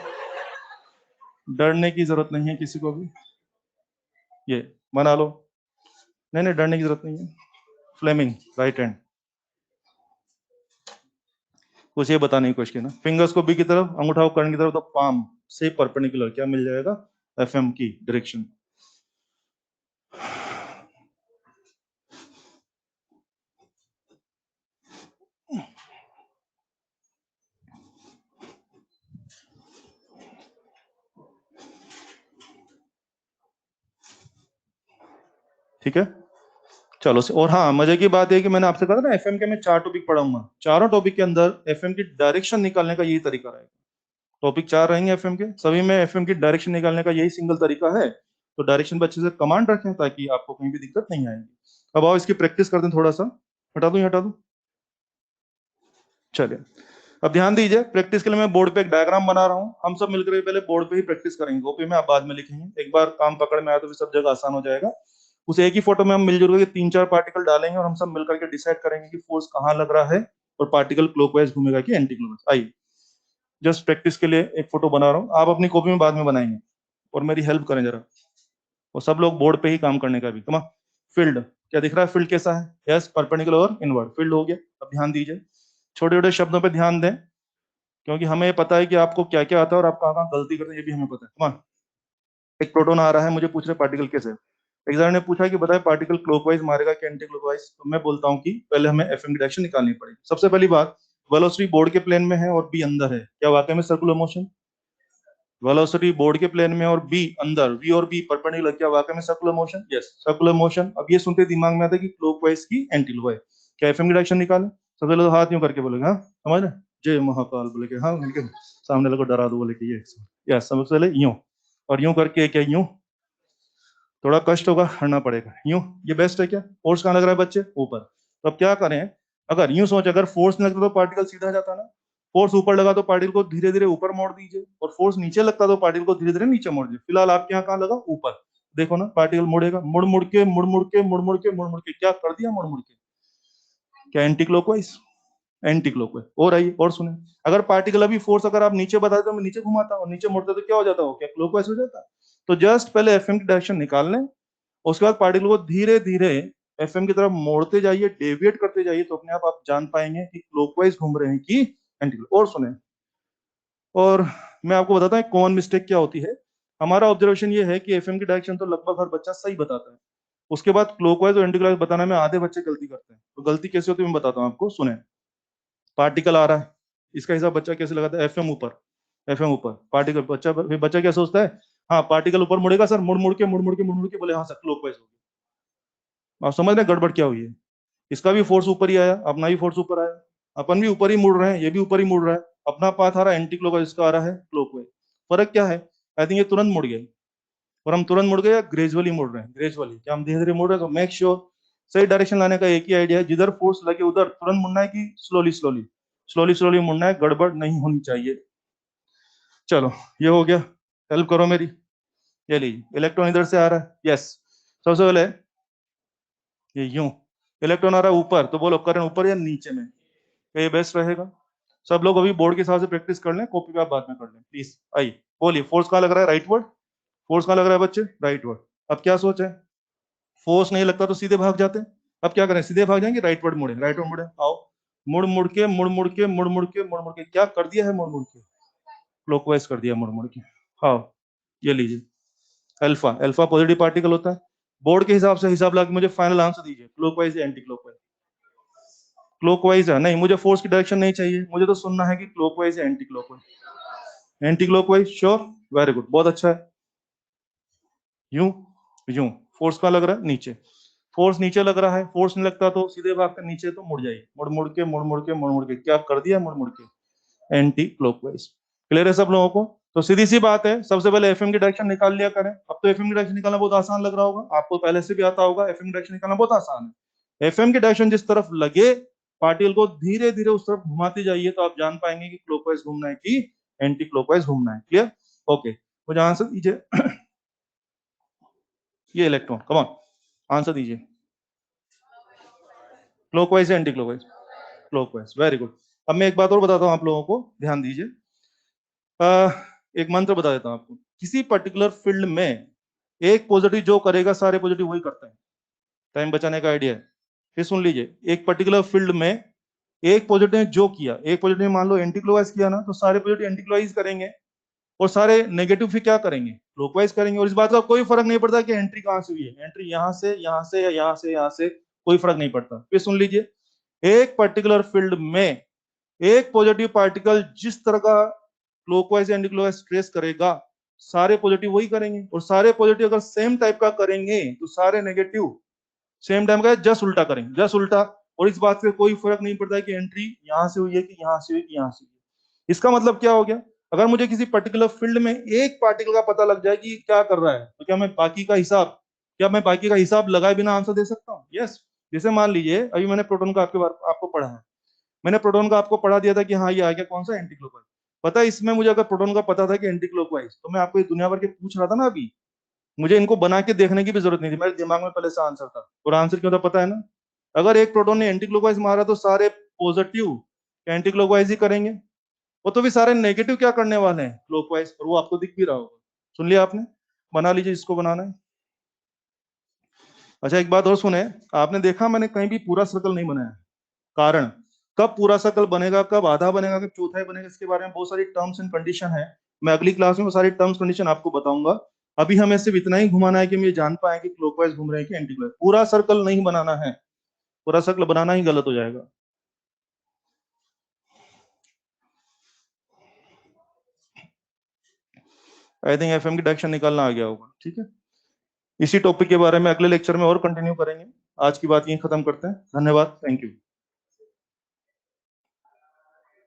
डरने की जरूरत नहीं है किसी को भी। ये बना लो। नहीं नहीं, डरने की जरूरत नहीं है। Fleming right hand. कुछ ये बताने की कोशिश की ना, फिंगर्स को बी की तरफ, अंगूठा को करंट की तरफ, तो पाम से परपेंडिकुलर क्या मिल जाएगा, एफएम की डायरेक्शन। ठीक है, चलो से। और हाँ, मजे की बात है कि मैंने आपसे कहा था ना एफएम के मैं चार टॉपिक पढ़ाऊंगा, चारों टॉपिक के अंदर एफएम की डायरेक्शन निकालने का यही तरीका रहेगा। टॉपिक चार रहेंगे एफएम के, सभी में एफएम की डायरेक्शन निकालने का यही सिंगल तरीका है। तो डायरेक्शन पर अच्छे से कमांड रखें ताकि आपको कहीं भी दिक्कत नहीं आएगी। अब आओ इसकी प्रैक्टिस करते हैं थोड़ा सा। हटा दूं, हटा दूं? चलिए, अब ध्यान दीजिए, प्रैक्टिस के लिए मैं बोर्ड पे एक डायग्राम बना रहा हूँ। हम सब मिलकर पहले बोर्ड पे ही प्रैक्टिस करेंगे, कॉपी में आप बाद में लिखेंगे। एक बार काम पकड़ में आया तो फिर सब जगह आसान हो जाएगा। उस एक ही फोटो में हम मिलजुल के तीन चार पार्टिकल डालेंगे, और हम सब मिलकर के डिसाइड करेंगे कि फोर्स कहाँ लग रहा है, और पार्टिकल क्लॉकवाइज घूमेगा कि एंटी क्लॉकवाइज। आइए जस्ट प्रैक्टिस के लिए एक फोटो बना रहा हूँ, आप अपनी कॉपी में बाद में बनाएंगे और मेरी हेल्प करें जरा, और सब लोग बोर्ड पे ही काम करने का भी। कमा फील्ड क्या दिख रहा है, फील्ड कैसा है, यस परपेंडिकुलर और इनवर्ड, फील्ड हो गया। अब ध्यान दीजिए, छोटे छोटे शब्दों पे ध्यान दें, क्योंकि हमें पता है कि आपको क्या क्या आता है और आप कहाँ कहाँ गलती करते हैं, ये भी हमें पता है। कमा एक प्रोटोन आ रहा है, मुझे पूछ रहे पार्टिकल कैसे। एग्जामिनर ने पूछा कि बताए पार्टिकल क्लॉकवाइज मारेगा कि एंटी क्लॉकवाइज, तो मैं बोलता हूँ कि पहले हमें एफएम की डायरेक्शन निकालनी पड़ेगी। सबसे पहली बात, वेलोसिटी बोर्ड के प्लेन में है और बी अंदर है, क्या वाकई में सर्कुलर मोशन? वेलोसिटी बोर्ड के प्लेन में और बी अंदर, वी और बी परपेंडिकुलर, क्या वाकई में circular motion? Yes circular motion. अब ये सुनते दिमाग में आता है कि क्लॉकवाइज की एंटी क्लॉकवाइज, क्या एफएम की डायरेक्शन निकाले? सबसे पहले तो हाथ यूं करके बोलेंगे हाँ, समझ रहे, जय महाकाल बोले कि हाँ, उनके सामने लोग डरा दो बोले कि ये यस, सबसे पहले यूं, और यूं करके क्या यूं, थोड़ा कष्ट होगा, करना पड़ेगा यूं, ये बेस्ट है। क्या फोर्स कहाँ लग रहा है बच्चे? ऊपर। तो अब क्या करें, अगर यूं सोच, अगर फोर्स नहीं लगता तो पार्टिकल सीधा जाता ना, फोर्स ऊपर लगा तो पार्टिकल को धीरे धीरे ऊपर मोड़ दीजिए, और फोर्स नीचे लगता तो पार्टिकल को धीरे धीरे नीचे मोड़ दीजिए। फिलहाल आपके यहाँ कहाँ लगा? ऊपर। देखो ना पार्टिकल मुड़ेगा, मुड़ मुड़ के मुड़ मुड़ के मुड़ मुड़ के मुड़ मुड़ के, क्या कर दिया मुड़ मुड़ के? क्या एंटी क्लॉकवाइज? Anti clockwise. और आइए और सुने, अगर पार्टिकल अभी फोर्स अगर आप नीचे बताते तो मैं नीचे घुमाता और नीचे मुड़ते तो क्या हो जाता हो, क्या क्लॉकवाइज हो जाता? तो जस्ट पहले एफएम की डायरेक्शन निकाल लें, उसके बाद पार्टिकल को धीरे धीरे एफएम की तरफ मोड़ते जाइए, डेविएट करते जाइए, तो अपने आप जान पाएंगे कि क्लॉकवाइज घूम रहे हैं कि एंटी। और सुने, और मैं आपको बताता हूँ कॉमन मिस्टेक क्या होती है। हमारा ऑब्जर्वेशन ये है कि एफएम की डायरेक्शन तो लगभग हर बच्चा सही बताता है, उसके बाद क्लॉकवाइज और एंटी क्लॉकवाइज बताने में आधे बच्चे गलती करते हैं। तो गलती कैसे होती है मैं बताता हूँ आपको, सुने। पार्टिकल आ रहा है, इसका हिसाब बच्चा कैसे लगाता है, एफएम ऊपर, एफएम ऊपर, पार्टिकल, बच्चा फिर बच्चा क्या सोचता है, हाँ पार्टिकल ऊपर मुड़ेगा सर, मुड़ मुड़ के मुड़ मुड़ के मुड़ मुड़ के, बोले हाँ सर क्लॉकवाइज हो गया। आप समझ रहे हैं गड़बड़ क्या हुई है? इसका भी फोर्स ऊपर ही आया, अपना भी फोर्स ऊपर आया, अपन भी ऊपर ही मुड़ रहे हैं, ये भी ऊपर ही मुड़ रहा है, अपना पाथ आ रहा है एंटी क्लॉकवाइज, इसका आ रहा है क्लॉकवाइज। फर्क क्या है? आई थिंक ये तुरंत मुड़ गए, और हम तुरंत मुड़ गए या ग्रेजुअली मुड़ रहे हैं? ग्रेजुअली, क्या हम धीरे धीरे मुड़ रहे हैं? तो मेक श्योर सही डायरेक्शन लाने का एक ही आइडिया है, जिधर फोर्स लगे उधर तुरंत मुड़ना है कि स्लोली स्लोली? स्लोली स्लोली मुड़ना है, गड़बड़ नहीं होनी चाहिए। चलो ये हो गया, हेल्प करो मेरी। ये लीजिए इलेक्ट्रॉन इधर से आ रहा है, यस। सबसे पहले ये यूं, इलेक्ट्रॉन आ रहा है ऊपर, तो बोलो करंट ऊपर या नीचे में, तो ये बेस्ट रहेगा। सब लोग अभी बोर्ड के हिसाब से प्रैक्टिस कर लें, कॉपी पे आप बाद में कर लें प्लीज। आइए बोलिए, फोर्स कहाँ लग रहा है? Right word. फोर्स कहाँ लग रहा है बच्चे? Right word. अब क्या सोच है, फोर्स नहीं लगता तो सीधे भाग जाते, अब क्या करें, सीधे भाग जाएंगे? राइट वर्ड मुड़े, राइट वर्ड मुड़े, आओ, मुड़ मुड़ के मुड़ मुड़ के मुड़ मुड़ के मुड़ मुड़ के, क्या कर दिया है मुड़ मुड़ के? क्लॉकवाइज कर दिया मुड़ मुड़ के। हाँ ये लीजिए, अल्फा, अल्फा पॉजिटिव पार्टिकल होता है। बोर्ड के हिसाब से हिसाब लगा के मुझे फाइनल आंसर दीजिए, क्लॉकवाइज या एंटी क्लॉकवाइज? क्लॉकवाइज है, नहीं मुझे फोर्स की डायरेक्शन नहीं चाहिए, मुझे तो सुनना है कि क्लॉकवाइज या anti clockwise. Anti clockwise sure, very good, बहुत अच्छा है। यूं, यूं, फोर्स कहाँ लग रहा है? नीचे। फोर्स नीचे लग रहा है, फोर्स नहीं लगता तो सीधे भागकर नीचे, तो मुड़ जाइए, मुड़ मुड़ के मुड़ मुड़ के मुड़ मुड़ के, क्या कर दिया मुड़ मुड़ के? Anti clockwise. क्लियर है सब लोगों को? तो सीधी सी बात है, सबसे पहले एफएम की डायरेक्शन निकाल लिया करें। अब तो एफएम की डायरेक्शन निकालना बहुत आसान लग रहा होगा आपको, पहले से भी आता होगा, एफएम की डायरेक्शन निकालना बहुत आसान है। एफएम की डायरेक्शन जिस तरफ लगे, पार्टिकल को धीरे धीरे उस तरफ घुमाते जाइए, तो आप जान पाएंगे कि क्लॉकवाइज घूमना है कि एंटी क्लॉकवाइज घूमना है। क्लियर? ओके, मुझे आंसर दीजिए। ये इलेक्ट्रॉन, कम ऑन आंसर दीजिए, क्लॉकवाइज या anti clockwise? Clockwise, very good. अब मैं एक बात और बताता हूँ आप लोगों को, ध्यान दीजिए। एक मंत्र बता देता हूँ आपको, किसी पर्टिकुलर फील्ड में एक पॉजिटिव जो करेगा सारे पॉजिटिव वही करते हैं। टाइम बचाने का आइडिया है। फिर सुन लीजिए, एक पर्टिकुलर फील्ड में एक पॉजिटिव ने जो किया, एक पॉजिटिव ने मान लो एंटी क्लॉकवाइज किया ना, तो सारे पॉजिटिव एंटी क्लॉकवाइज करेंगे, और सारे नेगेटिव फिर क्या करेंगे? क्लॉकवाइज करेंगे। और इस बात का कोई फर्क नहीं पड़ता कि एंट्री कहां से हुई है, एंट्री यहां से, यहां से, या यहां से, यहां से, कोई फर्क नहीं पड़ता। फिर सुन लीजिए, एक पर्टिकुलर फील्ड में एक पॉजिटिव पार्टिकल जिस तरह का क्लॉकवाइज एंटी क्लॉकवाइज ट्रेस करेगा, सारे पॉजिटिव वही करेंगे, और सारे पॉजिटिव अगर सेम टाइप का करेंगे तो सारे नेगेटिव सेम टाइम का जस्ट उल्टा करेंगे, जस्ट उल्टा। और इस बात से कोई फर्क नहीं पड़ता कि एंट्री यहां से हुई है कि यहां से हुई कि यहां से हुई है। इसका मतलब क्या हो गया, अगर मुझे किसी पर्टिकुलर फील्ड में एक पार्टिकल का पता लग जाए कि क्या कर रहा है, तो क्या मैं बाकी का हिसाब लगाए बिना आंसर दे सकता हूँ? यस। जैसे मान लीजिए अभी मैंने प्रोटॉन का आपको पढ़ा है, मैंने प्रोटॉन का आपको पढ़ा दिया था कि हाँ ये आ गया कौन सा, एंटी क्लॉकवाइज। पता है, इसमें मुझे अगर प्रोटॉन का पता था कि एंटी क्लॉकवाइज, तो मैं आपको ये दुनिया भर के पूछ रहा था ना अभी, मुझे इनको बना के देखने की भी जरूरत नहीं थी, मेरे दिमाग में पहले से आंसर था। और आंसर क्यों था पता है ना, अगर एक प्रोटॉन ने एंटी क्लॉकवाइज मारा तो सारे पॉजिटिव एंटी क्लॉकवाइज ही करेंगे। वो तो भी सारे नेगेटिव क्या करने वाले हैं, क्लॉकवाइज, और वो आपको दिख भी रहा होगा। सुन लिया आपने, बना लीजिए जिसको बनाना है। अच्छा एक बात और सुने, आपने देखा मैंने कहीं भी पूरा सर्कल नहीं बनाया। कारण, कब पूरा सर्कल बनेगा, कब आधा बनेगा, कब चौथाई बनेगा, इसके बारे में बहुत सारी टर्म्स एंड कंडीशन है। मैं अगली क्लास में वो सारी टर्म्स कंडीशन आपको बताऊंगा। अभी हमें सिर्फ इतना ही घुमाना है कि हम ये जान पाए कि क्लॉकवाइज घूम रहे हैं कि एंटी क्लॉकवाइज। पूरा सर्कल नहीं बनाना है, पूरा सर्कल बनाना ही गलत हो जाएगा। आई थिंक एफएम की डायरेक्शन निकालना आ गया होगा, ठीक है। इसी टॉपिक के बारे में अगले लेक्चर में और कंटिन्यू करेंगे। आज की बात यहीं खत्म करते हैं। धन्यवाद, थैंक यू।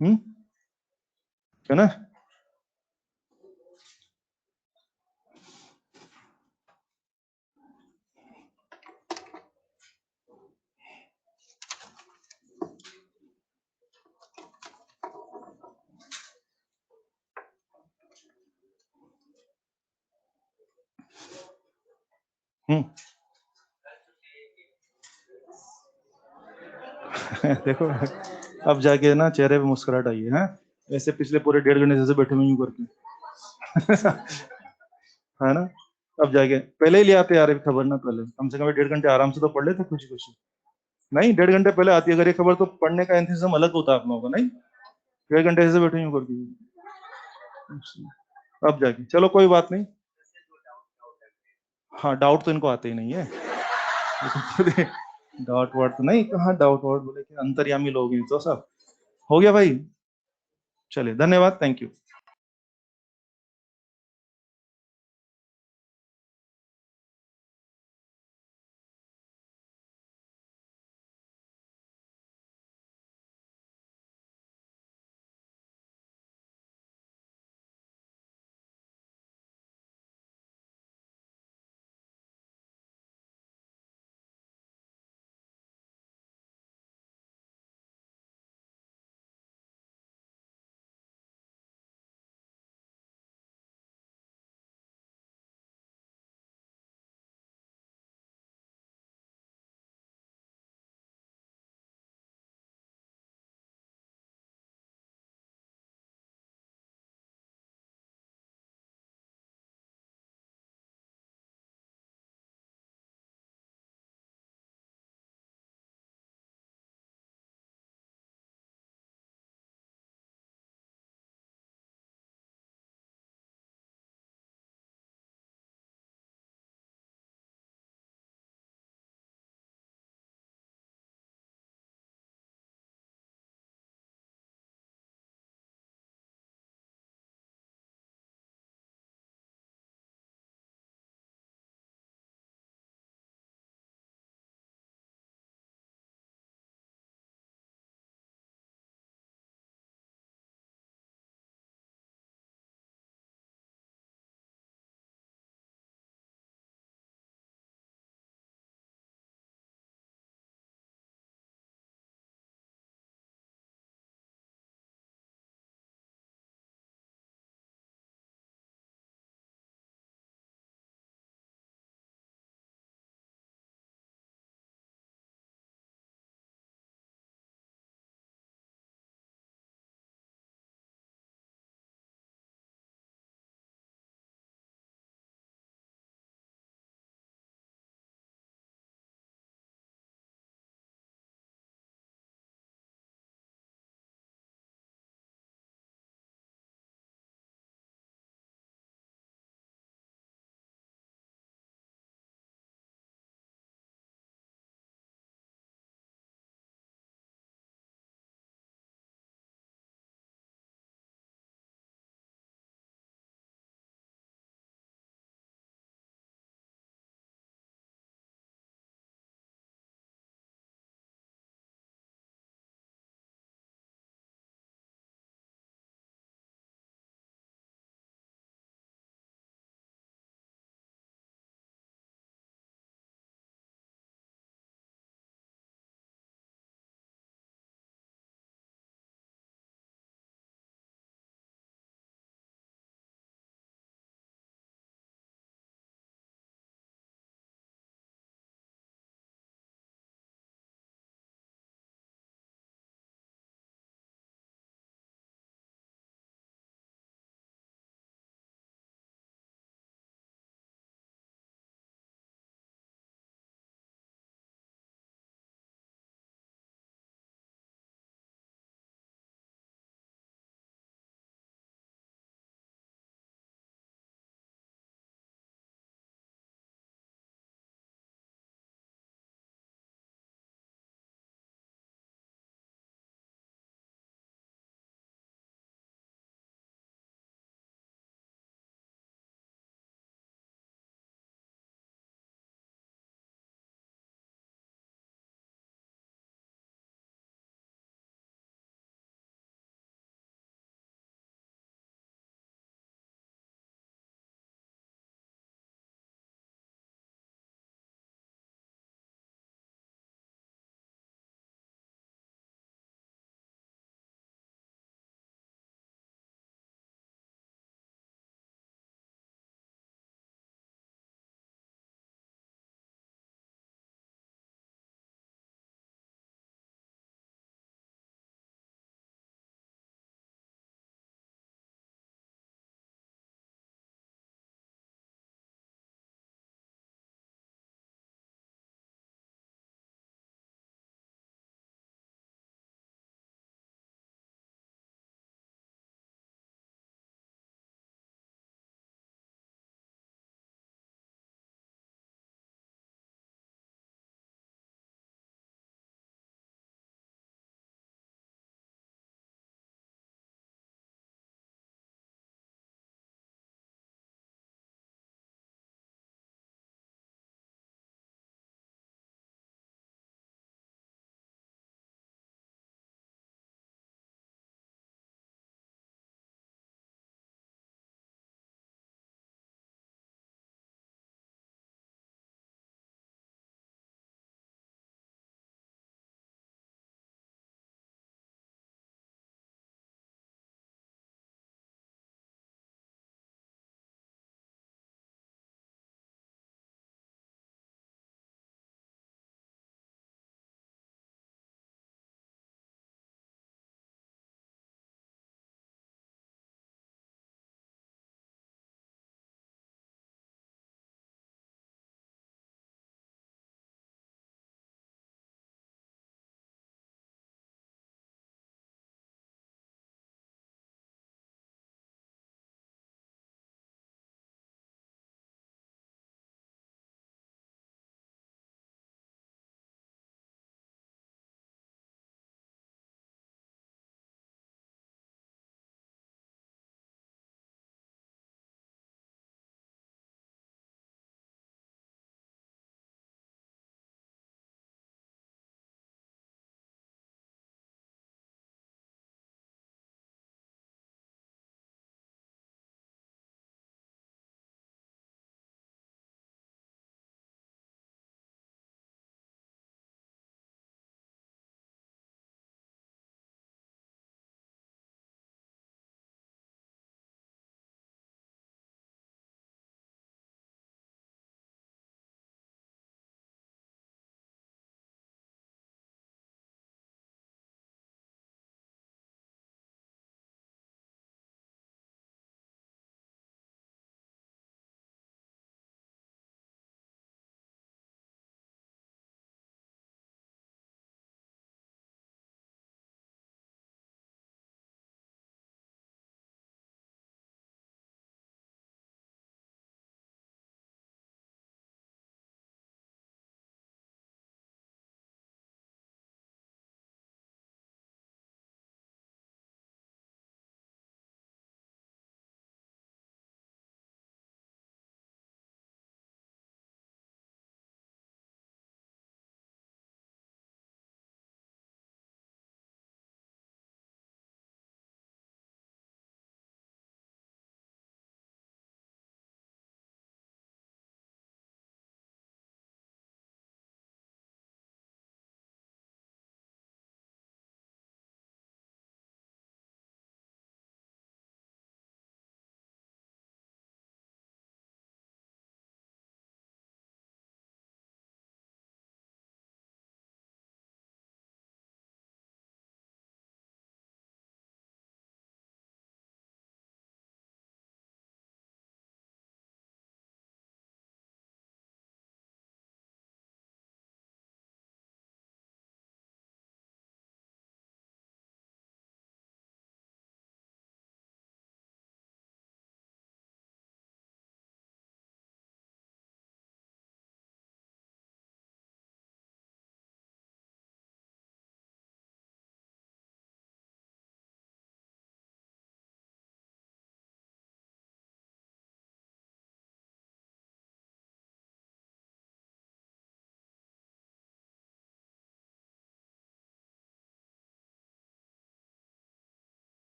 है ना। हम्म। देखो, अब जाके ना चेहरे पे मुस्कुराहट आई है। ऐसे पिछले पूरे 1.5 घंटे से बैठे हुए यूं करके। है ना। अब जाके पहले ही ले आते यार ये खबर, ना पहले कम से कम 1.5 घंटे आराम से तो पढ़ लेते खुशी खुशी। नहीं, 1.5 घंटे पहले आती अगर ये खबर तो पढ़ने का इंतजाम अलग होता आप लोगों का, नहीं। 1.5 घंटे से बैठे यूं करके। अब जाके चलो कोई बात नहीं। हाँ, डाउट तो इनको आते ही नहीं है। डाउट वाट तो नहीं, कहाँ डाउट वाट बोले कि अंतर्यामी लोग हैं तो सब। हो गया भाई। चलिए धन्यवाद, थैंक यू।